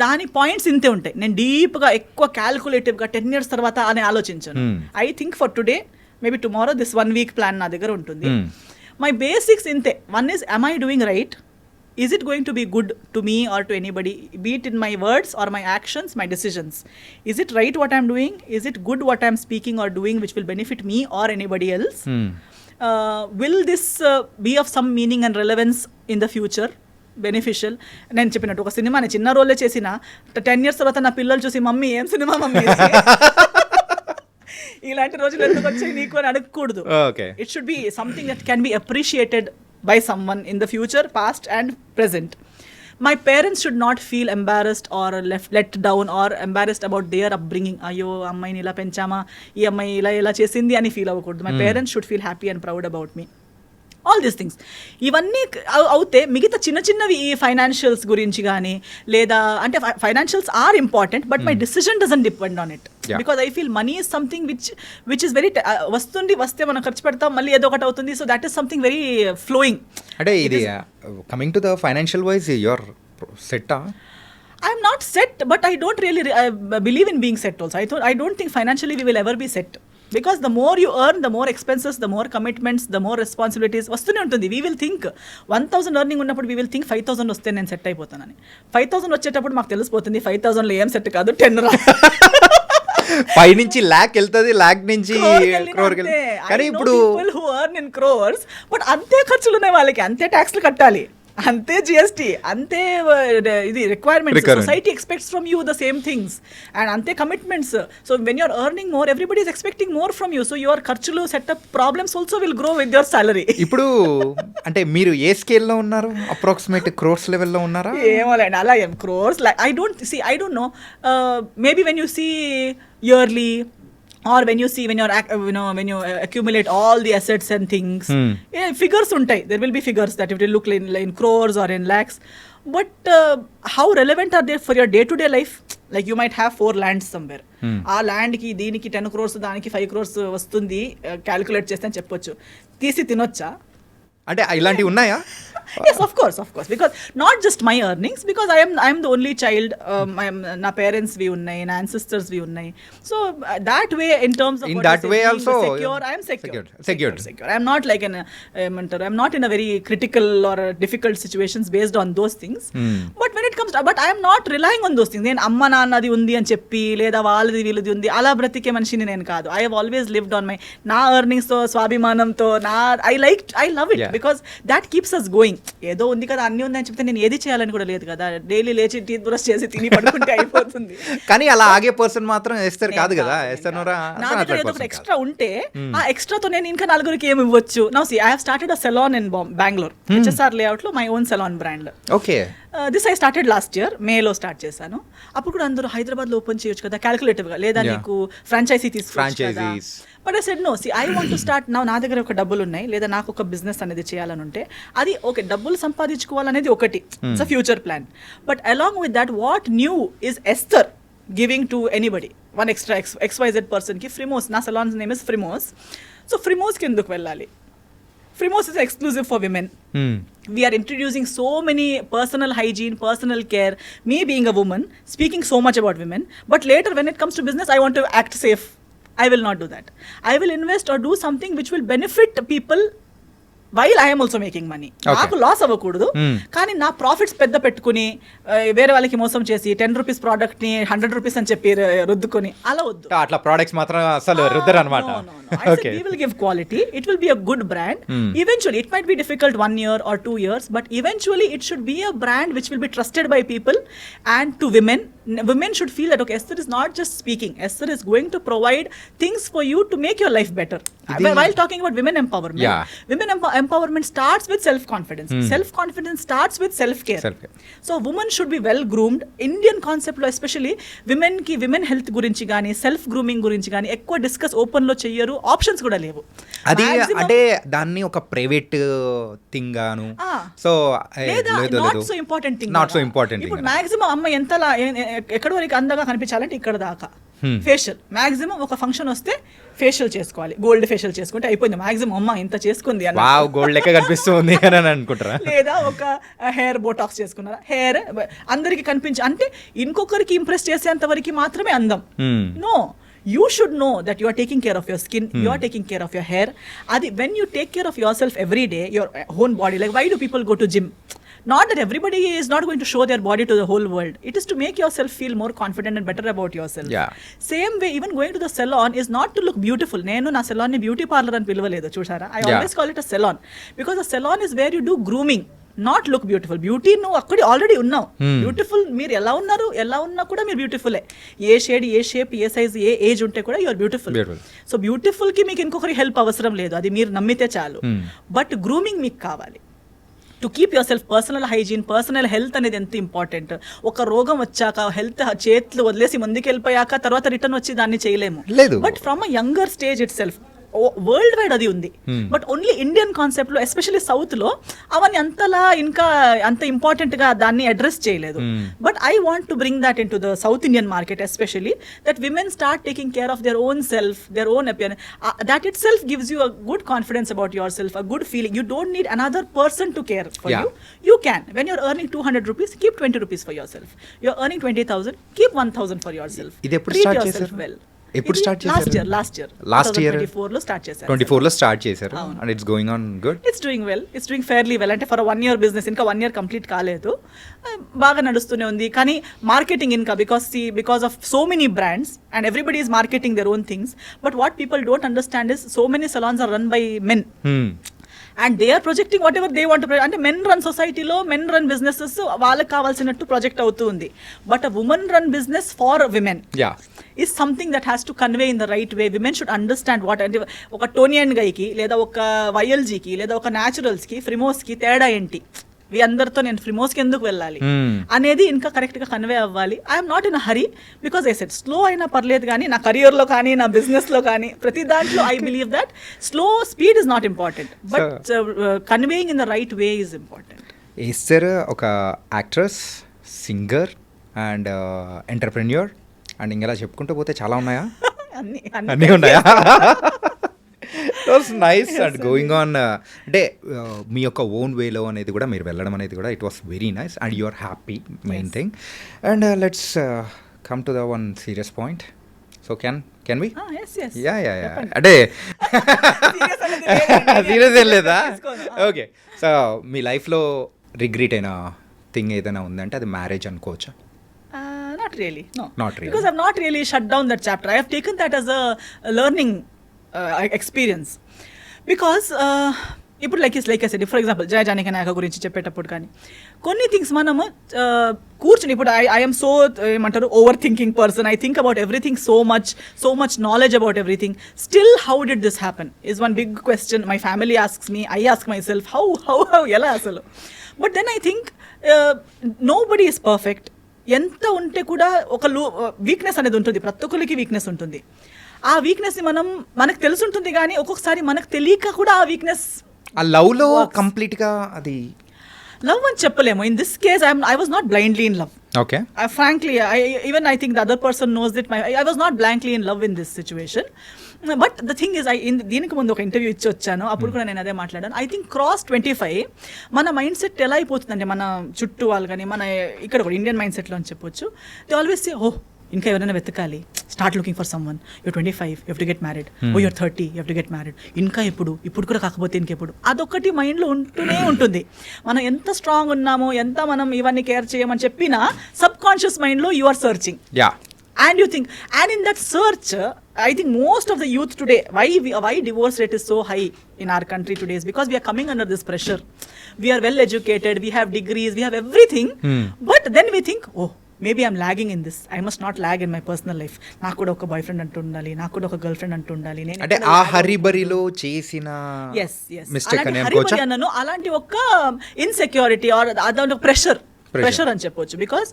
S3: దాని పాయింట్స్ ఇంతే ఉంటాయి. నేను డీప్గా ఎక్కువ క్యాల్కులేటివ్గా 10 years తర్వాత అని ఆలోచించాను. I think for today, maybe tomorrow, this 1 week plan నా దగ్గర ఉంటుంది. మై బేసిక్స్ ఇంతే. One is, am I doing right? Is it going to be good to me or to anybody, be it in my words or my actions, my decisions? Is it right what I'm doing? Is it good what I'm speaking or doing which will benefit me or anybody else? Will this be of some meaning and relevance in the future? Beneficial. నేను చెప్పినట్టు ఒక సినిమా నేను చిన్న రోలే చేసిన 10 years తర్వాత నా పిల్లలు చూసి మమ్మీ ఏం సినిమా మమ్మీ, ఇలాంటి రోజులు ఎందుకు వచ్చాయి నీకు అని అడగకూడదు. It should be something that can be appreciated by someone in the future, past and present. My parents should not feel embarrassed or let down or embarrassed about their upbringing. Ayyo ammayini ila penchama, ee ammayi ila chesindi ani feel avakuddu. My parents should feel happy and proud about me. All these things. ఇవన్నీ అవుతే మిగతా చిన్న చిన్నవి ఈ ఫైనాన్షియల్స్ గురించి కానీ, లేదా అంటే financials are important, but my decision doesn't depend on it. Because I feel money is something which is very వస్తే మనం ఖర్చు పెడతాం, మళ్ళీ ఏదో ఒకటి అవుతుంది. So that is something very flowing.
S2: అంటే ఇది coming to the financial wise your సెట్టా?
S3: I'm not set, but I don't really believe in being set also. I don't think financially we will ever be set. Because the more you earn, the more expenses, the more commitments, the more responsibilities వస్తూనే ఉంటుంది. We will think 1,000 earning ఉన్నప్పుడు we will think 5,000 వస్తే నేను సెట్ అయిపోతానని. 5,000 వచ్చేటప్పుడు మాకు తెలిసిపోతుంది 5,000లో ఏం సెట్ కాదు, 10 రా.
S2: 5 నుంచి lakh వెళ్తుంది, lakh నుంచి crore కి. కానీ ఇప్పుడు
S3: people who earn in crores, but అంతే ఖర్చులు ఉన్నాయి వాళ్ళకి, అంతే ట్యాక్స్లు కట్టాలి, అంతే జిఎస్టీ, అంతే ఇది requirements. Society expects from you the same things and అంతే commitments. So when you're earning more, everybody is expecting more from you. So your ఖర్చులు, setup problems also will grow with your salary.
S2: ఇప్పుడు అంటే మీరు ఏ స్కేల్లో ఉన్నారు? అప్రాక్సిమేట్ క్రోర్స్ లెవెల్లో ఉన్నారా?
S3: ఏమోలేండి, అలా ఏం crores like I don't know. Maybe when you see yearly, or when you accumulate all the assets and things, figures untai, there will be figures that it will look in crores or in lakhs, but how relevant are they for your day to day life? Like you might have 4 lands somewhere, ఆ ల్యాండ్ కి దీనికి 10 crores, దానికి 5 crores వస్తుంది, క్యాలిక్యులేట్ చేస్తే అని చెప్పొచ్చు. తీసి తినొచ్చా?
S2: అంటే ఇలాంటివి ఉన్నాయా?
S3: Yes, of course, because not just my earnings, because I am the only child. Na parents vi unnai, na ancestors vi unnai. So that way, in terms of
S2: In
S3: what
S2: that
S3: you say,
S2: way
S3: being
S2: also,
S3: secure, I am secure.
S2: Secured.
S3: I am not like I'm not in a very critical or difficult situations based on those things. But when it comes to, but I am not relying on those things. నేను అమ్మ నాన్నది ఉంది అని చెప్పి లేదా వాళ్ళది వీళ్ళది ఉంది అలా బ్రతికే మనిషిని నేను కాదు. I have always lived on my నా ఎర్నింగ్స్ తో స్వాభిమానంతో I love it because that keeps us going. ఏదో ఉంది కదా అన్ని ఉంది అని చెప్తే నేను ఏది చేయాలని కూడా లేదు కదా. డైలీ లేచి టీ బ్రష్ చేసి తిని పడుకుంటే అయిపోతుంది.
S2: కానీ అలా ఆగే పర్సన్ మాత్రం ఎస్తర్ కాదు కదా. ఎస్తర్
S3: నా దగ్గర ఏదో ఒకటి ఎక్స్ట్రా ఉంటే ఆ ఎక్స్ట్రాతో నేను ఇంకా నలుగురికి ఏమి ఇవ్వచ్చు. Now see I have started a salon in Bengaluru, HSR layout లో my own salon brand.
S2: Okay.
S3: This I started last year మేలో స్టార్ట్ చేశాను. అప్పుడు కూడా అందరూ హైదరాబాద్లో ఓపెన్ చేయొచ్చు కదా క్యాలిక్యులేటివ్గా, లేదా నీకు ఫ్రాంచైజీ తీసుకోవచ్చు కదా. But I said no, see I want to start now. నా దగ్గర ఒక డబ్బులు ఉన్నాయి, లేదా నాకు ఒక బిజినెస్ అనేది చేయాలని ఉంటే అది ఓకే, డబ్బులు సంపాదించుకోవాలనేది ఒకటి, it's a future plan. But along with that what new is Esther giving to anybody one extra XYZ పర్సన్కి ఫ్రిమోస్, నా సలాన్స్ నేమ్ ఇస్ ఫ్రిమోస్. సో ఫ్రిమోస్కి ఎందుకు వెళ్ళాలి? Frimoz is exclusive for women. We are introducing so many personal hygiene, personal care. Me being a woman, speaking so much about women. But later when it comes to business, I want to act safe. I will not do that. I will invest or do something which will benefit people while I am also making money. నాకు లాస్ అవ్వకూడదు, కానీ నా ప్రాఫిట్స్ పెద్ద పెట్టుకుని వేరే వాళ్ళకి మోసం చేసి 10 రూపీస్ ప్రోడక్ట్ ని 100 రూపీస్ అని చెప్పి రుద్దుకొని అలా వద్దు.
S2: అట్లా ప్రొడక్ట్స్ మాత్రం అసలు రుద్దరు అన్నమాట.
S3: Okay. We will give quality. It will be a good brand. Eventually, it might be difficult 1 year or 2 years, but eventually it should be a brand which will be trusted by people and to women. Women should feel that, okay, Esther is not just speaking. Esther is going to provide things for you to make your life better. While talking about women empowerment, women empowerment starts with self-confidence. Self-confidence starts with self-care. So, women should be well groomed. Indian concept lo especially women ki women health gurinchi gaani, self grooming gurinchi gaani ఎక్కువ డిస్కస్ ఓపెన్ లో చెయ్యరు, ఆప్షన్స్ కూడా లేవు.
S2: అది అంటే దాన్ని ఒక ప్రైవేట్ థింగ్ గాను, so
S3: not so important thing. ఇప్పుడు మాక్సిమం అమ్మ ఎంత ఎక్కడి వరకు అందంగా కనిపించాలంటే ఇక్కడ దాకా ఫేషియల్. మాక్సిమం ఒక ఫంక్షన్ వస్తే ఫేషియల్ చేసుకోవాలి, గోల్డ్ ఫేషియల్ చేసుకుంటే అయిపోయింది. మాక్సిమం అమ్మ ఇంత చేసుకుంది అన్న
S2: గోల్డ్ లెక్క కనిపిస్తుంది అని అనుకుంటారా?
S3: లేదా ఒక హెయిర్ బోటాక్స్ చేసుకున్నారా, హెయిర్ అందరికి కనిపించి అంటే ఇంకొకరికి ఇంప్రెస్ చేసేంత వరకు మాత్రమే అందం. No, you should know that you are taking care of your skin, you are taking care of your hair. When you take care of yourself every day, your own body, like why do people go to gym? Not that everybody is not going to show their body to the whole world. It is to make yourself feel more confident and better about yourself. Same way, even going to the salon is not to look beautiful. Nenu na salon ni beauty parlor ani pilvaledu chusara. I always call it a salon, because a salon is where you do grooming, not look beautiful. Beauty నువ్వు అక్కడ ఆల్రెడీ ఉన్నావు. బ్యూటిఫుల్ మీరు ఎలా ఉన్నారు, ఎలా ఉన్నా కూడా మీరు బ్యూటిఫుల్లే. ఏ షేడ్, ఏ షేప్, ఏ సైజ్, ఏ ఏజ్ ఉంటే కూడా యూఆర్ బ్యూటిఫుల్. సో బ్యూటిఫుల్ కి మీకు ఇంకొకరి హెల్ప్ అవసరం లేదు, అది మీరు నమ్మితే చాలు. బట్ గ్రూమింగ్ మీకు కావాలి to keep your self. Personal hygiene, personal health అనేది ఎంత ఇంపార్టెంట్. ఒక రోగం వచ్చాక హెల్త్ చేతులు వదిలేసి ముందుకు వెళ్ళిపోయాక తర్వాత రిటర్న్ వచ్చి దాన్ని చేయలేము. But from a younger stage it self world wide అది ఉంది. బట్ ఓన్లీ ఇండియన్ కాన్సెప్ట్ లో, ఎస్పెషల్లీ సౌత్ లో అవన్నీ అంతలా ఇంకా అంత ఇంపార్టెంట్ గా దాన్ని అడ్రస్ చేయలేదు. But I want to bring that into the south Indian market, especially that women start taking care of their own self, their own appearance. That itself gives you a good confidence about yourself, a good feeling. You don't need another person to care for you. You can. When you're earning 200 rupees, keep 20 rupees for yourself. You're earning 20,000, keep 1,000 for yourself.
S2: ఇది ఎప్పుడు స్టార్ట్ చేశారు?
S3: well.
S2: ఎప్పుడు స్టార్ట్ చేశారు?
S3: లాస్ట్ ఇయర్ 24 లో స్టార్ట్ చేశారు.
S2: 24 లో స్టార్ట్ చేశారు. And it's going on good.
S3: It's doing well, it's doing fairly well. అంటే ఫర్ 1 year బిజినెస్, ఇంకా 1 year కంప్లీట్ కాలేదు, బాగా నడుస్తూనే ఉంది. కానీ మార్కెటింగ్ ఇంకా because of so many brands and everybody is marketing their own things. But what people don't understand is so many salons are run by men. And they are projecting whatever they want. అంటే మెన్ రన్ సొసైటీలో మెన్ రన్ బిజినెసెస్ వాళ్ళకి కావాల్సినట్టు ప్రొజెక్ట్ అవుతూ ఉంది. But a woman run business for women is something that has to convey in the right way. Women should understand what, అంటే ఒక టోనీ అండ్ గైకి, లేదా ఒక వైఎల్జీకి, లేదా ఒక న్యాచురల్స్కి, ఫ్రిమోస్కి తేడా ఏంటి, మీ అందరితో నేను ఫ్రిమోస్కి ఎందుకు వెళ్ళాలి అనేది ఇంకా కరెక్ట్గా కన్వే అవ్వాలి. I'm not in a hurry, because I said slow అయినా పర్లేదు, కానీ నా కెరియర్లో కానీ నా బిజినెస్లో కానీ ప్రతి దాంట్లో I believe that speed is not important, but conveying in the right way is important.
S2: Esther ఒక actress, singer and entrepreneur, and ఇంకా చెప్పుకుంటూ పోతే చాలా ఉన్నాయా?
S3: అన్నీ
S2: ఉన్నాయా? Was nice and going on అంటే మీ యొక్క ఓన్ వేలో అనేది కూడా మీరు వెళ్ళడం అనేది కూడా it was very nice and you are happy main thing and let's come to the one serious point so can we yeah అంటే సీరియస్ ఏం లేదా ఓకే సో మీ లైఫ్లో రిగ్రెట్ అయిన థింగ్ ఏదైనా ఉందంటే అది మ్యారేజ్ అనుకోవచ్చా?
S3: Not really, no.
S2: Not really.
S3: Because I've not really shut down that chapter. I have taken that as a learning experience. Because ఇప్పుడు like I said, for example Jaya Janaki Nayaka గురించి చెప్పేటప్పుడు కానీ కొన్ని థింగ్స్ మనము కూర్చుని ఇప్పుడు ఐఎమ్ సో ఏమంటారు over thinking person. I think about everything so much knowledge about everything. Still how did this happen is one big question. My family asks me, I ask myself how ఎలా అసలు. But then I think nobody is perfect. ఎంత ఉంటే కూడా ఒక వీక్నెస్ అనేది ఉంటుంది, ప్రతి ఒక్కరికి వీక్నెస్ ఉంటుంది. ఆ వీక్నెస్ని మనకు తెలుసుంటుంది కానీ ఒక్కొక్కసారి మనకు తెలియక కూడా ఆ వీక్నెస్
S2: ఆ లవ్లో కంప్లీట్గా అది
S3: లవ్ అని చెప్పలేము. In this case I was not blindly in love.
S2: Okay,
S3: frankly, I think the other person knows that I was not blankly in love in this situation. But the thing is, దీనికి ముందు ఒక ఇంటర్వ్యూ ఇచ్చి వచ్చాను, అప్పుడు కూడా నేను అదే మాట్లాడాను. ఐ థింక్ క్రాస్ 25 మన మైండ్ సెట్ ఎలా అయిపోతుందంటే మన చుట్టూ వాళ్ళు కానీ మన ఇక్కడ కూడా ఇండియన్ మైండ్ సెట్లో అని చెప్పొచ్చు. దే ఆల్వేస్ సే ఇంకా ఎవరైనా వెతకాలి, start looking for someone, you're 25, you have to get married, you're 30, you have to get married. ఇంకా ఇప్పుడు కూడా కాకపోతే ఇంకెప్పుడు, అదొకటి మైండ్లో ఉంటూనే ఉంటుంది. మనం ఎంత స్ట్రాంగ్ ఉన్నామో, ఎంత మనం ఇవన్నీ కేర్ చేయమని చెప్పినా సబ్ కాన్షియస్ మైండ్లో you are searching.
S2: Yeah,
S3: and you think, and in that search, I think most of the youth today, why divorce rate is so high in our country today is because we are coming under this pressure. We are well educated, we have degrees, we have everything, but then we think, maybe I'm lagging in this, I must not lag in my personal life. నాకు కూడా ఒక బాయ్ ఫ్రెండ్ అంటూ ఉండాలి, నాకు కూడా ఒక గర్ల్ ఫ్రెండ్ అంటూ ఉండాలి. నేను
S2: అంటే ఆ హరిబరిలో చేసిన మిస్టేక్ అని అనుకోవచ్చా?
S3: అన్నాను అలాంటి ఒక ఇన్సెక్యూరిటీ ఆర్ అదొక ప్రెషర్ అని చెప్పొచ్చు. బికాస్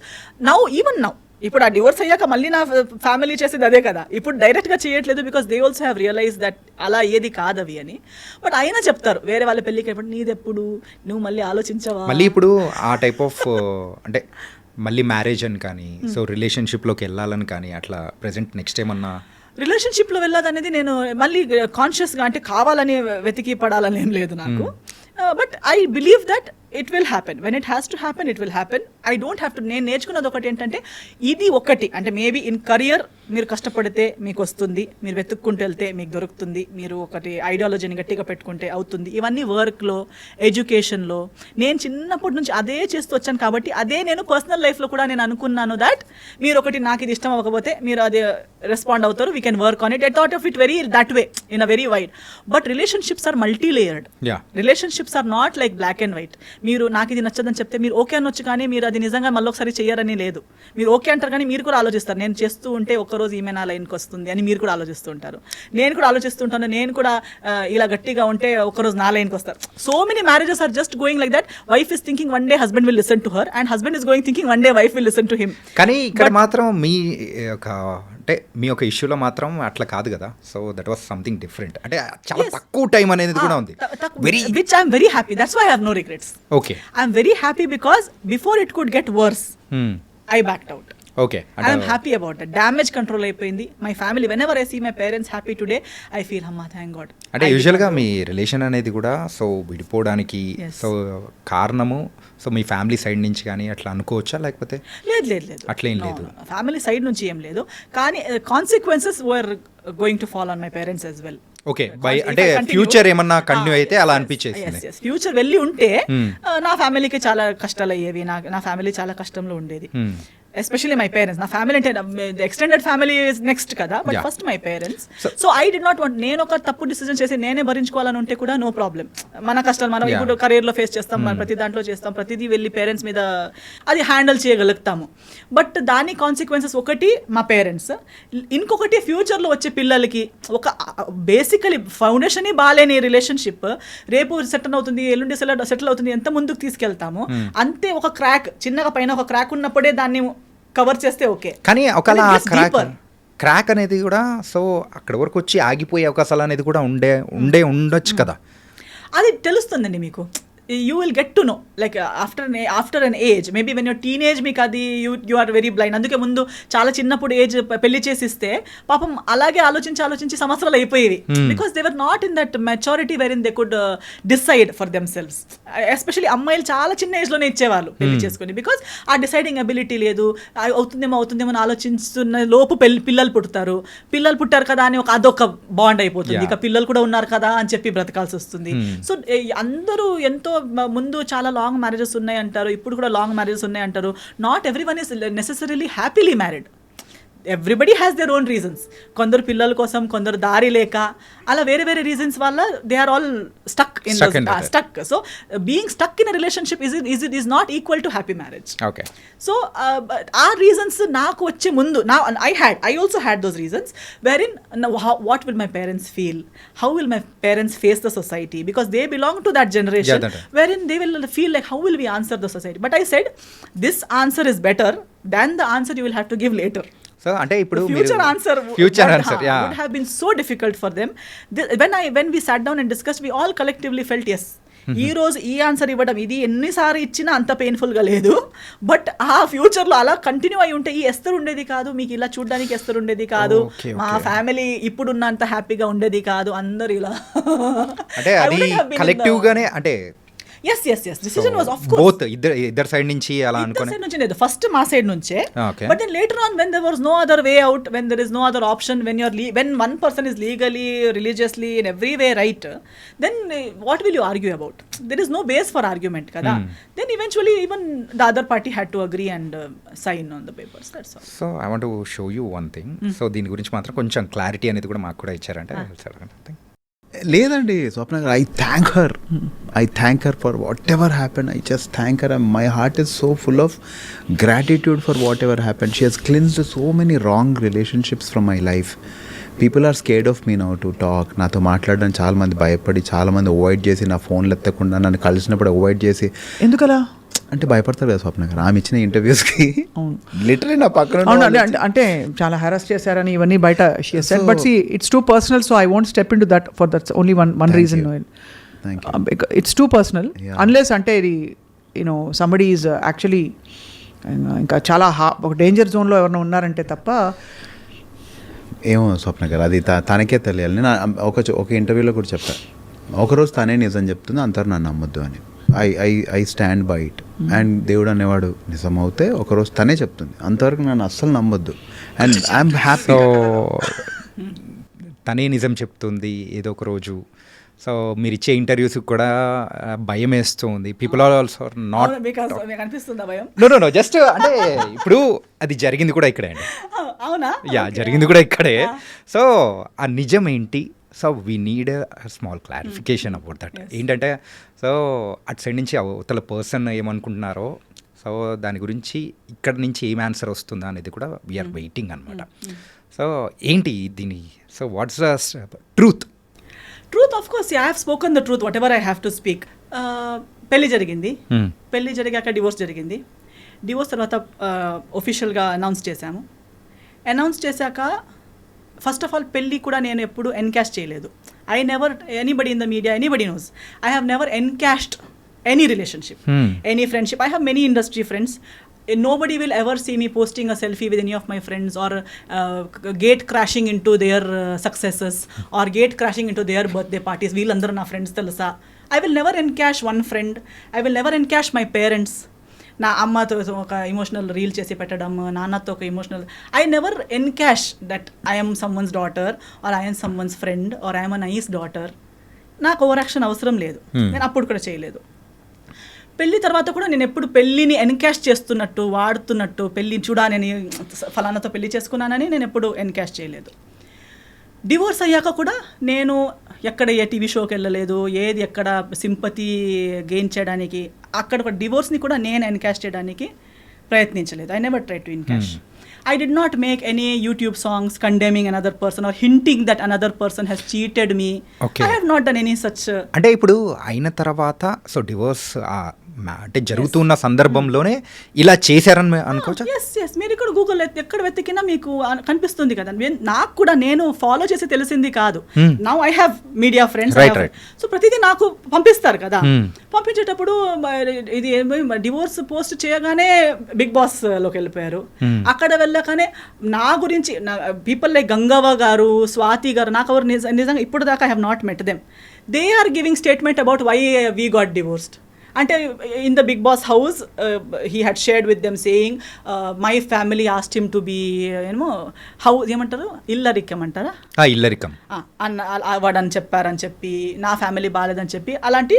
S3: ఈవెన్ నౌ ఇప్పుడు ఆ డివోర్స్ అయ్యాక మళ్ళీ నా ఫ్యామిలీ చేసేది అదే కదా, ఇప్పుడు డైరెక్ట్గా చేయట్లేదు. Because they also have realize that అలా ఏది కాదవి అని. బట్ అయినా చెప్తారు వేరే వాళ్ళ పెళ్ళికి అయినప్పుడు, నీదెప్పుడు నువ్వు మళ్ళీ ఆలోచించవా?
S2: మళ్ళీ ఇప్పుడు ఆ టైప్ ఆఫ్ అంటే మళ్ళీ మ్యారేజ్ అని కానీ, సో రిలేషన్షిప్లోకి వెళ్ళాలని కానీ అట్లా ప్రెసెంట్ నెక్స్ట్ ఏమన్నా
S3: రిలేషన్షిప్లో వెళ్ళాలనేది నేను మళ్ళీ కాన్షియస్గా అంటే కావాలని వెతికి పడాలని ఏం లేదు నాకు. But I believe that it will happen. When it has to happen it will happen. I don't have to. నేను నేర్చుకున్నది ఒకటి ఏంటంటే, ఇది ఒకటి అంటే మేబీ ఇన్ కరియర్ మీరు కష్టపడితే మీకు వస్తుంది, మీరు వెతుక్కుంటూ వెళ్తే మీకు దొరుకుతుంది, మీరు ఒకటి ఐడియాలజీని గట్టిగా పెట్టుకుంటే అవుతుంది. ఇవన్నీ వర్క్లో, ఎడ్యుకేషన్లో నేను చిన్నప్పటి నుంచి అదే చేస్తూ వచ్చాను కాబట్టి అదే నేను పర్సనల్ లైఫ్లో కూడా నేను అనుకున్నాను దట్ మీరు ఒకటి నాకు ఇది ఇష్టం అవ్వకపోతే మీరు అదే రెస్పాండ్ అవుతారు, we can work on it. I thought of it very that way in a very wide. But relationships are multi layered. Relationships are not like black and white. మీరు నాకు ఇది నచ్చదని చెప్తే మీరు ఓకే అనొచ్చు, కానీ మీరు అది నిజంగా మళ్ళీ ఒకసారి చేయరని లేదు. మీరు ఓకే అంటారు కానీ మీరు కూడా ఆలోచిస్తారు, నేను చేస్తూ ఉంటే ఒక్కరోజు ఈమె నా లైన్కి వస్తుంది అని మీరు కూడా ఆలోచిస్తూ ఉంటారు. నేను కూడా ఆలోచిస్తుంటాను, నేను కూడా ఇలా గట్టిగా ఉంటే ఒక్కరోజు నా లైన్కి వస్తారు. So many marriages are just going like that. Wife is thinking one day husband will listen to her and husband is going thinking one day wife will listen to him.
S2: కానీ ఇక్కడ మాత్రం మీ ఒక అంటే మీ యొక్క ఇష్యూలో మాత్రం అట్లా కాదు కదా. So that was something different. అంటే చాలా తక్కువ టైం అనేది కూడా ఉంది.
S3: Which I'm very happy. That's why I have no regrets.
S2: Okay.
S3: I'm very happy because before it could get worse, I backed out.
S2: Okay.
S3: I'm happy about that. Damage control అయిపోయింది. My family, whenever I see my parents happy today, I feel, Amma, thank God.
S2: అంటే యూజువల్గా మీ రిలేషన్ అనేది కూడా సో విడిపోవడానికి సో కారణము సో మీ ఫ్యామిలీ సైడ్ నుంచి కానీ అట్లా అనుకోవచ్చా, లేకపోతే
S3: లేదు
S2: అట్లేం లేదు?
S3: ఫ్యామిలీ సైడ్ నుంచి ఏం లేదు, కానీ consequences were going to fall on my parents as well.
S2: Okay, by అంటే ఫ్యూచర్ ఏమన్నా కంటిన్యూ అయితే అలా అనిపించేసింది.
S3: ఫ్యూచర్ వెళ్ళి ఉంటే నా ఫ్యామిలీకి చాలా కష్టాలు అయ్యేవి, నా ఫ్యామిలీ చాలా కష్టంలో ఉండేది. Especially my parents. నా ఫ్యామిలీ అంటే ఎక్స్టెండెడ్ ఫ్యామిలీ ఇస్ నెక్స్ట్ కదా, but first my parents. So I did not want, నేను ఒక తప్పు డిసిజన్ చేసి నేనే భరించుకోవాలని ఉంటే కూడా నో ప్రాబ్లం. మన కష్టాలు మనం ఇప్పుడు కెరీర్లో ఫేస్ చేస్తాం, మనం ప్రతి దాంట్లో చేస్తాం, ప్రతిదీ వెళ్ళి పేరెంట్స్ మీద అది హ్యాండిల్ చేయగలుగుతాము. బట్ దాని కాన్సిక్వెన్సెస్ ఒకటి మా పేరెంట్స్, ఇంకొకటి ఫ్యూచర్లో వచ్చే పిల్లలకి ఒక బేసికలీ ఫౌండేషన్ బాగాలేని రిలేషన్షిప్ రేపు సెటిల్ అవుతుంది, ఎల్లుండి సెటిల్ అవుతుంది, ఎంత ముందుకు తీసుకెళ్తాము అంతే. ఒక క్రాక్ చిన్నగా పైన ఒక క్రాక్ ఉన్నప్పుడే దాన్ని కవర్ చేస్తే ఓకే,
S2: కానీ ఒకవేళ క్రాక్ అనేది కూడా సో అక్కడ వరకు వచ్చి ఆగిపోయే అవకాశాలు అనేది కూడా ఉండొచ్చు కదా.
S3: అది తెలుస్తుందండి మీకు. you will get to know like after an age, maybe when you're teenage మీకు అది you are very blind. అందుకే ముందు చాలా చిన్నప్పుడు ఏజ్ పెళ్లి చేసిస్తే పాపం అలాగే ఆలోచించి సంవత్సరాలు అయిపోయేవి, because they were not in that maturity wherein they could decide for themselves. Especially అమ్మాయిలు చాలా చిన్న ఏజ్లోనే ఇచ్చేవాళ్ళు పెళ్లి చేసుకుని, బికాస్ ఆ డిసైడింగ్ అబిలిటీ లేదు. అవుతుందేమో అని ఆలోచిస్తున్న లోపు పిల్లలు పుట్టారు కదా అని అదొక బాండ్ అయిపోతుంది. ఇక పిల్లలు కూడా ఉన్నారు కదా అని చెప్పి బ్రతకాల్సి వస్తుంది. సో అందరూ ఎంతో ముందు చాలా లాంగ్ మ్యారేజెస్ ఉన్నాయి అంటారు, ఇప్పుడు కూడా లాంగ్ మ్యారేజెస్ ఉన్నాయి అంటారు. Not everyone is necessarily happily married. Everybody has their own reasons. కొందరు పిల్లల కోసం, కొందరు దారి లేక, అలా వేరే రీజన్స్ వల్ల they are all stuck. So being stuck in a relationship is not equal to happy marriage. So ఆ రీజన్స్ నాకు వచ్చే ముందు I also had those reasons wherein what will my parents feel, how will my parents face the society, because they belong to that generation wherein they will feel like how will we answer the society. But I said this answer is better than the answer you will have to give later.
S2: So అంటే ఇప్పుడు
S3: future answer would have been so difficult for them. When we sat down and discussed, we all collectively felt yes, ఈ రోజు ఈ ఆన్సర్ ఇవ్వడం ఇది ఎన్నిసార్లు ఇచ్చినా అంత పెయిన్ఫుల్గా లేదు. బట్ ఆ ఫ్యూచర్లో అలా కంటిన్యూ అయి ఉంటే ఈ ఎస్తరు ఉండేది కాదు, మీకు ఇలా చూడడానికి ఎస్తరు ఉండేది కాదు, మా ఫ్యామిలీ ఇప్పుడున్నంత హ్యాపీగా ఉండేది కాదు, అందరు ఇలా
S2: అంటే అది కలెక్టివ్ గానే అంటే
S3: yes decision was of course
S2: both ఇద్దరు సైడ్ నుంచి అలా అనుకోని
S3: సైడ్ నుంచి లేదు, ఫస్ట్ మా సైడ్ నుంచే. But then later on when there was no other way out, when there is no other option, when one person is legally, religiously, in every way right, then what will you argue about? There is no base for argument kada. Then eventually even the other party had to agree and sign on the papers. That's all.
S2: So I want to show you one thing. So దీని గురించి మాత్రం కొంచెం క్లారిటీ అనేది కూడా మాకు కూడా ఇచ్చారంటే
S4: లేదండి స్వప్న గారు, I thank her for whatever happen. I just thank her. My heart is so full of gratitude for whatever happen. She has cleansed so many wrong relationships from my life. People are scared of me now to talk. నాతో మాట్లాడడం చాలామంది భయపడి, చాలామంది అవాయిడ్ చేసి, నా ఫోన్లు ఎత్తకుండా నన్ను కలిసినప్పుడు అవాయిడ్ చేసి.
S5: ఎందుకలా
S4: అంటే భయపడతారు కదా స్వప్న గారు, ఆమె ఇచ్చిన ఇంటర్వ్యూస్కి లిటరలీ నా పక్కన
S5: అంటే చాలా హెరాస్ చేశారని ఇవన్నీ బయట but see it's too personal, so I won't step in to that for that's only one reason. It's too personal unless అంటే ఇది యూనో సంబడీ ఈజ్ యాక్చువల్లీ ఇంకా చాలా ఒక డేంజర్ జోన్లో ఎవరైనా ఉన్నారంటే తప్ప.
S4: ఏమో స్వప్న గారు, అది తనకే తెలియాలి. నేను ఒక ఇంటర్వ్యూలో కూడా చెప్పాను, ఒకరోజు తనే నిజం చెప్తుంది, అంతరు నన్ను నమ్మొద్దు అని. I stand by it. And దేవుడు అనేవాడు నిజమవుతే ఒకరోజు తనే చెప్తుంది, అంతవరకు నన్ను అస్సలు నమ్మొద్దు. And I'm happy.
S2: సో తనే నిజం చెప్తుంది ఏదో ఒక రోజు. సో మీరు ఇచ్చే ఇంటర్వ్యూస్ కూడా భయం వేస్తుంది. People are also not know just అంటే ఇప్పుడు అది జరిగింది కూడా ఇక్కడే అండి.
S3: అవునా?
S2: జరిగింది కూడా ఇక్కడే. సో ఆ నిజం ఏంటి? So we need small clarification about that. ఏంటంటే సో అటు సైడ్ నుంచి అవతల పర్సన్ ఏమనుకుంటున్నారో, సో దాని గురించి ఇక్కడ నుంచి ఏం ఆన్సర్ వస్తుందా అనేది కూడా వీఆర్ వెయిటింగ్ అనమాట. సో ఏంటి దీని, so what's the truth?
S3: Of course I have spoken the truth what ever I have to speak. పెళ్లి జరిగింది, పెళ్లి జరిగాక డివోర్స్ జరిగింది. డివోర్స్ తర్వాత ఒఫిషియల్గా అనౌన్స్ చేశాక ఫస్ట్ ఆఫ్ ఆల్ పెళ్ళి కూడా నేను ఎప్పుడు ఎన్కాష్ చేయలేదు. I never, anybody in the media, anybody knows, I have never encashed any relationship, any friendship. I have many industry friends. Nobody will ever see me posting a selfie with any of my friends or gate crashing into their successes or gate crashing into their birthday parties. వీళ్ళందరూ నా ఫ్రెండ్స్ తెలుసా. I will never encash one friend. I will never encash my parents. నా అమ్మతో ఒక ఇమోషనల్ రీల్ చేసి పెట్టడం, నాన్నతో ఒక emotional. I never encash that I'm someone's daughter or I'm someone's friend or I'm a nice daughter. నాకు ఓవర్ యాక్షన్ అవసరం లేదు, నేను అప్పుడు కూడా చేయలేదు. పెళ్ళి తర్వాత కూడా నేను ఎప్పుడు పెళ్ళిని ఎన్కాష్ చేస్తున్నట్టు, వాడుతున్నట్టు, పెళ్ళి చూడాలని ఫలానాతో పెళ్లి చేసుకున్నానని నేను ఎప్పుడు ఎన్కాష్ చేయలేదు. డివోర్స్ అయ్యాక కూడా నేను ఎక్కడ ఏ టీవీ షోకి వెళ్ళలేదు, ఏది ఎక్కడ సింపతి గెయిన్ చేయడానికి, అక్కడ ఒక డివోర్స్ని కూడా నేను ఎన్కాష్ చేయడానికి ప్రయత్నించలేదు. I never try to encash. I did not make any YouTube songs condemning another person or hinting that another person has cheated me.
S2: Okay.
S3: I have not done any such.
S2: అంటే ఇప్పుడు అయిన తర్వాత సో డివోర్స్ అంటే జరుగుతున్న సందర్భంలోనే ఇలా చేశారని అనుకోవచ్చా?
S3: ఎస్ మీరు ఇక్కడ గూగుల్ ఎక్కడ వెతికినా మీకు కనిపిస్తుంది కదా. నాకు కూడా నేను ఫాలో చేసి తెలిసింది కాదు. Now I have media friends, so ప్రతిదీ నాకు పంపిస్తారు కదా. పంపించేటప్పుడు ఇది డివోర్స్ పోస్ట్ చేయగానే బిగ్ బాస్ లోకి వెళ్ళిపోయారు. అక్కడ వెళ్ళగానే నా గురించి పీపుల్ లైక్ గంగవ్వ గారు, స్వాతి గారు, నాకు ఎవరు నిజంగా ఇప్పుడు దాకా I have not met them. They are giving statement about why we got divorced. అంటే in the Bigg Boss house he had shared with them saying my family asked him to be ఏమో హౌస్ ఏమంటారు, ఇల్లరికం అంటారా,
S2: ఇల్లరికం
S3: వాడని చెప్పారని చెప్పి, నా ఫ్యామిలీ బాగాలేదని చెప్పి, అలాంటి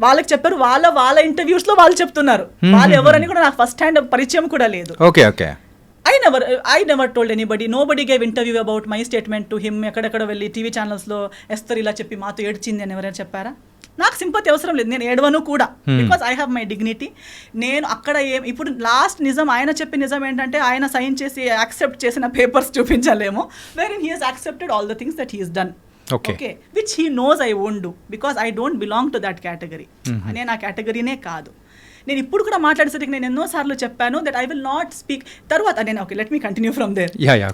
S3: వాళ్ళకి చెప్పారు. వాళ్ళ ఇంటర్వ్యూస్లో వాళ్ళు చెప్తున్నారు. వాళ్ళు ఎవరని కూడా నాకు ఫస్ట్ హ్యాండ్ పరిచయం కూడా లేదు.
S2: Okay okay.
S3: I never told anybody. Nobody gave interview about my statement to him. ఎక్కడెక్కడ వెళ్ళి టీవీ ఛానల్స్లో ఎస్తర్ ఇలా చెప్పి మాతో ఏడ్చింది అని ఎవరైనా చెప్పారా? నాకు సింపతి అవసరం లేదు, నేను ఏడవను కూడా, because I have my dignity. నేను అక్కడ ఇప్పుడు లాస్ట్ నిజం ఆయన చెప్పిన నిజం ఏంటంటే ఆయన సైన్ చేసి యాక్సెప్ట్ చేసిన పేపర్స్ చూపించలేము, wherein he has accepted all the things that he has done. Okay, which he knows I won't do because I don't belong to that category. నేను ఆ కేటగిరీనే కాదు. నేను ఇప్పుడు కూడా మాట్లాడేసరికి నేను ఎన్నోసార్లు చెప్పాను that I will not speak. తర్వాత నేను okay let me continue from there.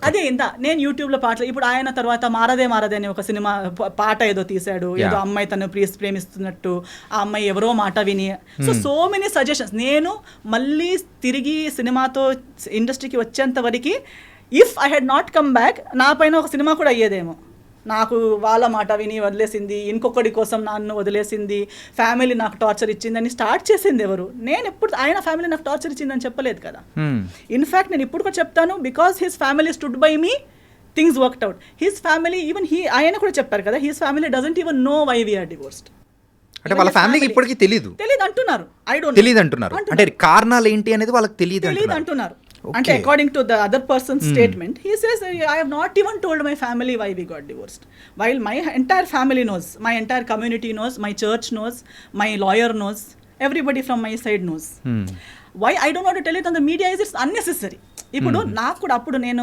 S3: అదే నేను యూట్యూబ్లో పాటలు ఇప్పుడు ఆయన తర్వాత మారదే అని ఒక సినిమా పాట ఏదో తీశాడు, ఏదో అమ్మాయి తను ప్రేమిస్తున్నట్టు, ఆ అమ్మాయి ఎవరో మాట విని, సో మెనీ సజెషన్స్. నేను మళ్ళీ తిరిగి సినిమాతో ఇండస్ట్రీకి వచ్చేంత వరకు if I had not come back నా పైన ఒక సినిమా కూడా అయ్యేదేమో. నాకు వాళ్ళ మాట విని వదిలేసింది, ఇంకొకటి కోసం నన్ను వదిలేసింది, ఫ్యామిలీ నాకు టార్చర్ ఇచ్చిందని స్టార్ట్ చేసింది ఎవరు? నేను ఎప్పుడు ఆయన ఫ్యామిలీ నాకు టార్చర్ ఇచ్చిందని చెప్పలేదు కదా. ఇన్ఫ్యాక్ట్ నేను ఇప్పుడు కూడా చెప్తాను, because his family stood by me, things worked out. His family even ఆయన కూడా చెప్పారు కదా, his family doesn't even know why we're divorced.
S2: అంటే వాళ్ళ ఫ్యామిలీకి ఇప్పటికీ తెలియదు
S3: అంటున్నారు.
S2: తెలియదు అంటున్నారు. అంటే కారణాలు ఏంటి అనేది వాళ్ళకి తెలియదు అంటున్నారు.
S3: అంటే according to the other person statement he says I have not even told my family why we got divorced, while my entire family knows, my entire community knows, my church knows, my lawyer knows, everybody from my side knows. Why I don't want to tell it on the media is it's unnecessary. ఇప్పుడు నాకు కూడా అప్పుడు నేను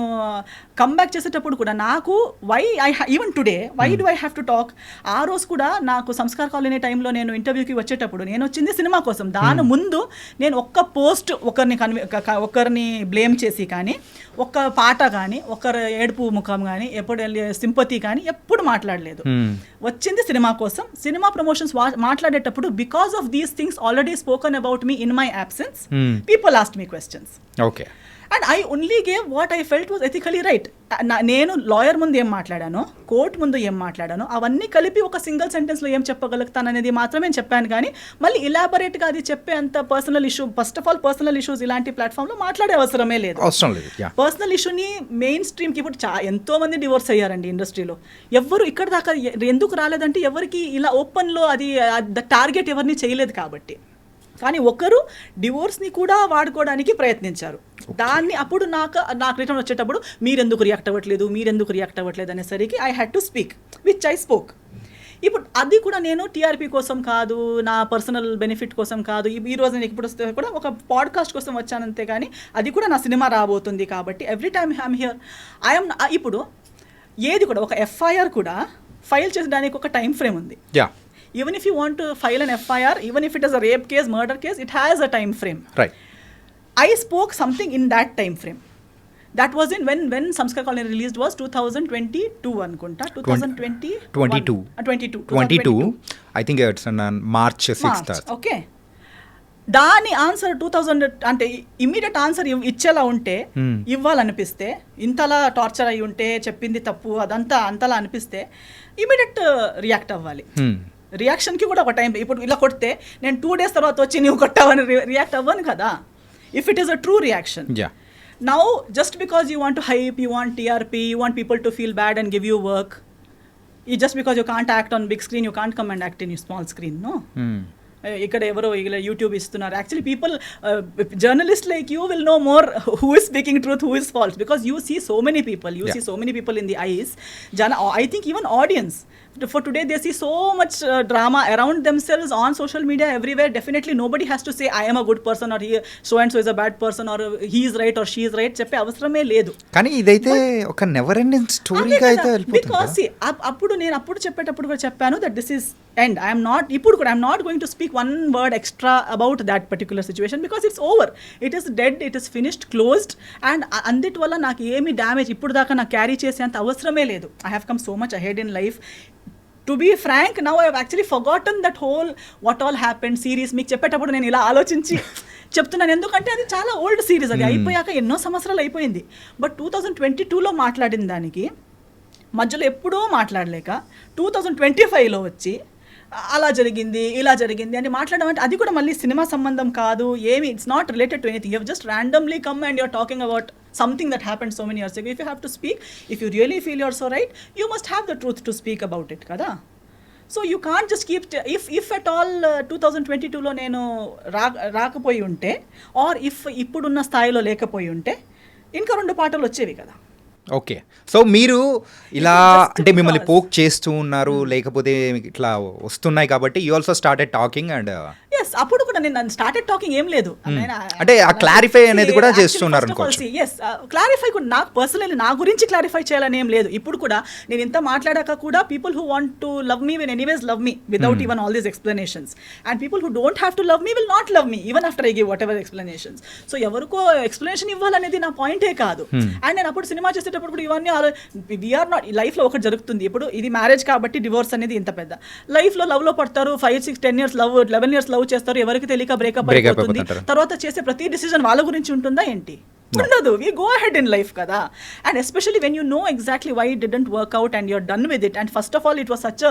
S3: కమ్బ్యాక్ చేసేటప్పుడు కూడా నాకు even today why do I have to talk. ఆ రోజు కూడా నాకు సంస్కార్ కాలనీ టైంలో నేను ఇంటర్వ్యూకి వచ్చేటప్పుడు నేను వచ్చింది సినిమా కోసం. దాని ముందు నేను ఒక్క పోస్ట్ ఒకరిని బ్లేమ్ చేసి కానీ, ఒక్క పాట కానీ, ఒకరి ఏడుపు ముఖం కానీ, ఎప్పుడు సింపతి కానీ ఎప్పుడు మాట్లాడలేదు. వచ్చింది సినిమా కోసం. సినిమా ప్రమోషన్స్ మాట్లాడేటప్పుడు because of these things already spoken about me in my absence, people asked me questions.
S2: Okay.
S3: And I only gave what I felt was ethically right. నేను లాయర్ ముందు ఏం మాట్లాడానో, కోర్ట్ ముందు ఏం మాట్లాడానో అవన్నీ కలిపి ఒక సింగిల్ సెంటెన్స్లో ఏం చెప్పగలుగుతాను అనేది మాత్రమే చెప్పాను. కానీ మళ్ళీ ఇలాబొరేట్గా అది చెప్పే అంత personal issue, first of all personal issues ఇలాంటి ప్లాట్ఫామ్లో మాట్లాడే అవసరమే లేదు. పర్సనల్ ఇష్యూని మెయిన్ స్ట్రీమ్కి ఇప్పుడు ఎంతో మంది డివోర్స్ అయ్యారండి ఇండస్ట్రీలో. ఎవరు ఇక్కడ దాకా ఎందుకు రాలేదంటే ఎవరికి ఇలా ఓపెన్లో అది టార్గెట్ ఎవరిని చేయలేదు కాబట్టి. కానీ ఒకరు డివోర్స్ని కూడా వాడుకోవడానికి ప్రయత్నించారు. దాన్ని అప్పుడు నాకు రిటర్న్ వచ్చేటప్పుడు మీరెందుకు రియాక్ట్ అవ్వట్లేదు అనేసరికి I had to speak, which I spoke. ఇప్పుడు అది కూడా నేను టీఆర్పీ కోసం కాదు, నా పర్సనల్ బెనిఫిట్ కోసం కాదు. ఈ రోజు నేను ఇప్పుడు వస్తే కూడా ఒక పాడ్కాస్ట్ కోసం వచ్చానంతే, కానీ అది కూడా నా సినిమా రాబోతుంది కాబట్టి ఎవ్రీ టైమ్ ఐఎమ్ హియర్. ఇప్పుడు ఏది కూడా ఒక ఎఫ్ఐఆర్ కూడా ఫైల్ చేసడానికి ఒక టైం ఫ్రేమ్ ఉంది. Even if you want to file an FIR, even if it is a rape case, murder case, it has a time frame.
S2: Right.
S3: I spoke something in that time frame. That was in when Samskar Colony released was 2022 anukunta. 2022.
S2: I think it's on March 6th.
S3: Okay. దాని ఆన్సర్ 2000 అంటే ఇమ్మీడియట్ ఆన్సర్ ఇచ్చేలా ఉంటే, ఇవ్వాలనిపిస్తే, ఇంతలా టార్చర్ అయి ఉంటే, చెప్పింది తప్పు అదంతా అంతలా అనిపిస్తే ఇమ్మీడియట్ రియాక్ట్ అవ్వాలి. రియాక్షన్కి కూడా ఒక టైం. ఇప్పుడు ఇలా కొడితే నేను 2 days తర్వాత వచ్చి నువ్వు కొట్టావని రియాక్ట్ అవ్వను కదా, if it is a true reaction. Now just because you want to hype, you want TRP, you want people to feel bad and give you work, just because you can't act on big screen, you can't come and act in you small screen. No, ఇక్కడ ఎవరో ఇలా యూట్యూబ్ ఇస్తున్నారు. Actually people, journalist like you will know more who is speaking truth, who is false, because you see so many people in the eyes. I think even audience for today they see so much drama around themselves on social media everywhere. Definitely nobody has to say I am a good person or he so and so is a bad person or he is right or she is right చెప్పే అవసరమే లేదు.
S2: కానీ ఇదైతే ఒక నెవర్ ఎండింగ్ స్టోరీగా అయితే వెళ్ళిపోతుంది.
S3: బికాస్ అప్పుడు చెప్పేటప్పుడు కూడా చెప్పాను that this is and I'm not ఇప్పుడు కూడా I'm not going to speak one word extra about that particular situation because it's over, it is dead, it is finished, closed. And అందిటి వల్ల నాకు ఏమి డ్యామేజ్ ఇప్పుడు దాకా నాకు క్యారీ చేసేంత అవసరమే లేదు. I have come so much ahead in life. To be frank, now I have actually forgotten that whole what all happened series. మీకు చెప్పేటప్పుడు నేను ఇలా ఆలోచించి చెప్తున్నాను, ఎందుకంటే అది చాలా ఓల్డ్ సిరీస్, అది అయిపోయాక ఎన్నో సంవత్సరాలు అయిపోయింది. బట్ 2022లో మాట్లాడిన దానికి మధ్యలో ఎప్పుడూ మాట్లాడలేక 2025లో వచ్చి అలా జరిగింది ఇలా జరిగింది అని మాట్లాడడం అంటే అది కూడా మళ్ళీ సినిమా సంబంధం కాదు ఏమి. It's not related to anything. You have just randomly come and you're talking about something that happened so many years ago. If you have to speak, if you really feel you're so right, you must have the truth to speak about it kada. So you can't just keep if at all 2022లో నేను రాకపోయి ఉంటే ఆర్ ఇఫ్ ఇప్పుడున్న స్థాయిలో లేకపోయి ఉంటే ఇంకా 2 పాటలు వచ్చేవి కదా.
S2: ఓకే, సో మీరు ఇలా అంటే మిమ్మల్ని పోక్ చేస్తూ ఉన్నారు లేకపోతే ఇట్లా వస్తున్నాయి కాబట్టి you also started talking and
S3: yes అప్పుడు కూడా నేను స్టార్టెడ్ టాకింగ్ ఏం లేదు.
S2: అంటే ఆ క్లారిఫై అనేది కూడా చేస్తున్నారు అనుకోవచ్చు.
S3: ఎస్ క్లారిఫై కూడా నాకు పర్సనల్లీ నా గురించి క్లారిఫై చేయాలని ఏం లేదు. ఇప్పుడు కూడా నేను ఇంత మాట్లాడాక కూడా people who want to love me will anyways love me without even all these explanations, and people who don't have to love me will not love me even after I give what ever explanations. So ఎవరికో ఎక్స్ప్లెనేషన్ ఇవ్వాలనేది నా పాయింటే కాదు. అండ్ నేను అప్పుడు సినిమా చేసేటప్పుడు కూడా ఇవన్నీ వీఆర్ నాట్, లైఫ్లో ఒకటి జరుగుతుంది. ఇప్పుడు ఇది మ్యారేజ్ కాబట్టి డివోర్స్ అనేది ఇంత పెద్ద, లైఫ్లో లవ్లో పడతారు, 5, 6, 10 years లవ్, 11 years లవ్ చేస్తారు, ఎవరికి తెలియక బ్రేకప్ అయిపోతుంది. తర్వాత చేసే ప్రతి డిసిజన్ వాళ్ళ గురించి ఉంటుందా ఏంటి? ఉండదు. We go ahead in life కదా. And especially when you know exactly why it didn't work out and you're done with it, and first of all it was such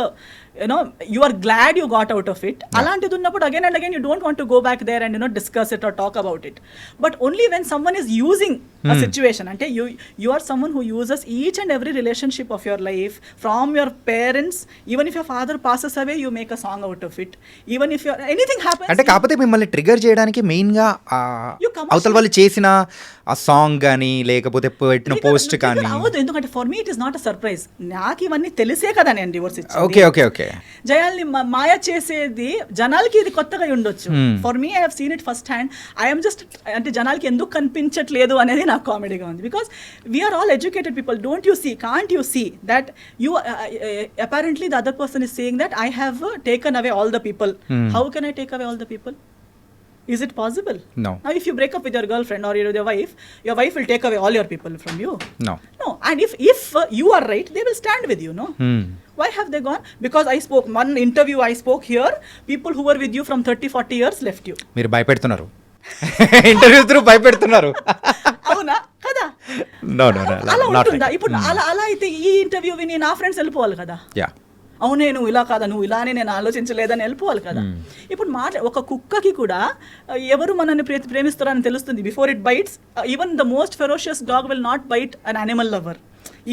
S3: you are glad you got out of it. అలాంటిది ఉన్నప్పుడు again and again you don't want to go back there and discuss it or talk about it. But only when someone is using a situation, అంటే you are someone who uses each and every relationship of your life from your parents. Even if your father passes away, you make a song out of it. Even if anything happens,
S2: అంటే కాకపోతే మిమ్మల్ని ట్రిగర్ చేయడానికి మెయిన్ గా అవతల వాళ్ళు చేసిన ఆ సాంగ్ కానీ లేకపోతే పెట్టిన పోస్ట్ కానీ
S3: అవ్వదు. ఎందుకంటే for me it is not a surprise. నాకు ఇవన్నీ తెలిసే కదా నేను డివోర్స్ ఇచ్చాను.
S2: ఓకే ఓకే ఓకే
S3: జయాల్ని మాయ చేసేది జనాలకి ఇది కొత్తగా ఉండొచ్చు. For me I have seen it first hand. I'm just అంటే జనాలకి ఎందుకు కనిపించట్లేదు అనేది నాకు కామెడీగా ఉంది. Because we're all educated people. Don't you see, can't you see that you apparently the other person is saying that I have taken away all the people. How can I take away all the people? Is it possible?
S2: No.
S3: Now if you break up with your girlfriend or your wife will take away all your people from you.
S2: No.
S3: And if you are right, they will stand with you, no? Why have they gone? Because I spoke one interview, I spoke here, people who were with you from 30-40 years left you.
S2: మీరు భయపెడుతున్నారు, ఇంటర్వ్యూ త్రూ భయపెడుతున్నారు.
S3: అవునా కదా?
S2: No,
S3: అలా
S2: not
S3: ఉంటుందా?
S2: right.
S3: ఇప్పుడు అలా అయితే ఈ ఇంటర్వ్యూ విని నా ఫ్రెండ్స్ వెళ్ళిపోవాలి కదా.
S2: Yeah.
S3: అవునే నువ్వు ఇలా కాదా, నువ్వు ఇలానే నేను ఆలోచించలేదని వెళ్ళిపోవాలి కదా. ఇప్పుడు ఒక కుక్కకి కూడా ఎవరు మనల్ని ప్రేమిస్తారని తెలుస్తుంది before it bites. Even the most ferocious dog will not bite an animal lover.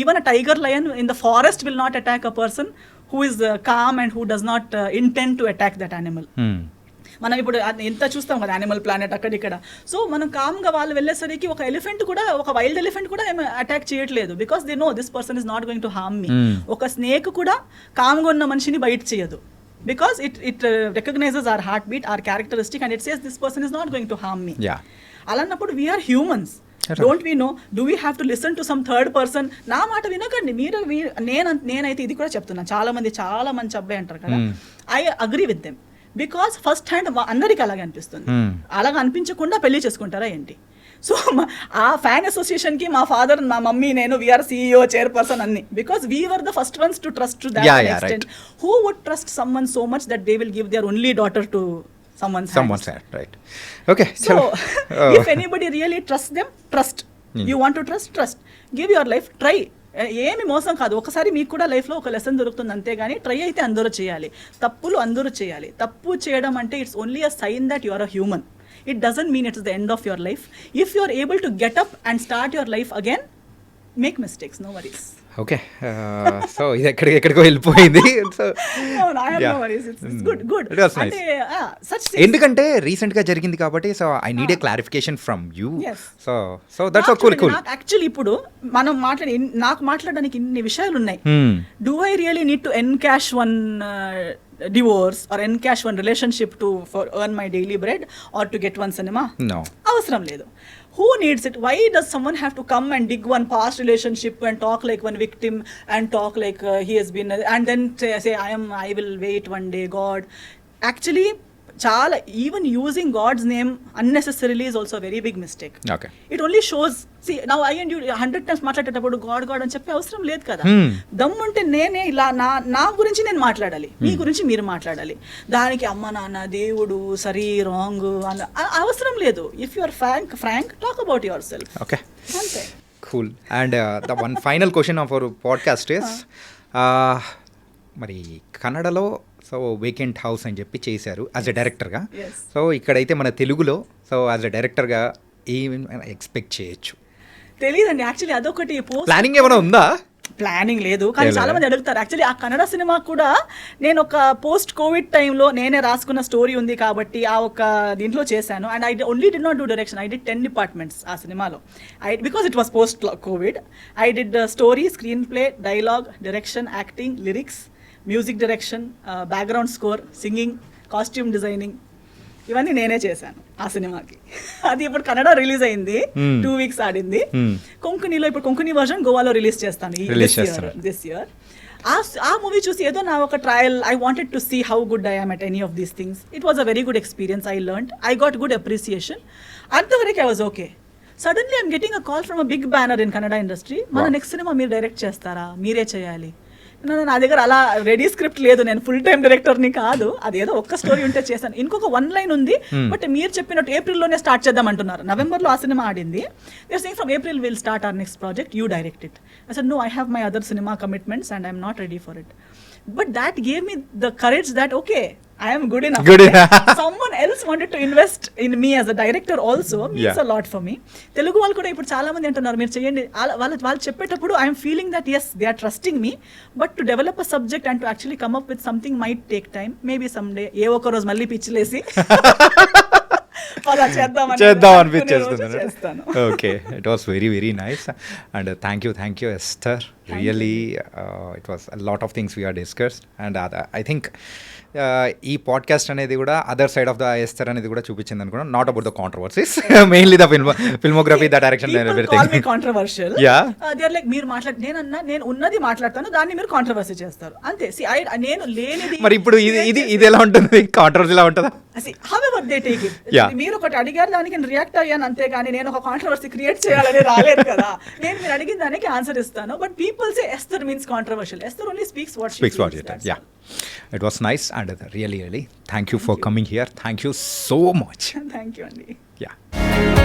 S3: Even a tiger lion in the forest will not attack a person who is calm and who does not intend to attack that animal. మనం ఇప్పుడు ఎంత చూస్తాం కదా యానిమల్ ప్లానెట్ అక్కడిక్కడ. సో మనం కామ్గా వాళ్ళు వెళ్ళేసరికి ఒక ఎలిఫెంట్ కూడా, ఒక వైల్డ్ ఎలిఫెంట్ కూడా ఏమి అటాక్ చేయట్లేదు because they know this person is not going to harm me. ఒక స్నేక్ కూడా కామ్గా ఉన్న మనిషిని బైట్ చేయదు because it recognizes our heart beat, our characteristic, and it says this person is not going to harm me. అలాన్నప్పుడు we're humans. Don't we know, do we have to listen to some third person? నా మాట వినకండి మీరు. నేనైతే ఇది కూడా చెప్తున్నాను, చాలా మంచి అబ్బాయి అంటారు కదా, I agree with them. Because first hand అందరికీ అలాగే అనిపిస్తుంది. అలాగ అనిపించకుండా పెళ్లి చేసుకుంటారా ఏంటి? సో ఆ ఫ్యాన్ అసోసియేషన్కి మా ఫాదర్, మా మమ్మీ, నేను వీఆర్ CEO, చైర్పర్సన్ అన్ని. Because we were the first ones to trust to that extent. Who would trust someone so much that they will give their only daughter to someone's hand,
S2: right? Okay,
S3: so if anybody really trusts them, trust. You want to trust. Give your life, try. ఏమి మోసం కాదు. ఒకసారి మీకు కూడా లైఫ్లో ఒక లెసన్ దొరుకుతుంది అంతేగాని ట్రై అయితే అందరూ చేయాలి, తప్పులు అందరూ చేయాలి. తప్పు చేయడం అంటే it's only a sign that you are a human. It doesn't mean it's the end of your life. If you are able to get up and start your life again, make mistakes, no worries.
S2: Okay, so ఇది ఎక్కడికో వెళ్ళిపోయింది. ఎందుకంటే రీసెంట్ గా జరిగింది కాబట్టి, so I need a clarification from you. So that's cool.
S3: Actually ఇప్పుడు మనం నాకు మాట్లాడడానికి ఇన్ని విషయాలు ఉన్నాయి. Do I really need to encash one divorce or encash one relationship to for earn my daily bread or to get one cinema.
S2: No.
S3: అవసరం లేదు. Who needs it? Why does someone have to come and dig one past relationship and talk like one victim and talk like he has been and then say I will wait one day God. Actually చాలా even using God's name unnecessarily is also a very big mistake.
S2: Okay.
S3: It only shows, see now I and you 100 times మాట్లాడేటప్పుడు గాడ్ గాడ్ అని చెప్పే అవసరం లేదు కదా. దమ్ముంటే నేనే ఇలా నా గురించి నేను మాట్లాడాలి, మీ గురించి మీరు మాట్లాడాలి. దానికి అమ్మ నాన్న దేవుడు సరి రాంగ్ అని అవసరం లేదు. If you are frank talk about yourself.
S2: Okay.
S3: అంతే.
S2: Cool. And the one final question of our podcast is మరి కన్నడలో సో వేకెంట్ హౌస్ అని చెప్పి చేశారు యాజ్ ఎ డైరెక్టర్గా.
S3: Yes.
S2: సో ఇక్కడైతే మన తెలుగులో సో యాజ్ ఎ డైరెక్టర్గా ఏమి ఎక్స్పెక్ట్ చేయొచ్చు?
S3: తెలియదండి యాక్చువల్లీ అదొకటి
S2: ప్లానింగ్ ఏమైనా ఉందా?
S3: ప్లానింగ్ లేదు, కానీ చాలా మంది అడుగుతారు. యాక్చువల్లీ ఆ కన్నడ సినిమా కూడా నేను ఒక పోస్ట్ కోవిడ్ టైంలో నేనే రాసుకున్న స్టోరీ ఉంది కాబట్టి ఆ ఒక దీంట్లో చేశాను. And I only did not do direction, I did 10 departments ఆ సినిమాలో. Because it was post Covid. I did story, screen play, dialogue, direction, acting, lyrics, music direction, background score, singing, costume designing, ఇవన్నీ నేనే చేశాను ఆ సినిమాకి. అది ఇప్పుడు కన్నడ రిలీజ్ అయింది, 2 weeks ఆడింది. కొంకణిలో ఇప్పుడు కొంకణి వర్షన్ గోవాలో రిలీజ్ చేస్తాను దిస్ ఇయర్. ఆ మూవీ చూసి ఏదో నా ఒక trial, I wanted to see how good I am at any of these things. It was a very good experience. I learned, I got good appreciation. అంతవరకు I was okay. Suddenly I'm getting a call from a big banner in Kannada industry. మన నెక్స్ట్ సినిమా మీరు డైరెక్ట్ చేస్తారా, మీరే చేయాలి. నా దగ్గర అలా రెడీ స్క్రిప్ట్ లేదు, నేను ఫుల్ టైం డైరెక్టర్ని కాదు. అదేదో ఒక్క స్టోరీ ఉంటే చేశాను. ఇంకొక 1 line ఉంది, బట్ మీరు చెప్పినట్టు ఏప్రిల్లోనే స్టార్ట్ చేద్దాం అంటున్నారు. నవంబర్లో ఆ సినిమా ఆడింది. They are saying from April will start our next project, you direct it. I said no, I have my other cinema commitments and I'm not ready for it. But that gave me the courage that okay, I am good enough. Someone else wanted to invest in me as a director also means a lot for me. Telugu వాళ్ళు కూడా ఇప్పుడు చాలా మంది అంటున్నారు మీరు చేయండి. వాళ్ళు చెప్పేటప్పుడు I am feeling that yes, they are trusting me, but to develop a subject and to actually come up with something might take time. Maybe someday ఏ ఒక్క రోజు మళ్ళీ పిచ్చిలేసి
S2: చేద్దాం అనిపించేస్తుంది. Okay, it was very very nice and thank you Esther. Really it was a lot of things we are discussed and I think ఈ పాడ్కాస్ట్ అనేది కూడా other side of the Esther అనేది కూడా చూపించింది అనుకున్నాను. Not about the controversies, mainly the filmography, the direction, everything.
S3: Controversial they are like మీరు నేను ఉన్నది మాట్లాడతాను, దాన్ని మీరు కాంట్రవర్సీ చేస్తారు అంతే. నేను లేనిది.
S2: మరి ఇప్పుడు ఇది ఎలా ఉంటుంది, కాంట్రవర్సీ ఎలా ఉంటుందా?
S3: However they take it. మీరు ఒకటి అడిగారు, దానికి నేను రియాక్ట్ అయ్యాను అంతే, కానీ నేను ఒక కాంట్రవర్సీ క్రియేట్ చేయాలని రాలేదు కదా. నేను మీరు అడిగిన దానికి ఆన్సర్ ఇస్తాను. But people say ఎస్థర్ means controversial. ఎస్థర్ only speaks what she feels.
S2: Yeah, it was nice and really thank you for coming here. Thank you so much.
S3: Thank you, Andy.
S2: Yeah.